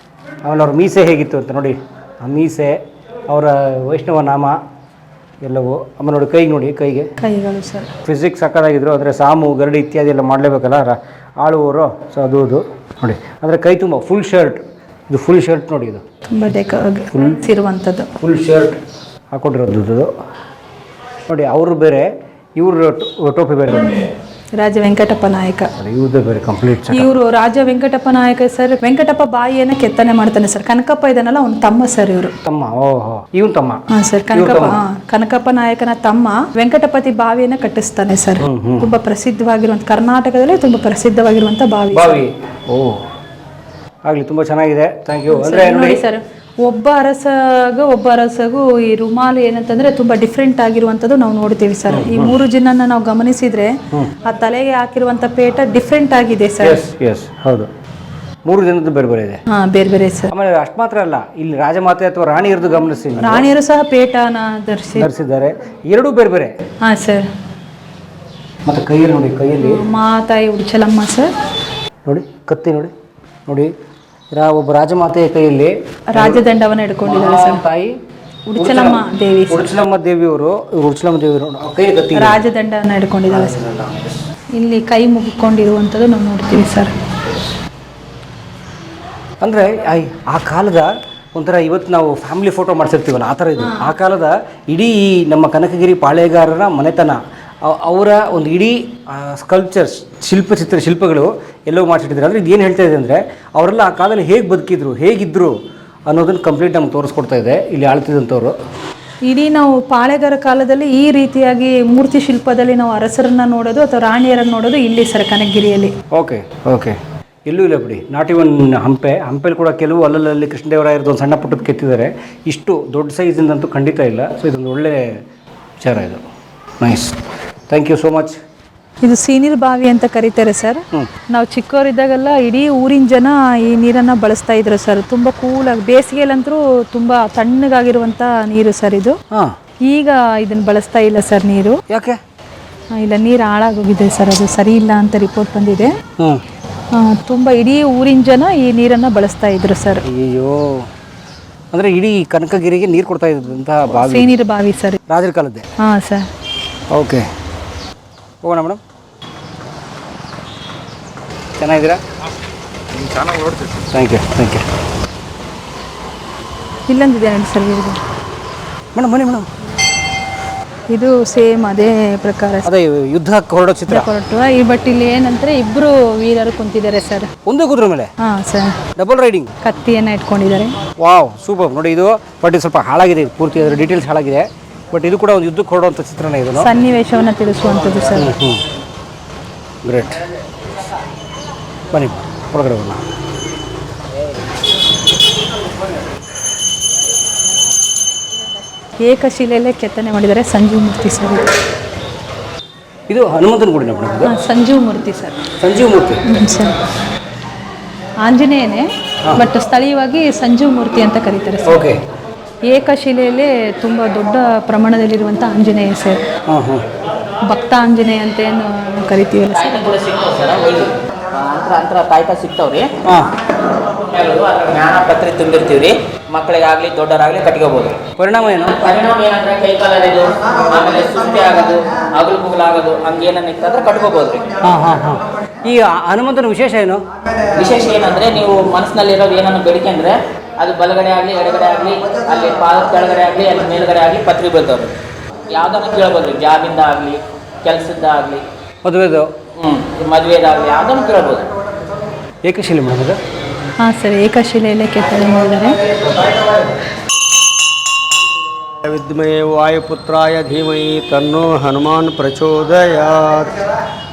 ಆಮೇಲೆ ಅವ್ರ ಮೀಸೆ ಹೇಗಿತ್ತು ಅಂತ ನೋಡಿ, ಆ ಮೀಸೆ, ಅವರ ವೈಷ್ಣವ ನಾಮ ಎಲ್ಲವೂ. ಆಮೇಲೆ ನೋಡಿ ಕೈಗೆ ನೋಡಿ, ಕೈಗಳು ಸರ್ ಫಿಸಿಕ್ಸ್ ಸಾಕಾಗಿದ್ರು. ಅಂದರೆ ಸಾಮು ಗರಡಿ ಇತ್ಯಾದಿ ಎಲ್ಲ ಮಾಡಲೇಬೇಕಲ್ಲ ಆಳುವವರು. ಸೊ ಅದು ನೋಡಿ, ಅಂದರೆ ಕೈ ತುಂಬ ಫುಲ್ ಶರ್ಟ್, ಇದು ಫುಲ್ ಶರ್ಟ್ ನೋಡಿ, ಇದು ತುಂಬ ಇರುವಂಥದ್ದು ಫುಲ್ ಶರ್ಟ್ ಹಾಕೊಂಡಿರೋದು ನೋಡಿ. ಅವರು ಬೇರೆ, ಇವರು ಟೋಪಿ ಬೇರೆ. ರಾಜ ವೆಂಕಟಪ್ಪ ನಾಯಕ, ಇವ್ರದ್ದು ಬೇರೆ ಕಂಪ್ಲೀಟ್. ಇವರು ರಾಜ ವೆಂಕಟಪ್ಪ ನಾಯಕ ಸರ್. ವೆಂಕಟಪ್ಪ ಬಾಯಿಯನ್ನು ಕೆತ್ತನೆ ಮಾಡ್ತಾನೆ ಸರ್. ಕನಕಪ್ಪ ಇದನ್ನಲ್ಲ ಅವ್ನ ತಮ್ಮ ಸರ್. ಇವರು ತಮ್ಮ. ಓಹೋ, ಇವನ್ ತಮ್ಮ. ಹಾಂ ಸರ್. ಕನಕಪ್ಪ ನಾಯಕನ ತಮ್ಮ ವೆಂಕಟಪತಿ ಬಾವಿಯನ್ನ ಕಟ್ಟಿಸ್ತಾನೆ ಸರ್. ತುಂಬಾ ಪ್ರಸಿದ್ಧವಾಗಿರುವಂತ, ಕರ್ನಾಟಕದಲ್ಲಿ ತುಂಬಾ ಪ್ರಸಿದ್ಧವಾಗಿರುವಂತ ಬಾವಿ. ಓ, ಆಗ್ಲಿ, ತುಂಬಾ ಚೆನ್ನಾಗಿದೆ. Thank you. ಅಂದ್ರೆ ನೋಡಿ ಸರ್, ಒಬ್ಬ ಅರಸಗೂ ಈ ರುಮಾಲು ಏನಂತಂದ್ರೆ ತುಂಬಾ ಡಿಫ್ರೆಂಟ್ ಆಗಿರುವಂತದ್ದು ನಾವು ನೋಡ್ತೀವಿ ಸರ್. ಈ 3 ಜನನ್ನ ನಾವು ಗಮನಿಸಿದ್ರೆ ಆ ತಲೆಗೆ ಹಾಕಿರುವಂತ ಪೇಟ ಡಿಫ್ರೆಂಟ್ ಆಗಿದೆ ಸರ್. ಎಸ್, ಹೌದು. 3 ಜನದ್ದು ಬೇರೆ ಬೇರೆ ಇದೆ. ಬೇರೆ ಬೇರೆ ಸರ್. ಆಮೇಲೆ ಅಷ್ಟು ಮಾತ್ರ ಅಲ್ಲ, ಇಲ್ಲಿ ರಾಜಮಾತೆ ಅಥವಾ ರಾಣಿಯರದು ಗಮನಿಸಿ, ರಾಣಿಯರು ಸಹ ಪೇಟನ ಧರಿಸಿದ್ದಾರೆ. 2 ಬೇರೆ ಬೇರೆ. ಹಾ ಸರ್. ಮತ್ತೆ ಕೈಯಲ್ಲಿ ನೋಡಿ, ಕೈಯಲ್ಲಿ ಮಾತಾಯಿ ಉಡ್ಚಲಮ್ಮ ಸರ್. ನೋಡಿ ಕತ್ತಿ ನೋಡಿ, ನೋಡಿ ಒಬ್ಬ ರಾಜಮಾತೆಯ ಕೈಯಲ್ಲಿ ರಾಜದಂಡವನ್ನು ಹಿಡ್ಕೊಂಡಿದ್ದಾರೆ ಸರ್. ತಾಯಿ ಉಡ್ಚಲಮ್ಮ ದೇವಿ, ಉಡ್ಚಲಮ್ಮ ದೇವಿಯವರು ಕೈಯಲ್ಲಿ ಕತ್ತಿ, ರಾಜದಂಡವನ್ನು ಹಿಡ್ಕೊಂಡಿದ್ದಾರೆ ಸರ್. ಇಲ್ಲಿ ಕೈ ಮುಗಿಕೊಂಡಿರುವಂಥದ್ದು ನಾವು ನೋಡ್ತೀವಿ ಸರ್. ಅಂದರೆ ಆ ಕಾಲದ ಒಂಥರ ಇವತ್ತು ನಾವು ಫ್ಯಾಮಿಲಿ ಫೋಟೋ ಮಾಡಿಸಿರ್ತೀವಲ್ಲ ಆ ಥರ ಇದು. ಆ ಕಾಲದ ಇಡೀ ಈ ನಮ್ಮ ಕನಕಗಿರಿ ಪಾಳೆಗಾರರ ಮನೆತನ ಅವರ ಒಂದು ಇಡೀ ಸ್ಕಲ್ಪ್ಚರ್ಸ್ ಶಿಲ್ಪಗಳು ಎಲ್ಲೋ ಮಾಡಿಸಿಟ್ಟಿದ್ದಾರೆ. ಅಂದರೆ ಇದು ಏನು ಹೇಳ್ತಾ ಇದೆ ಅಂದರೆ ಅವರೆಲ್ಲ ಆ ಕಾಲದಲ್ಲಿ ಹೇಗೆ ಬದುಕಿದ್ರು, ಹೇಗಿದ್ದರು ಅನ್ನೋದನ್ನು ಕಂಪ್ಲೀಟ್ ನಮ್ಗೆ ತೋರಿಸ್ಕೊಡ್ತಾ ಇದೆ ಇಲ್ಲಿ ಆಳ್ತಿದ್ದಂಥವ್ರು. ಇಡೀ ನಾವು ಪಾಳೆಗಾರ ಕಾಲದಲ್ಲಿ ಈ ರೀತಿಯಾಗಿ ಮೂರ್ತಿ ಶಿಲ್ಪದಲ್ಲಿ ನಾವು ಅರಸರನ್ನು ನೋಡೋದು ಅಥವಾ ರಾಣಿಯರನ್ನು ನೋಡೋದು ಇಲ್ಲಿ ಸರ್ ಕನಕಗಿರಿಯಲ್ಲಿ. ಓಕೆ ಎಲ್ಲೂ ಇಲ್ಲ ಬಿಡಿ. ನಾಟ್ ಇವನ್ ಹಂಪೆಲಿ ಕೂಡ ಕೆಲವು ಅಲ್ಲಲ್ಲಿ ಕೃಷ್ಣದೇವರಾಯರದ್ದು ಒಂದು ಸಣ್ಣ ಪುಟ್ಟದ್ದು ಕೆತ್ತಿದ್ದಾರೆ. ಇಷ್ಟು ದೊಡ್ಡ ಸೈಜಿಂದಂತೂ ಖಂಡಿತ ಇಲ್ಲ. ಸೊ ಇದೊಂದು ಒಳ್ಳೆ ವಿಚಾರ ಇದು. Nice, thank you so much. ಇದು ಸೀನೀರು ಬಾವಿ ಅಂತ ಕರೀತಾರೆ ಸರ್. ನಾವು ಚಿಕ್ಕವರಿದ್ದಾಗೆಲ್ಲ ಇಡೀ ಊರಿನ ಜನ ಈ ನೀರನ್ನು ಬಳಸ್ತಾ ಇದ್ರು ಸರ್. ತುಂಬ ಕೂಲಾಗಿ, ಬೇಸಿಗೆಯಲ್ಲಂತರೂ ತುಂಬ ತಣ್ಣಗಾಗಿರುವಂಥ ನೀರು ಸರ್ ಇದು. ಈಗ ಇದನ್ನು ಬಳಸ್ತಾ ಇಲ್ಲ ಸರ್ ನೀರು. ಯಾಕೆ? ಇಲ್ಲ, ನೀರು ಹಾಳಾಗೋಗಿದೆ ಸರ್, ಅದು ಸರಿ ಇಲ್ಲ ಅಂತ ರಿಪೋರ್ಟ್ ಬಂದಿದೆ. ತುಂಬ ಇಡೀ ಊರಿನ ಜನ ಈ ನೀರನ್ನು ಬಳಸ್ತಾ ಇದ್ರು ಸರ್. ಅಯ್ಯೋ, ಅಂದರೆ ಇಡೀ ಕನಕಗಿರಿಗೆ ನೀರು ಕೊಡ್ತಾ ಇದ್ದಂಥ ಬಾವಿ, ಸೀನೀರು ಬಾವಿ ಸರ್, ರಾಜರ ಕಾಲದ್ದೇ. ಹಾಂ ಸರ್. ಓಕೆ, ಹೋಗೋಣ ಮೇಡಮ್. ಚೆನ್ನಾಗಿದ್ದೀರಾ? Thank you. ಇಲ್ಲೊಂದಿದೆ ನೋಡಿ ಸರ್ ಇದು ಮೇಡಮ್, ಬನ್ನಿ ಮೇಡಮ್. ಇದು ಸೇಮ್ ಅದೇ ಪ್ರಕಾರ ಅದೇ ಯುದ್ಧಕ್ಕೆ ಹೊರಡೋ ಚಿತ್ರ ಹೊರಟು. ಬಟ್ ಇಲ್ಲಿ ಏನಂದ್ರೆ ಇಬ್ರು ವೀರರು ಕುಂತಿದ್ದಾರೆ ಸರ್, ಒಂದೇ ಕುದುರೆ ಮೇಲೆ. ಹಾಂ ಸರ್, ಡಬಲ್ ರೈಡಿಂಗ್, ಕತ್ತಿಯನ್ನು ಇಟ್ಕೊಂಡಿದ್ದಾರೆ. Wow, super. ನೋಡಿ ಇದು, ಬಟ್ ಇದು ಸ್ವಲ್ಪ ಹಾಳಾಗಿದೆ, ಪೂರ್ತಿ ಅದರ ಡೀಟೇಲ್ಸ್ ಹಾಳಾಗಿದೆ. ಬಟ್ ಇದು ಕೂಡ ಒಂದು ಯುದ್ಧಕ್ಕೆ ಹೊರಡುವಂಥ ಚಿತ್ರನೇ ಇದು. ಸನ್ನಿವೇಶವನ್ನು ತಿಳಿಸುವಂಥದ್ದು ಸರ್. ಗ್ರೇಟ್. ಬನ್ನಿ ಹೊರಗಡೆ ಹೋಗೋಣ. ಏಕಶಿಲೆಯಲ್ಲೇ ಕೆತ್ತನೆ ಮಾಡಿದ್ದಾರೆ. ಸಂಜೀವ್ ಮೂರ್ತಿ ಸರ್ ಇದು. ಇದು ಹನುಮಂತನ ಗುಡಿನ madam? Sanjeev Murthy sir. Sanjeev Murthy sir, ಆಂಜನೇಯನೇ, ಬಟ್ ಸ್ಥಳೀಯವಾಗಿ ಸಂಜೀವ್ ಮೂರ್ತಿ ಅಂತ ಕರೀತಾರೆ ಸರ್. ಓಕೆ. ಏಕಶಿಲೆಯಲ್ಲೇ ತುಂಬ ದೊಡ್ಡ ಪ್ರಮಾಣದಲ್ಲಿರುವಂಥ ಆಂಜನೇಯ ಸರ್. ಭಕ್ತ ಆಂಜನೇಯ ಅಂತ ಏನು ಕರಿತೀವಲ್ಲ ಸರ್. ಅಂತರ ಕಾಯ್ತಾ ಸಿಗ್ತಾವ್ರಿ. ಜ್ಞಾನ ಪತ್ರಿ ತುಂಬಿರ್ತೀವ್ರಿ. ಮಕ್ಕಳಿಗಾಗ್ಲಿ ದೊಡ್ಡವರಾಗ್ಲಿ ಕಟ್ಕೋಬಹುದು. ಪರಿಣಾಮ ಏನಂದ್ರೆ ಕೈ ಕಾಲದು, ಆಮೇಲೆ ಸುಸ್ತಿ ಆಗೋದು, ಹಗಲು ಮುಗಲಾಗೋದು, ಹಂಗೇನನ್ನ ಇತ್ತಂದ್ರೆ ಕಟ್ಕೋಬಹುದ್ರಿ. ಈ ಹನುಮಂತನ ವಿಶೇಷ ಏನು? ವಿಶೇಷ ಏನಂದ್ರೆ ನೀವು ಮನಸ್ಸಿನಲ್ಲಿರೋದು ಏನನ್ನು ಬೇಡಿಕೆ ಅಂದ್ರೆ ಅದು ಬಲಗಡೆ ಆಗಲಿ ಎಡಗಡೆ ಆಗಲಿ, ಅಲ್ಲಿ ಪಾದ ಕೆಳಗಡೆ ಆಗಲಿ, ಅಲ್ಲಿ ಮೇಲ್ಗಡೆ ಆಗಲಿ ಪತ್ರಿ ಬೀಳ್ತಾವ್ರಿ. ಯಾವ್ದನ್ನ ಕೇಳ್ಬೋದ್ರಿ, ಜಾಬಿಂದ ಆಗಲಿ, ಕೆಲಸದ ಆಗಲಿ, ಮದುವೆದು, ಮದುವೆದಾಗಲಿ, ಯಾವ್ದನ್ನು ಕೇಳ್ಬೋದು. ಏಕಶಿಲೆ ಮಾಡೋದು? ಹಾಂ ಸರ್, ಏಕಶಿಲೆಯಲ್ಲೇ ಕೆತ್ತನೆ ಮಾಡಿದ್ದಾರೆ. ವಿದ್ಮೇ ವಾಯುಪುತ್ರಾಯ ಧೀಮಹಿ ತನ್ನೋ ಹನುಮಾನ್ ಪ್ರಚೋದಯಾತ್.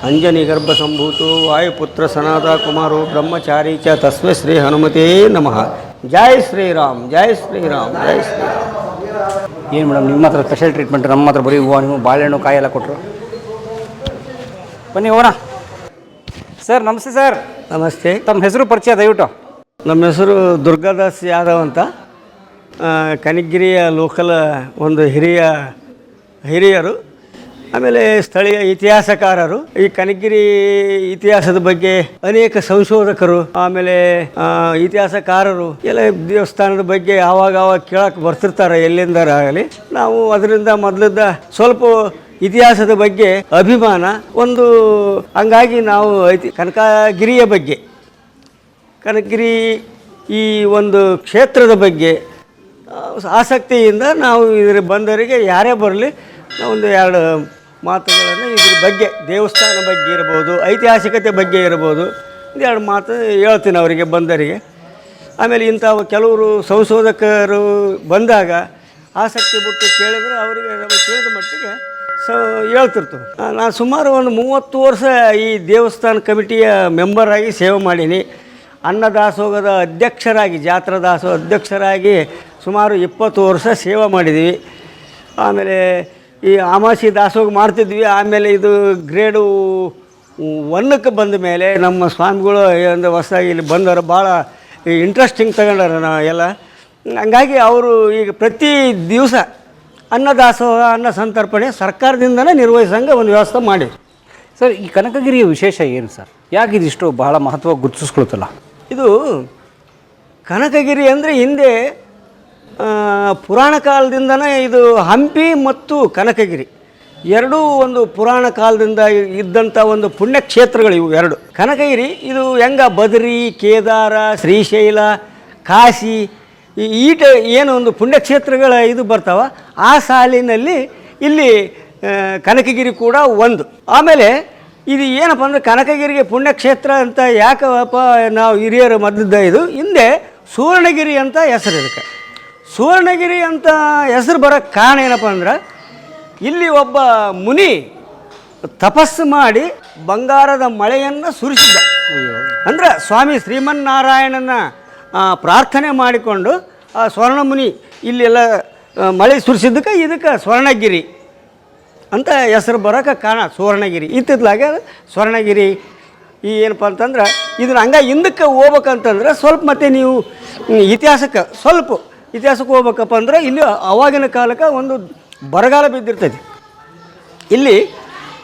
ಅಂಜನಿ ಗರ್ಭ ಸಂಭೂತೋ ವಾಯುಪುತ್ರ ಸನಾತ ಕುಮಾರೋ ಬ್ರಹ್ಮಚಾರಿ ಚ ತಸ್ಮೈ ಶ್ರೀ ಹನುಮತೇ ನಮಃ. ಜೈ ಶ್ರೀರಾಮ್, ಜೈ ಶ್ರೀರಾಮ್, ಜೈ ಶ್ರೀರಾಮ್. ಏನು ಮೇಡಮ್, ನಿಮ್ಮ ಹತ್ರ ಸ್ಪೆಷಲ್ ಟ್ರೀಟ್ಮೆಂಟ್, ನಮ್ಮ ಹತ್ರ ಬರೀ ಹೂವು, ನೀವು ಬಾಳೆಹಣ್ಣು ಕಾಯಿ ಎಲ್ಲ ಕೊಟ್ಟರು. ಬನ್ನಿ ಹೋಗೋಣ. ಸರ್ ನಮಸ್ತೆ. ಸರ್ ನಮಸ್ತೆ. ತಮ್ಮ ಹೆಸರು ಪರಿಚಯ ದಯವಿಟ್ಟು. ನಮ್ಮ ಹೆಸರು ದುರ್ಗಾದಾಸ್ ಯಾದವ್ ಅಂತ. ಕನಕಗಿರಿಯ ಲೋಕಲ್ ಒಂದು ಹಿರಿಯರು, ಆಮೇಲೆ ಸ್ಥಳೀಯ ಇತಿಹಾಸಕಾರರು. ಈ ಕನಕಗಿರಿ ಇತಿಹಾಸದ ಬಗ್ಗೆ ಅನೇಕ ಸಂಶೋಧಕರು, ಆಮೇಲೆ ಇತಿಹಾಸಕಾರರು ಎಲ್ಲ ದೇವಸ್ಥಾನದ ಬಗ್ಗೆ ಆವಾಗ ಕೇಳಕ್ಕೆ ಬರ್ತಿರ್ತಾರೆ ಎಲ್ಲಿಂದರಾಗಲಿ. ನಾವು ಅದರಿಂದ ಮೊದಲಿದ್ದ ಸ್ವಲ್ಪ ಇತಿಹಾಸದ ಬಗ್ಗೆ ಅಭಿಮಾನ ಒಂದು, ಹಂಗಾಗಿ ನಾವು ಕನಕಗಿರಿಯ ಬಗ್ಗೆ, ಕನಕಗಿರಿ ಈ ಒಂದು ಕ್ಷೇತ್ರದ ಬಗ್ಗೆ ಆಸಕ್ತಿಯಿಂದ ನಾವು ಇದ್ರ ಬಂದವರಿಗೆ ಯಾರೇ ಬರಲಿ ಒಂದು ಎರಡು ಮಾತುಗಳನ್ನು ಇದ್ರ ಬಗ್ಗೆ, ದೇವಸ್ಥಾನ ಬಗ್ಗೆ ಇರ್ಬೋದು, ಐತಿಹಾಸಿಕತೆ ಬಗ್ಗೆ ಇರ್ಬೋದು, ಒಂದೆರಡು ಮಾತು ಹೇಳ್ತೀನಿ ಅವರಿಗೆ ಬಂದವರಿಗೆ. ಆಮೇಲೆ ಇಂಥ ಕೆಲವರು ಸಂಶೋಧಕರು ಬಂದಾಗ ಆಸಕ್ತಿ ಬಿಟ್ಟು ಕೇಳಿದ್ರೆ ಅವರಿಗೆ ನಮಗೆ ತಿಳಿದ ಮಟ್ಟಿಗೆ ಹೇಳ್ತಿರ್ತೀವಿ. ನಾನು ಸುಮಾರು ಒಂದು 30 ವರ್ಷ ಈ ದೇವಸ್ಥಾನ ಕಮಿಟಿಯ ಮೆಂಬರಾಗಿ ಸೇವೆ ಮಾಡೀನಿ. ಅನ್ನದಾಸೋಗದ ಅಧ್ಯಕ್ಷರಾಗಿ, ಜಾತ್ರಾ ದಾಸೋಹ ಅಧ್ಯಕ್ಷರಾಗಿ ಸುಮಾರು 20 ವರ್ಷ ಸೇವೆ ಮಾಡಿದ್ವಿ. ಆಮೇಲೆ ಈ ಅಮಾಸಿ ದಾಸೋಹ ಮಾಡ್ತಿದ್ವಿ. ಆಮೇಲೆ ಇದು ಗ್ರೇಡು 1ಕ್ಕೆ ಬಂದ ಮೇಲೆ ನಮ್ಮ ಸ್ವಾಮಿಗಳು ಒಂದು ಹೊಸದಾಗಿ ಇಲ್ಲಿ ಬಂದವರು ಭಾಳ ಇಂಟ್ರೆಸ್ಟಿಂಗ್ ತಗೊಂಡಾರ ನಾವು ಎಲ್ಲ. ಹಂಗಾಗಿ ಅವರು ಈಗ ಪ್ರತಿ ದಿವಸ ಅನ್ನದಾಸೋಹ, ಅನ್ನ ಸಂತರ್ಪಣೆ ಸರ್ಕಾರದಿಂದನೇ ನಿರ್ವಹಿಸಂಗೆ ಒಂದು ವ್ಯವಸ್ಥೆ ಮಾಡಿ. ಸರ್, ಈ ಕನಕಗಿರಿಯ ವಿಶೇಷ ಏನು ಸರ್? ಯಾಕೆ ಇದಿಷ್ಟು ಬಹಳ ಮಹತ್ವ ಗುರುತಿಸ್ಕೊಳ್ತಲ್ಲ? ಇದು ಕನಕಗಿರಿ ಅಂದರೆ ಹಿಂದೆ ಪುರಾಣ ಕಾಲದಿಂದನೇ ಇದು ಹಂಪಿ ಮತ್ತು ಕನಕಗಿರಿ ಎರಡೂ ಒಂದು ಪುರಾಣ ಕಾಲದಿಂದ ಇದ್ದಂಥ ಒಂದು ಪುಣ್ಯಕ್ಷೇತ್ರಗಳು ಇವು ಎರಡು. ಕನಕಗಿರಿ ಇದು ಹೆಂಗ ಬದರಿ, ಕೇದಾರ, ಶ್ರೀಶೈಲ, ಕಾಶಿ ಈಟ ಏನು ಒಂದು ಪುಣ್ಯಕ್ಷೇತ್ರಗಳ ಇದು ಬರ್ತಾವ, ಆ ಸಾಲಿನಲ್ಲಿ ಇಲ್ಲಿ ಕನಕಗಿರಿ ಕೂಡ ಒಂದು. ಆಮೇಲೆ ಇದು ಏನಪ್ಪ ಅಂದರೆ ಕನಕಗಿರಿಗೆ ಪುಣ್ಯಕ್ಷೇತ್ರ ಅಂತ ಯಾಕಪ್ಪ ನಾವು ಹಿರಿಯರ ಮದ್ದಿದ್ದ ಇದು ಹಿಂದೆ ಸುವರ್ಣಗಿರಿ ಅಂತ ಹೆಸರು. ಇದಕ್ಕೆ ಸುವರ್ಣಗಿರಿ ಅಂತ ಹೆಸರು ಬರೋಕ್ಕೆ ಕಾರಣ ಏನಪ್ಪ ಅಂದ್ರೆ ಇಲ್ಲಿ ಒಬ್ಬ ಮುನಿ ತಪಸ್ಸು ಮಾಡಿ ಬಂಗಾರದ ಮಳೆಯನ್ನು ಸುರಿಸಿದ್ದ. ಅಂದ್ರೆ ಸ್ವಾಮಿ ಶ್ರೀಮನ್ನಾರಾಯಣನ ಪ್ರಾರ್ಥನೆ ಮಾಡಿಕೊಂಡು ಆ ಸ್ವರ್ಣ ಮುನಿ ಇಲ್ಲೆಲ್ಲ ಮಳೆ ಸುರಿಸಿದ್ದಕ್ಕೆ ಇದಕ್ಕೆ ಸ್ವರ್ಣಗಿರಿ ಅಂತ ಹೆಸರು ಬರೋಕ್ಕೆ ಕಾರಣ ಸುವರ್ಣಗಿರಿ. ಇತ್ತಿತ್ತಲಾಗೆ ಸ್ವರ್ಣಗಿರಿ ಈ ಏನಪ್ಪ ಅಂತಂದ್ರೆ ಇದನ್ನ ಹಂಗೆ ಹಿಂದಕ್ಕೆ ಹೋಗ್ಬೇಕಂತಂದ್ರೆ ಸ್ವಲ್ಪ ಮತ್ತೆ ನೀವು ಇತಿಹಾಸಕ್ಕೆ ಹೋಗ್ಬೇಕಪ್ಪ ಅಂದ್ರೆ ಇಲ್ಲಿ ಅವಾಗಿನ ಕಾಲಕ್ಕೆ ಒಂದು ಬರಗಾಲ ಬಿದ್ದಿರ್ತೈತಿ. ಇಲ್ಲಿ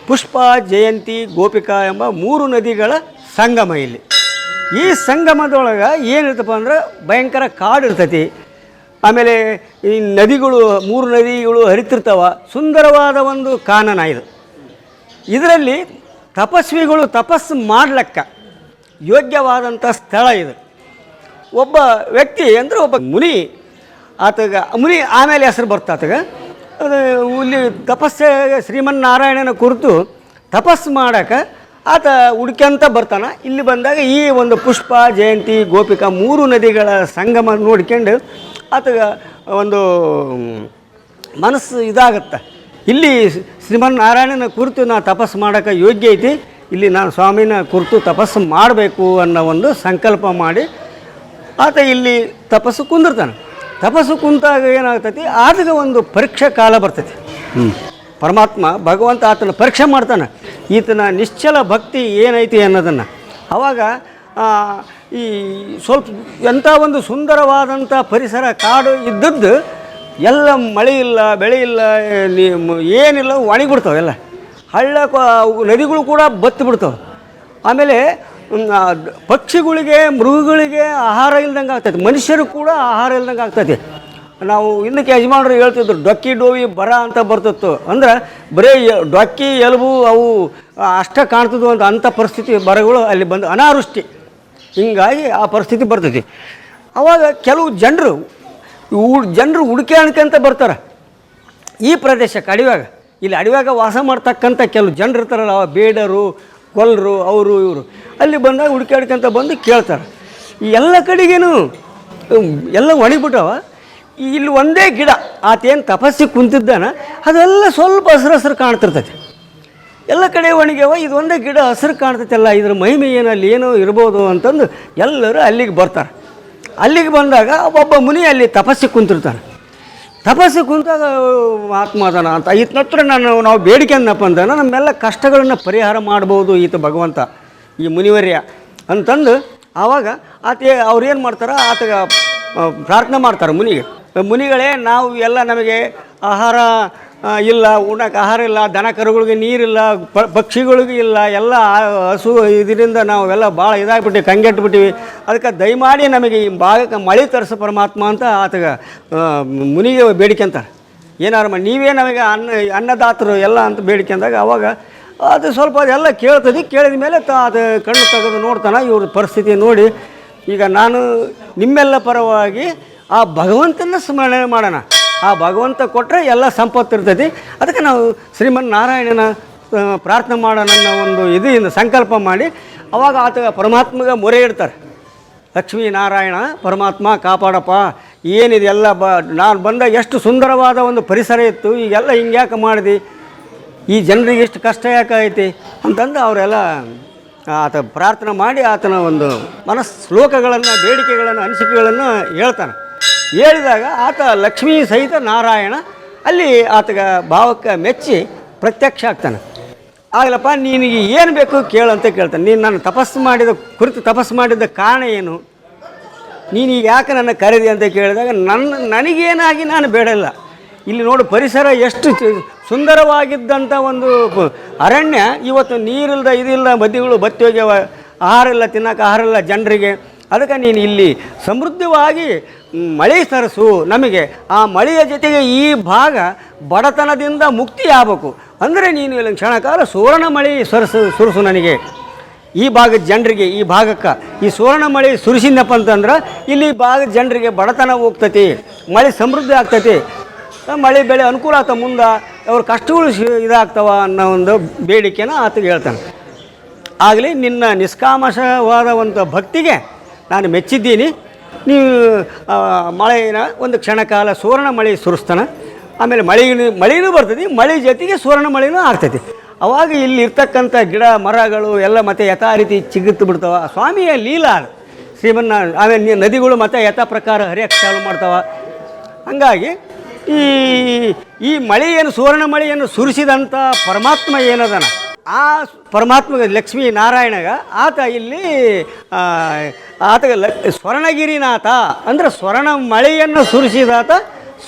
ಪುಷ್ಪ, ಜಯಂತಿ, ಗೋಪಿಕಾ ಎಂಬ 3 ನದಿಗಳ ಸಂಗಮ. ಇಲ್ಲಿ ಈ ಸಂಗಮದೊಳಗೆ ಏನಿರ್ತಪ್ಪ ಅಂದ್ರೆ ಭಯಂಕರ ಕಾಡು ಇರ್ತೈತಿ. ಆಮೇಲೆ ಈ ನದಿಗಳು 3 ನದಿಗಳು ಹರಿತಿರ್ತಾವ. ಸುಂದರವಾದ ಒಂದು ಕಾನನ ಇದು. ಇದರಲ್ಲಿ ತಪಸ್ವಿಗಳು ತಪಸ್ಸು ಮಾಡ್ಲಿಕ್ಕ ಯೋಗ್ಯವಾದಂಥ ಸ್ಥಳ ಇದು. ಒಬ್ಬ ವ್ಯಕ್ತಿ ಅಂದರೆ ಒಬ್ಬ ಮುನಿ, ಮುನಿ ಆಮೇಲೆ ಹೆಸರು ಬರ್ತಾತಗ ಅದು ಇಲ್ಲಿ ತಪಸ್ಸೆ ಶ್ರೀಮನ್ನಾರಾಯಣನ ಕುರಿತು ತಪಸ್ಸು ಮಾಡೋಕೆ ಆತ ಹುಡ್ಕ್ಯಂತ ಬರ್ತಾನೆ. ಇಲ್ಲಿ ಬಂದಾಗ ಈ ಒಂದು ಪುಷ್ಪ, ಜಯಂತಿ, ಗೋಪಿಕಾ 3 ನದಿಗಳ ಸಂಗಮ ನೋಡ್ಕೊಂಡು ಆತಗ ಒಂದು ಮನಸ್ಸು ಇದಾಗತ್ತೆ. ಇಲ್ಲಿ ಶ್ರೀಮನ್ನಾರಾಯಣನ ಕುರಿತು ನಾ ತಪಸ್ಸು ಮಾಡೋಕೆ ಯೋಗ್ಯ ಐತಿ, ಇಲ್ಲಿ ನಾನು ಸ್ವಾಮಿನ ಕುರಿತು ತಪಸ್ಸು ಮಾಡಬೇಕು ಅನ್ನೋ ಒಂದು ಸಂಕಲ್ಪ ಮಾಡಿ ಆತ ಇಲ್ಲಿ ತಪಸ್ಸು ಕುಂದಿರ್ತಾನೆ. ತಪಸ್ಸು ಕುಂತಾಗ ಏನಾಗ್ತೈತಿ, ಆತಗ ಒಂದು ಪರೀಕ್ಷೆ ಕಾಲ ಬರ್ತೈತಿ. ಪರಮಾತ್ಮ ಭಗವಂತ ಆತನ ಪರೀಕ್ಷೆ ಮಾಡ್ತಾನೆ, ಈತನ ನಿಶ್ಚಲ ಭಕ್ತಿ ಏನೈತಿ ಅನ್ನೋದನ್ನು. ಆವಾಗ ಈ ಸ್ವಲ್ಪ ಎಂಥ ಒಂದು ಸುಂದರವಾದಂಥ ಪರಿಸರ ಕಾಡು ಇದ್ದದ್ದು ಎಲ್ಲ ಮಳೆ ಇಲ್ಲ, ಬೆಳೆ ಇಲ್ಲ, ಏನಿಲ್ಲ, ಒಣಗಿಬಿಡ್ತಾವೆ ಎಲ್ಲ. ಹಳ್ಳ ನದಿಗಳು ಕೂಡ ಬತ್ತಿ ಬಿಡ್ತಾವೆ. ಆಮೇಲೆ ಪಕ್ಷಿಗಳಿಗೆ, ಮೃಗಗಳಿಗೆ ಆಹಾರ ಇಲ್ದಂಗೆ ಆಗ್ತೈತಿ, ಮನುಷ್ಯರು ಕೂಡ ಆಹಾರ ಇಲ್ದಂಗೆ ಆಗ್ತೈತಿ. ನಾವು ಹಿಂದಕ್ಕೆ ಯಜಮಾನರು ಹೇಳ್ತಿದ್ರು ಡೊಕ್ಕಿ ಡೋವಿ ಬರ ಅಂತ ಬರ್ತಿತ್ತು. ಅಂದ್ರೆ ಬರೀ ಡೊಕ್ಕಿ ಎಲುಬು ಅವು ಅಷ್ಟೇ ಕಾಣ್ತಿದ್ವು ಅಂಥ ಪರಿಸ್ಥಿತಿ ಬರಗಳು ಅಲ್ಲಿ ಬಂದು ಅನಾವೃಷ್ಟಿ, ಹಿಂಗಾಗಿ ಆ ಪರಿಸ್ಥಿತಿ ಬರ್ತೈತಿ. ಆವಾಗ ಕೆಲವು ಜನರು ಹುಡುಕಿ ಅನ್ಕಂತ ಬರ್ತಾರೆ ಈ ಪ್ರದೇಶಕ್ಕೆ. ಇಲ್ಲಿ ಅಡವ್ಯಾಗ ವಾಸ ಮಾಡ್ತಕ್ಕಂಥ ಕೆಲವು ಜನರು ಇರ್ತಾರಲ್ಲ, ಬೇಡರು, ಕೊಲ್ಲರು, ಅವರು ಇವರು ಅಲ್ಲಿ ಬಂದಾಗ ಹುಡುಕಾಡ್ಕೊಂತ ಬಂದು ಕೇಳ್ತಾರೆ. ಈ ಎಲ್ಲ ಕಡೆಗೇನು ಎಲ್ಲ ಒಣಗಿಬಿಟ್ಟವ. ಇಲ್ಲಿ ಒಂದೇ ಗಿಡ ಆತೇನು ತಪಸ್ಸಿಗೆ ಕುಂತಿದ್ದಾನ ಅದೆಲ್ಲ ಸ್ವಲ್ಪ ಹಸಿರು ಕಾಣ್ತಿರ್ತೈತಿ. ಎಲ್ಲ ಕಡೆ ಒಣಗ್ಯಾವ, ಇದು ಒಂದೇ ಗಿಡ ಹಸಿರು ಕಾಣ್ತೈತಲ್ಲ, ಇದ್ರ ಮಹಿಮೆ ಏನಲ್ಲಿ ಏನೋ ಇರ್ಬೋದು ಅಂತಂದು ಎಲ್ಲರೂ ಅಲ್ಲಿಗೆ ಬರ್ತಾರೆ. ಅಲ್ಲಿಗೆ ಬಂದಾಗ ಒಬ್ಬ ಮುನಿ ಅಲ್ಲಿ ತಪಸ್ಸಿಗೆ ಕುಂತಿರ್ತಾನೆ. ತಪಸ್ಸಿಗೆ ಕುಂತಾಗ ಆತ್ಮಾದಾನ ಅಂತ ಈತನ ಹತ್ರ ನಾವು ಬೇಡಿಕೆ ಅಂದಪ್ಪ ಅಂತಾನೆ ನಮ್ಮೆಲ್ಲ ಕಷ್ಟಗಳನ್ನು ಪರಿಹಾರ ಮಾಡ್ಬೋದು ಈತ ಭಗವಂತ, ಈ ಮುನಿವರ್ಯ ಅಂತಂದು. ಆವಾಗ ಅವ್ರೇನು ಮಾಡ್ತಾರೆ, ಆತಗ ಪ್ರಾರ್ಥನೆ ಮಾಡ್ತಾರೆ ಮುನಿಗಳೇ, ನಾವು ಎಲ್ಲ ನಮಗೆ ಆಹಾರ ಇಲ್ಲ, ಉಣ್ಣಕ್ಕೆ ಆಹಾರ ಇಲ್ಲ, ದನ ಕರುಗಳಿಗೆ ನೀರಿಲ್ಲ, ಪಕ್ಷಿಗಳಿಗೂ ಇಲ್ಲ, ಎಲ್ಲ ಹಸು ಇದರಿಂದ ನಾವೆಲ್ಲ ಭಾಳ ಇದಾಗ್ಬಿಟ್ಟಿವಿ, ಕಂಗೆಟ್ಬಿಟ್ಟಿವಿ. ಅದಕ್ಕೆ ದಯಮಾಡಿ ನಮಗೆ ಈ ಭಾಗಕ್ಕೆ ಮಳೆ ತರಿಸ ಪರಮಾತ್ಮ ಅಂತ ಆತಗ ಮುನಿಗೆ ಬೇಡಿಕೆ ಅಂತಾರೆ. ಏನಾರು ನೀವೇ ನಮಗೆ ಅನ್ನದಾತರು ಎಲ್ಲ ಅಂತ ಬೇಡಿಕೆ ಅಂದಾಗ ಅವಾಗ ಅದು ಸ್ವಲ್ಪ ಅದೆಲ್ಲ ಕೇಳ್ತದೆ. ಕೇಳಿದ ಮೇಲೆ ಅದು ಕಣ್ಣು ತೆಗೆದು ನೋಡ್ತಾನೆ. ಇವ್ರ ಪರಿಸ್ಥಿತಿ ನೋಡಿ ಈಗ ನಾನು ನಿಮ್ಮೆಲ್ಲ ಪರವಾಗಿ ಆ ಭಗವಂತನ ಸ್ಮರಣೆ ಮಾಡೋಣ, ಆ ಭಗವಂತ ಕೊಟ್ಟರೆ ಎಲ್ಲ ಸಂಪತ್ತು ಇರ್ತೈತಿ, ಅದಕ್ಕೆ ನಾವು ಶ್ರೀಮನ್ನಾರಾಯಣನ ಪ್ರಾರ್ಥನೆ ಮಾಡೋಣ ಅನ್ನೋ ಒಂದು ಇದರಿಂದ ಸಂಕಲ್ಪ ಮಾಡಿ ಅವಾಗ ಆತ ಪರಮಾತ್ಮಗೆ ಮೊರೆ ಇಡ್ತಾರೆ. ಲಕ್ಷ್ಮೀನಾರಾಯಣ ಪರಮಾತ್ಮ ಕಾಪಾಡಪ್ಪ, ಏನಿದೆ ಎಲ್ಲ ನಾನು ಬಂದಾಗ ಎಷ್ಟು ಸುಂದರವಾದ ಒಂದು ಪರಿಸರ ಇತ್ತು, ಈಗೆಲ್ಲ ಹಿಂಗ್ಯಾಕೆ ಮಾಡಿದೆ, ಈ ಜನರಿಗೆ ಎಷ್ಟು ಕಷ್ಟ ಯಾಕೆ ಐತಿ ಅಂತಂದು ಅವರೆಲ್ಲ ಆತ ಪ್ರಾರ್ಥನೆ ಮಾಡಿ ಆತನ ಒಂದು ಶ್ಲೋಕಗಳನ್ನು, ಬೇಡಿಕೆಗಳನ್ನು, ಅನಿಸಿಕೆಗಳನ್ನು ಹೇಳ್ತಾನೆ. ಹೇಳಿದಾಗ ಆತ ಲಕ್ಷ್ಮೀ ಸಹಿತ ನಾರಾಯಣ ಅಲ್ಲಿ ಆತಗ ಭಾವಕ್ಕೆ ಮೆಚ್ಚಿ ಪ್ರತ್ಯಕ್ಷ ಆಗ್ತಾನೆ. ಆಗಲಪ್ಪ ನಿನಗೆ ಏನು ಬೇಕು ಕೇಳಂತ ಕೇಳ್ತಾನೆ. ನೀನು ನಾನು ತಪಸ್ಸು ಮಾಡಿದ ಕಾರಣ ಏನು, ನೀನು ಯಾಕೆ ನನ್ನ ಕರೆದಿ ಅಂತ ಕೇಳಿದಾಗ ನನಗೇನಾಗಿ ನಾನು ಬೇಡಲ್ಲ. ಇಲ್ಲಿ ನೋಡು ಪರಿಸರ ಎಷ್ಟು ಸುಂದರವಾಗಿದ್ದಂಥ ಒಂದು ಅರಣ್ಯ ಇವತ್ತು ನೀರಿಲ್ದ ಇದಿಲ್ಲ, ಮಧ್ಯಗಳು ಬತ್ತಿ ಹೋಗ್ಯಾವ, ಆಹಾರ ಇಲ್ಲ, ತಿನ್ನೋಕೆ ಆಹಾರ ಇಲ್ಲ ಜನರಿಗೆ. ಅದಕ್ಕೆ ನೀನು ಇಲ್ಲಿ ಸಮೃದ್ಧವಾಗಿ ಮಳೆ ತರಿಸು ನಮಗೆ. ಆ ಮಳೆಯ ಜೊತೆಗೆ ಈ ಭಾಗ ಬಡತನದಿಂದ ಮುಕ್ತಿ ಆಗಬೇಕು, ಅಂದರೆ ನೀನು ಇಲ್ಲಿ ಕ್ಷಣಕಾಲ ಸುವರ್ಣ ಮಳೆ ಸುರಿಸು ನನಗೆ, ಈ ಭಾಗದ ಜನರಿಗೆ, ಈ ಭಾಗಕ್ಕೆ ಈ ಸುವರ್ಣ ಮಳೆ ಸುರಿಸಿದ್ನಪ್ಪ ಅಂತಂದ್ರೆ ಇಲ್ಲಿ ಭಾಗದ ಜನರಿಗೆ ಬಡತನ ಹೋಗ್ತೈತಿ, ಮಳೆ ಸಮೃದ್ಧಿ ಆಗ್ತೈತಿ, ಮಳೆ ಬೆಳೆ ಅನುಕೂಲ ಆಗ್ತವೆ, ಮುಂದೆ ಅವ್ರ ಕಷ್ಟಗಳು ಇದಾಗ್ತವ ಅನ್ನೋ ಒಂದು ಬೇಡಿಕೆನ ಆತಗೆ ಹೇಳ್ತಾನೆ. ಆಗಲಿ ನಿನ್ನ ನಿಷ್ಕಾಮಶವಾದ ಭಕ್ತಿಗೆ ನಾನು ಮೆಚ್ಚಿದ್ದೀನಿ. ನೀವು ಮಳೆನ ಒಂದು ಕ್ಷಣಕಾಲ ಸುವರ್ಣ ಮಳೆ ಸುರಿಸ್ತಾನೆ, ಆಮೇಲೆ ಮಳೆನೂ ಬರ್ತದೆ, ಮಳೆ ಜೊತೆಗೆ ಸುವರ್ಣ ಮಳೆನೂ ಆಗ್ತೈತಿ. ಅವಾಗ ಇಲ್ಲಿ ಇರ್ತಕ್ಕಂಥ ಗಿಡ ಮರಗಳು ಎಲ್ಲ ಮತ್ತೆ ಯಥಾ ರೀತಿ ಚಿಗುತ್ತು ಬಿಡ್ತಾವ. ಸ್ವಾಮಿಯ ಲೀಲಾ ಶ್ರೀಮನ್ನ. ಆಮೇಲೆ ನದಿಗಳು ಮತ್ತು ಯಥಾ ಪ್ರಕಾರ ಹರಿಯಕ್ಕೆ ಚಾಲು ಮಾಡ್ತಾವ. ಹಂಗಾಗಿ ಈ ಮಳೆಯನ್ನು ಸುವರ್ಣ ಮಳೆಯನ್ನು ಸುರಿಸಿದಂಥ ಪರಮಾತ್ಮ ಏನದನ, ಆ ಪರಮಾತ್ಮಗೆ ಲಕ್ಷ್ಮೀ ನಾರಾಯಣಗ ಆತ ಇಲ್ಲಿ ಆತಗೆ ಸ್ವರ್ಣಗಿರಿನಾಥ ಅಂದರೆ ಸ್ವರ್ಣ ಮಳೆಯನ್ನು ಸುರಿಸಿದಾತ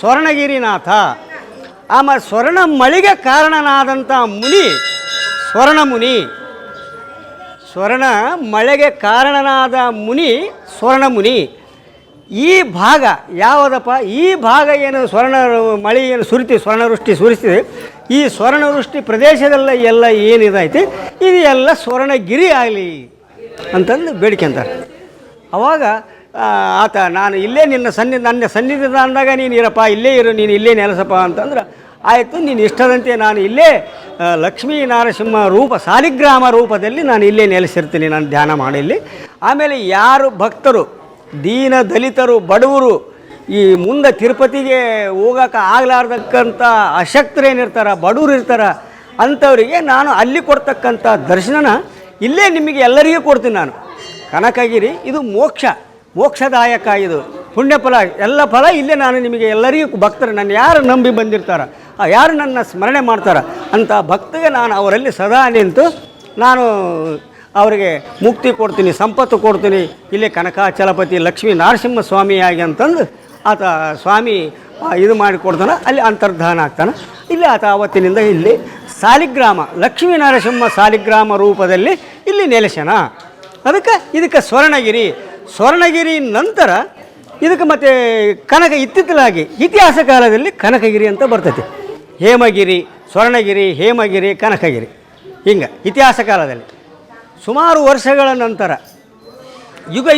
ಸ್ವರ್ಣಗಿರಿನಾಥ. ಆಮೇಲೆ ಸ್ವರ್ಣ ಮಳೆಗೆ ಕಾರಣನಾದಂಥ ಮುನಿ ಸ್ವರ್ಣ ಮುನಿ. ಸ್ವರ್ಣ ಮಳೆಗೆ ಕಾರಣನಾದ ಮುನಿ ಸ್ವರ್ಣ ಮುನಿ. ಈ ಭಾಗ ಯಾವುದಪ್ಪ, ಈ ಭಾಗ ಏನು ಸ್ವರ್ಣ ಮಳೆ ಏನು ಸ್ವರ್ಣವೃಷ್ಟಿ ಸುರಿಸ್ತಿದೆ, ಈ ಸ್ವರ್ಣವೃಷ್ಟಿ ಪ್ರದೇಶದಲ್ಲ ಎಲ್ಲ ಏನಿದೈತಿ ಇದು ಎಲ್ಲ ಸ್ವರ್ಣಗಿರಿ ಆಗಲಿ ಅಂತಂದು ಬೇಡಿಕೆ ಅಂತಾರೆ. ಅವಾಗ ಆತ ನಾನು ಇಲ್ಲೇ ನನ್ನ ಸನ್ನಿಧಿದ ಅಂದಾಗ ನೀನು ಇರಪ್ಪ, ಇಲ್ಲೇ ಇರು, ನೀನು ಇಲ್ಲೇ ನೆಲೆಸಪ್ಪ ಅಂತಂದ್ರೆ ಆಯಿತು, ನೀನು ಇಷ್ಟದಂತೆ ನಾನು ಇಲ್ಲೇ ಲಕ್ಷ್ಮೀ ನರಸಿಂಹ ರೂಪ ಸಾಲಿಗ್ರಾಮ ರೂಪದಲ್ಲಿ ನಾನು ಇಲ್ಲೇ ನೆಲೆಸಿರ್ತೀನಿ, ನಾನು ಧ್ಯಾನ ಮಾಡಿ ಇಲ್ಲಿ. ಆಮೇಲೆ ಯಾರು ಭಕ್ತರು ದೀನ ದಲಿತರು ಬಡವರು ಈ ಮುಂದೆ ತಿರುಪತಿಗೆ ಹೋಗೋಕೆ ಆಗಲಾರ್ದಕ್ಕಂಥ ಅಶಕ್ತರೇನಿರ್ತಾರೆ, ಬಡವರು ಇರ್ತಾರೆ, ಅಂಥವರಿಗೆ ನಾನು ಅಲ್ಲಿ ಕೊಡ್ತಕ್ಕಂಥ ದರ್ಶನನ ಇಲ್ಲೇ ನಿಮಗೆ ಎಲ್ಲರಿಗೂ ಕೊಡ್ತೀನಿ. ನಾನು ಕನಕಗಿರಿ ಇದು ಮೋಕ್ಷದಾಯಕ, ಇದು ಪುಣ್ಯಫಲ, ಎಲ್ಲ ಫಲ ಇಲ್ಲೇ ನಾನು ನಿಮಗೆ ಎಲ್ಲರಿಗೂ ಭಕ್ತರು ನನ್ನ ಯಾರು ನಂಬಿ ಬಂದಿರ್ತಾರೆ, ಯಾರು ನನ್ನ ಸ್ಮರಣೆ ಮಾಡ್ತಾರೆ ಅಂಥ ಭಕ್ತಿಗೆ ನಾನು ಅವರಲ್ಲಿ ಸದಾ ನಿಂತು ನಾನು ಅವರಿಗೆ ಮುಕ್ತಿ ಕೊಡ್ತೀನಿ, ಸಂಪತ್ತು ಕೊಡ್ತೀನಿ. ಇಲ್ಲೇ ಕನಕಾಚಲಪತಿ ಲಕ್ಷ್ಮೀ ನರಸಿಂಹ ಸ್ವಾಮಿಯಾಗಿ ಅಂತಂದು ಆತ ಸ್ವಾಮಿ ಇದು ಮಾಡಿಕೊಡ್ತಾನೆ, ಅಲ್ಲಿ ಅಂತರ್ಧಾನ ಆಗ್ತಾನೆ. ಇಲ್ಲಿ ಆತ ಆವತ್ತಿನಿಂದ ಇಲ್ಲಿ ಸಾಲಿಗ್ರಾಮ ಲಕ್ಷ್ಮೀ ನರಸಿಂಹ ಸಾಲಿಗ್ರಾಮ ರೂಪದಲ್ಲಿ ಇಲ್ಲಿ ನೆಲೆಸನ. ಇದಕ್ಕೆ ಸ್ವರ್ಣಗಿರಿ ನಂತರ ಇದಕ್ಕೆ ಮತ್ತು ಇತ್ತಿತ್ತಲಾಗಿ ಇತಿಹಾಸ ಕಾಲದಲ್ಲಿ ಕನಕಗಿರಿ ಅಂತ ಬರ್ತೈತಿ. ಹೇಮಗಿರಿ, ಸ್ವರ್ಣಗಿರಿ, ಹೇಮಗಿರಿ, ಕನಕಗಿರಿ ಹಿಂಗೆ ಇತಿಹಾಸ ಕಾಲದಲ್ಲಿ ಸುಮಾರು ವರ್ಷಗಳ ನಂತರ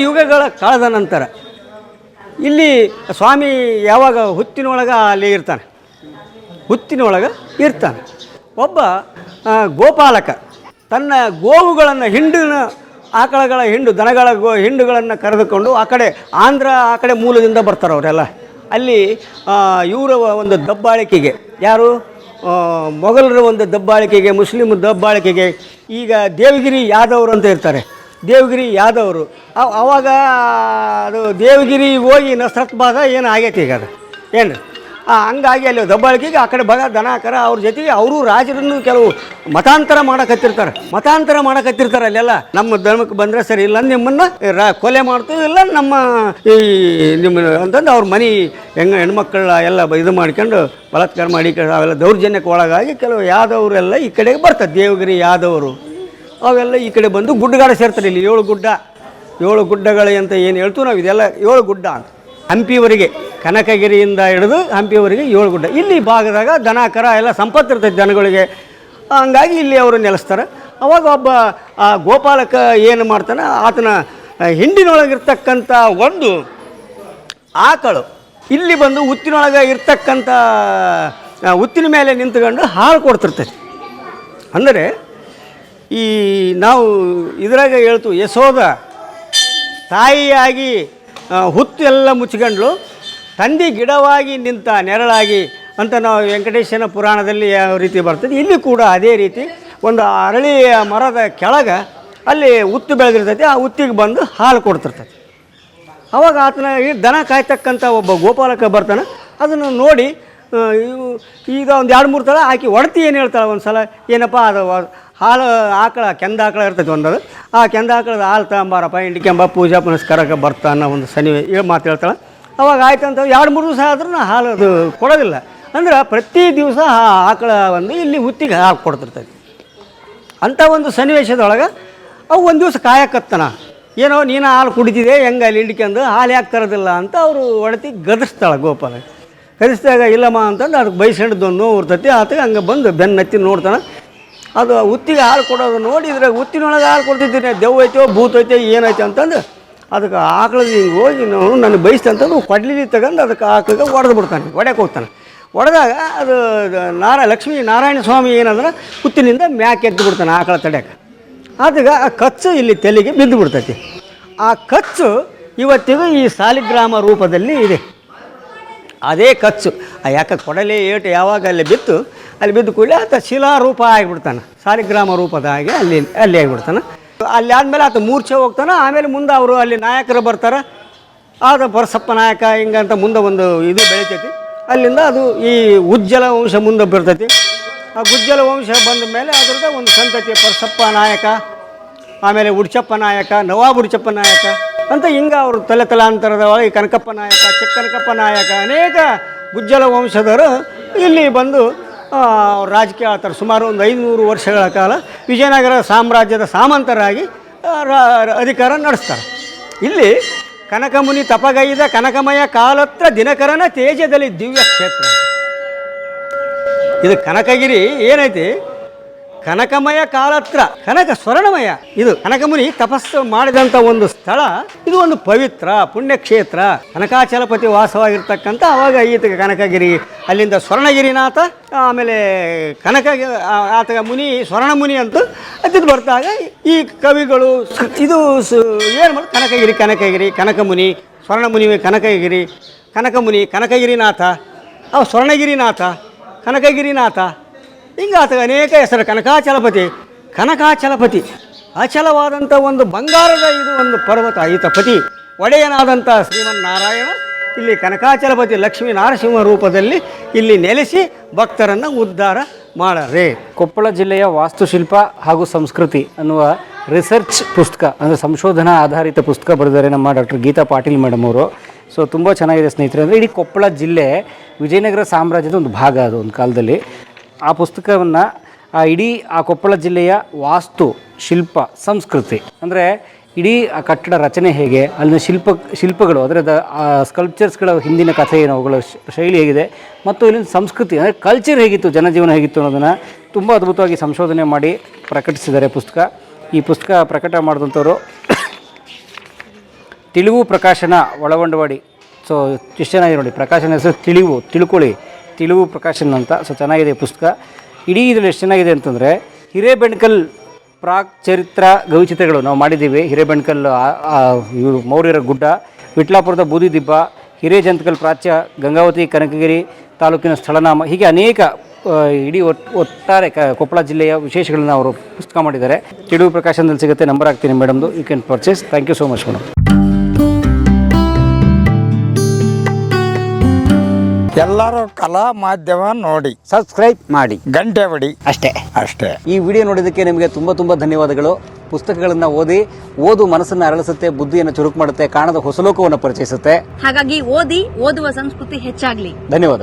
ಯುಗಗಳ ಕಳೆದ ನಂತರ ಇಲ್ಲಿ ಸ್ವಾಮಿ ಯಾವಾಗ ಹುತ್ತಿನೊಳಗೆ ಅಲ್ಲಿ ಇರ್ತಾನೆ. ಒಬ್ಬ ಗೋಪಾಲಕ ತನ್ನ ಗೋವುಗಳನ್ನು ಆಕಳಗಳ ದನಗಳ ಹಿಂಡುಗಳನ್ನು ಕರೆದುಕೊಂಡು ಆ ಕಡೆ ಮೂಲದಿಂದ ಬರ್ತಾರೆ ಅವರೆಲ್ಲ. ಅಲ್ಲಿ ಇವರ ಒಂದು ದಬ್ಬಾಳಿಕೆಗೆ, ಯಾರು ಮೊಘಲರ ಒಂದು ದಬ್ಬಾಳಿಕೆಗೆ, ಮುಸ್ಲಿಮ್ ದಬ್ಬಾಳಿಕೆಗೆ, ಈಗ ದೇವಗಿರಿ ಯಾದವರು ಅಂತ ಇರ್ತಾರೆ, ದೇವಗಿರಿ ಯಾದವರು ಅವಾಗ ಅದು ದೇವಗಿರಿ ಹೋಗಿ ನಸ್ರತ್ ಬಾದ ಏನು ಆಗೈತಿ ಈಗ ಅದು ಏನು ಹಂಗಾಗಿ ಅಲ್ಲಿ ದಬ್ಬಾಳಿಕೆಗೆ ಆ ಕಡೆ ದನ ಕರ ಅವ್ರ ಜೊತೆಗೆ ಅವರು ರಾಜರನ್ನು ಕೆಲವು ಮತಾಂತರ ಮಾಡಕತ್ತಿರ್ತಾರೆ ಅಲ್ಲೆಲ್ಲ. ನಮ್ಮ ಧರ್ಮಕ್ಕೆ ಬಂದರೆ ಸರಿ ಇಲ್ಲ, ನಿಮ್ಮನ್ನು ಕೊಲೆ ಮಾಡ್ತೀವಿ, ಇಲ್ಲ ನಿಮ್ಮ ಅಂತಂದು ಅವ್ರ ಮನೆ ಹೆಣ್ಮಕ್ಳ ಎಲ್ಲ ಇದು ಮಾಡ್ಕೊಂಡು ಬಲಾತ್ಕಾರ ಮಾಡಿ ಅವೆಲ್ಲ ದೌರ್ಜನ್ಯಕ್ಕೆ ಒಳಗಾಗಿ ಕೆಲವು ಯಾದವರೆಲ್ಲ ಈ ಕಡೆಗೆ ಬರ್ತಾರೆ. ದೇವಗಿರಿ ಯಾದವರು ಅವೆಲ್ಲ ಈ ಕಡೆ ಬಂದು ಗುಡ್ಡಗಾಡ ಸೇರ್ತಾರೆ. ಇಲ್ಲಿ 7 ಗುಡ್ಡಗಳು ಅಂತ ಏನು ಹೇಳ್ತೀವಿ ನಾವು, ಇದೆಲ್ಲ 7 ಗುಡ್ಡ ಅಂತ. ಹಂಪಿವರೆಗೆ, ಕನಕಗಿರಿಯಿಂದ ಹಿಡಿದು ಹಂಪಿವರೆಗೆ 7 ಗುಡ್ಡ. ಇಲ್ಲಿ ಭಾಗದಾಗ ದನ ಕರ ಎಲ್ಲ ಸಂಪತ್ತು ಇರ್ತೈತೆ ಜನಗಳಿಗೆ, ಹಂಗಾಗಿ ಇಲ್ಲಿ ಅವರು ನೆಲೆಸ್ತಾರೆ. ಅವಾಗ ಒಬ್ಬ ಆ ಗೋಪಾಲಕ ಏನು ಮಾಡ್ತಾನೆ, ಆತನ ಹಿಂಡಿನೊಳಗಿರ್ತಕ್ಕಂಥ ಒಂದು ಆಕಳು ಇಲ್ಲಿ ಬಂದು ಹುತ್ತಿನೊಳಗೆ ಇರ್ತಕ್ಕಂಥ ಹುತ್ತಿನ ಮೇಲೆ ನಿಂತ್ಕೊಂಡು ಹಾಲು ಕೊಡ್ತಿರ್ತೈತಿ. ಅಂದರೆ ಈ ನಾವು ಇದ್ರಾಗ ಹೇಳ್ತು, ಯಶೋದ ತಾಯಿಯಾಗಿ ಹುತ್ತು ಎಲ್ಲ ಮುಚ್ಕೊಂಡ್ಲು, ತಂದೆ ಗಿಡವಾಗಿ ನಿಂತ ನೆರಳಾಗಿ ಅಂತ ನಾವು ವೆಂಕಟೇಶನ ಪುರಾಣದಲ್ಲಿ ಯಾವ ರೀತಿ ಬರ್ತದೆ, ಇಲ್ಲಿ ಕೂಡ ಅದೇ ರೀತಿ ಒಂದು ಅರಳಿಯ ಮರದ ಕೆಳಗೆ ಅಲ್ಲಿ ಹುತ್ತು ಬೆಳೆದಿರ್ತೈತಿ, ಆ ಹುತ್ತಿಗೆ ಬಂದು ಹಾಲು ಕೊಡ್ತಿರ್ತೈತಿ. ಅವಾಗ ಆತನ ದನ ಕಾಯ್ತಕ್ಕಂಥ ಒಬ್ಬ ಗೋಪಾಲಕ ಬರ್ತಾನೆ. ಅದನ್ನು ನೋಡಿ ಈಗ ಒಂದು 2-3 ಸಲ ಆಕೆ ಒಡತಿ ಏನು ಹೇಳ್ತಾಳೆ, ಒಂದು ಸಲ ಏನಪ್ಪ ಅದು ಹಾಲು ಕೆಂದಾಕಳ ಇರ್ತೈತಿ ಒಂದದು, ಆ ಕೆಂದಾಕಳದ ಹಾಲು ತಗೊಂಬಾರಪ್ಪ, ಇಂಡಿಕೆಂಬ ಪೂಜಾ ಪುನಸ್ಕಾರಕ್ಕೆ ಬರ್ತಾ ಅನ್ನೋ ಒಂದು ಮಾತು ಹೇಳ್ತಾಳೆ. ಅವಾಗ ಆಯ್ತು ಅಂತ 2-3 ದಿವಸ ಆದ್ರೂ ಹಾಲು ಅದು ಕೊಡೋದಿಲ್ಲ. ಅಂದ್ರೆ ಪ್ರತಿ ದಿವಸ ಆ ಆಕಳ ಇಲ್ಲಿ ಹುತ್ತಿಗೆ ಹಾಲು ಕೊಡ್ತಿರ್ತೈತಿ. ಅಂಥ ಒಂದು ಸನ್ನಿವೇಶದೊಳಗೆ ಅವು ಒಂದು ದಿವಸ ಕಾಯಕತ್ತನ, ಏನೋ ನೀನು ಹಾಲು ಕುಡಿತಿದೆ ಹೆಂಗೆ ಅಲ್ಲಿ ಇಂಡಿಕೆಂದು ಹಾಲು ಯಾಕೆ ತರೋದಿಲ್ಲ ಅಂತ ಅವರು ಒಡತಿ ಗದರ್ಸ್ತಾಳೆ. ಕರೆಸಿದಾಗ ಇಲ್ಲಮ್ಮ ಅಂತಂದು ಅದಕ್ಕೆ ಬೈಸ್ಕೊಂಡು ನೋವು ಇರ್ತೈತಿ. ಆತಗೆ ಹಂಗೆ ಬಂದು ಬೆನ್ನತ್ತಿ ನೋಡ್ತಾನೆ. ಅದು ಉತ್ತಿಗೆ ಹಾಲು ಕೊಡೋದು ನೋಡಿ ಇದ್ರಾಗ ಉತ್ತಿನೊಳಗೆ ಹಾಲು ಕೊಡ್ತಿದ್ದೀನಿ, ದೆವ್ವ ಐತೋ ಭೂತ ಐತೆ ಏನೈತೆ ಅಂತಂದು ಅದಕ್ಕೆ ಆಕಳದ ಹಿಂಗೆ ಹೋಗಿ ನಾವು ನನಗೆ ಬಯಸ್ತಂತಂದು ಕೊಡ್ಲಿ ತಗೊಂಡು ಅದಕ್ಕೆ ಆಕಳಿಗೆ ಹೊಡೆದು ಬಿಡ್ತಾನೆ, ಹೊಡ್ಯಕ್ಕೆ ಹೋಗ್ತಾನೆ. ಹೊಡೆದಾಗ ಅದು ಲಕ್ಷ್ಮೀ ನಾರಾಯಣ ಸ್ವಾಮಿ ಏನಂದ್ರೆ ಕುತ್ತಿನಿಂದ ಮ್ಯಾಕೆ ಎದ್ದು ಬಿಡ್ತಾನೆ ಆಕಳ ತಡ್ಯಕ್ಕೆ. ಅದಕ್ಕೆ ಆ ಕಚ್ಚು ಇಲ್ಲಿ ತಲೆಗೆ ಬಿದ್ದು ಬಿಡ್ತೈತಿ. ಆ ಕಚ್ಚು ಇವತ್ತಿಗೂ ಈ ಸಾಲಿಗ್ರಾಮ ರೂಪದಲ್ಲಿ ಇದೆ. ಅದೇ ಕಚ್ಚು ಯಾಕೆ ಕೊಡಲಿ ಏಟು ಯಾವಾಗ ಅಲ್ಲಿ ಬಿದ್ದು ಕೂಡಲೇ ಆತ ಶಿಲಾರೂಪ ಆಗಿಬಿಡ್ತಾನೆ, ಸಾಲಿಗ್ರಾಮ ರೂಪದ ಹಾಗೆ ಅಲ್ಲಿ ಆಗಿಬಿಡ್ತಾನೆ. ಅಲ್ಲಿ ಆದಮೇಲೆ ಆತ ಮೂರ್ಛೆ ಹೋಗ್ತಾನೆ. ಆಮೇಲೆ ಮುಂದೆ ಅವರು ಅಲ್ಲಿ ನಾಯಕರು ಬರ್ತಾರೆ. ಆದ ಪರಸಪ್ಪ ನಾಯಕ ಹಿಂಗಂತ ಮುಂದೆ ಒಂದು ಇದು ಬೆಳಿತೈತಿ. ಅಲ್ಲಿಂದ ಅದು ಈ ಉಜ್ಜಲ ವಂಶ ಮುಂದೆ ಬರ್ತೈತಿ. ಆ ಗುಜ್ಜಲ ವಂಶ ಬಂದ ಮೇಲೆ ಅದ್ರದ್ದು ಒಂದು ಸಂತತಿ ಪರಸಪ್ಪ ನಾಯಕ, ಆಮೇಲೆ ಉಡ್ಚಪ್ಪ ನಾಯಕ, ನವಾಬ್ ಉಡ್ಚಪ್ಪ ನಾಯಕ ಅಂತ ಹಿಂಗೆ ಅವರು ತಲಾಂತರದ ಒಳಗೆ ಕನಕಪ್ಪ ನಾಯಕ, ಚಿಕ್ಕನಕಪ್ಪ ನಾಯಕ, ಅನೇಕ ಗುಜ್ಜಲ ವಂಶದವರು ಇಲ್ಲಿ ಬಂದು ರಾಜಕೀಯ ಆಳ್ತಾರೆ. ಸುಮಾರು ಒಂದು 500 ವರ್ಷಗಳ ಕಾಲ ವಿಜಯನಗರ ಸಾಮ್ರಾಜ್ಯದ ಸಾಮಂತರಾಗಿ ಅಧಿಕಾರ ನಡೆಸ್ತಾರೆ. ಇಲ್ಲಿ ಕನಕಮುನಿ ತಪಗೈದ ಕನಕಮಯ ಕಾಲತ್ರ ದಿನಕರನ ತೇಜದಲ್ಲಿ ದಿವ್ಯ ಕ್ಷೇತ್ರ. ಇದು ಕನಕಗಿರಿ ಏನೈತಿ, ಕನಕಮಯ ಕಾಲತ್ರ, ಕನಕ ಸ್ವರ್ಣಮಯ. ಇದು ಕನಕಮುನಿ ತಪಸ್ಸು ಮಾಡಿದಂಥ ಒಂದು ಸ್ಥಳ. ಇದು ಒಂದು ಪವಿತ್ರ ಪುಣ್ಯಕ್ಷೇತ್ರ, ಕನಕಾಚಲಪತಿ ವಾಸವಾಗಿರ್ತಕ್ಕಂಥ. ಅವಾಗ ಈತಗೆ ಕನಕಗಿರಿ, ಅಲ್ಲಿಂದ ಸ್ವರ್ಣಗಿರಿನಾಥ, ಆಮೇಲೆ ಆತ ಮುನಿ ಸ್ವರ್ಣಮುನಿ ಅಂತ ಅತ್ತಿದ್ದು ಬರ್ತಾಗ ಈ ಕವಿಗಳು ಇದು ಏನು ಮಾಡಿ ಕನಕಗಿರಿ ಕನಕಮುನಿ, ಸ್ವರ್ಣಮುನಿ ಕನಕಗಿರಿ, ಕನಕಮುನಿ ಕನಕಗಿರಿನಾಥ, ಸ್ವರ್ಣಗಿರಿನಾಥ, ಕನಕಗಿರಿನಾಥ, ಹಿಂಗೆ ಆತ ಅನೇಕ ಹೆಸರು. ಕನಕಾಚಲಪತಿ ಅಚಲವಾದಂಥ ಒಂದು ಬಂಗಾರದ ಇದು ಒಂದು ಪರ್ವತ. ಈತ ಪತಿ ಒಡೆಯನಾದಂಥ ಶ್ರೀಮನ್ನಾರಾಯಣ ಇಲ್ಲಿ ಕನಕಾಚಲಪತಿ ಲಕ್ಷ್ಮೀ ನರಸಿಂಹ ರೂಪದಲ್ಲಿ ಇಲ್ಲಿ ನೆಲೆಸಿ ಭಕ್ತರನ್ನು ಉದ್ಧಾರ ಮಾಡರೆ. ಕೊಪ್ಪಳ ಜಿಲ್ಲೆಯ ವಾಸ್ತುಶಿಲ್ಪ ಹಾಗೂ ಸಂಸ್ಕೃತಿ ಅನ್ನುವ ರಿಸರ್ಚ್ ಪುಸ್ತಕ, ಅಂದರೆ ಸಂಶೋಧನಾ ಆಧಾರಿತ ಪುಸ್ತಕ ಬರೆದಿದ್ದಾರೆ ನಮ್ಮ ಡಾಕ್ಟರ್ ಗೀತಾ ಪಾಟೀಲ್ ಮೇಡಮ್ ಅವರು. ಸೊ ತುಂಬ ಚೆನ್ನಾಗಿದೆ ಸ್ನೇಹಿತರೆ. ಅಂದರೆ ಇಡೀ ಕೊಪ್ಪಳ ಜಿಲ್ಲೆ ವಿಜಯನಗರ ಸಾಮ್ರಾಜ್ಯದ ಒಂದು ಭಾಗ ಅದು ಒಂದು ಕಾಲದಲ್ಲಿ. ಆ ಪುಸ್ತಕವನ್ನು ಇಡೀ ಆ ಕೊಪ್ಪಳ ಜಿಲ್ಲೆಯ ವಾಸ್ತು ಶಿಲ್ಪ ಸಂಸ್ಕೃತಿ, ಅಂದರೆ ಇಡೀ ಆ ಕಟ್ಟಡ ರಚನೆ ಹೇಗೆ, ಅಲ್ಲಿನ ಶಿಲ್ಪಗಳು, ಅದರ ಸ್ಕಲ್ಪ್ಚರ್ಸ್ಗಳ ಹಿಂದಿನ ಕಥೆ ಏನು, ಅವುಗಳ ಶೈಲಿ ಹೇಗಿದೆ, ಮತ್ತು ಇಲ್ಲಿನ ಸಂಸ್ಕೃತಿ ಅಂದರೆ ಕಲ್ಚರ್ ಹೇಗಿತ್ತು, ಜನಜೀವನ ಹೇಗಿತ್ತು ಅನ್ನೋದನ್ನು ತುಂಬ ಅದ್ಭುತವಾಗಿ ಸಂಶೋಧನೆ ಮಾಡಿ ಪ್ರಕಟಿಸಿದ್ದಾರೆ ಪುಸ್ತಕ. ಈ ಪುಸ್ತಕ ಪ್ರಕಟ ಮಾಡಿದಂಥವರು ತಿಳಿವು ಪ್ರಕಾಶನ ಒಳವಂಡವಾಡಿ. ಸೊ ಎಷ್ಟು ಚೆನ್ನಾಗಿದೆ ನೋಡಿ, ಪ್ರಕಾಶನ ಹೆಸರು ತಿಳಿವು ಪ್ರಕಾಶನ್ ಅಂತ. ಸೊ ಚೆನ್ನಾಗಿದೆ ಪುಸ್ತಕ. ಇಡೀ ಇದರಲ್ಲಿ ಎಷ್ಟು ಚೆನ್ನಾಗಿದೆ ಅಂತಂದರೆ ಹಿರೇಬೆಣಕಲ್ ಪ್ರಾಕ್ ಚರಿತ್ರ ಗವಿಚಿತ್ರಗಳು ನಾವು ಮಾಡಿದ್ದೀವಿ. ಹಿರೇಬೆಣಕಲ್ ಇವರು ಮೌರ್ಯರ ಗುಡ್ಡ, ವಿಟ್ಲಾಪುರದ ಬೂದಿದಿಬ್ಬ, ಹಿರೇಜಂತಕಲ್ ಪ್ರಾಚ್ಯ, ಗಂಗಾವತಿ ಕನಕಗಿರಿ ತಾಲೂಕಿನ ಸ್ಥಳನಾಮ, ಹೀಗೆ ಅನೇಕ ಇಡೀ ಒಟ್ಟಾರೆ ಕೊಪ್ಪಳ ಜಿಲ್ಲೆಯ ವಿಶೇಷಗಳನ್ನ ಅವರು ಪುಸ್ತಕ ಮಾಡಿದ್ದಾರೆ. ತಿಳಿವು ಪ್ರಕಾಶನದಲ್ಲಿ ಸಿಗುತ್ತೆ. ನಂಬರ್ ಹಾಕ್ತೀನಿ ಮೇಡಮ್ದು, you can purchase. Thank you so much madam. ಎಲ್ಲರೂ ಕಲಾ ಮಾಧ್ಯಮ ನೋಡಿ, ಸಬ್ಸ್ಕ್ರೈಬ್ ಮಾಡಿ, ಗಂಟೆ ಹೊಡಿ. ಅಷ್ಟೇ. ಈ ವಿಡಿಯೋ ನೋಡಿದ್ದಕ್ಕೆ ನಿಮಗೆ ತುಂಬ ಧನ್ಯವಾದಗಳು. ಪುಸ್ತಕಗಳನ್ನು ಓದು ಮನಸ್ಸನ್ನು ಅರಳಿಸುತ್ತೆ, ಬುದ್ಧಿಯನ್ನು ಚುರುಕು ಮಾಡುತ್ತೆ, ಕಾಣದ ಹೊಸ ಲೋಕವನ್ನು ಪರಿಚಯಿಸುತ್ತೆ. ಹಾಗಾಗಿ ಓದುವ ಸಂಸ್ಕೃತಿ ಹೆಚ್ಚಾಗ್ಲಿ. ಧನ್ಯವಾದ.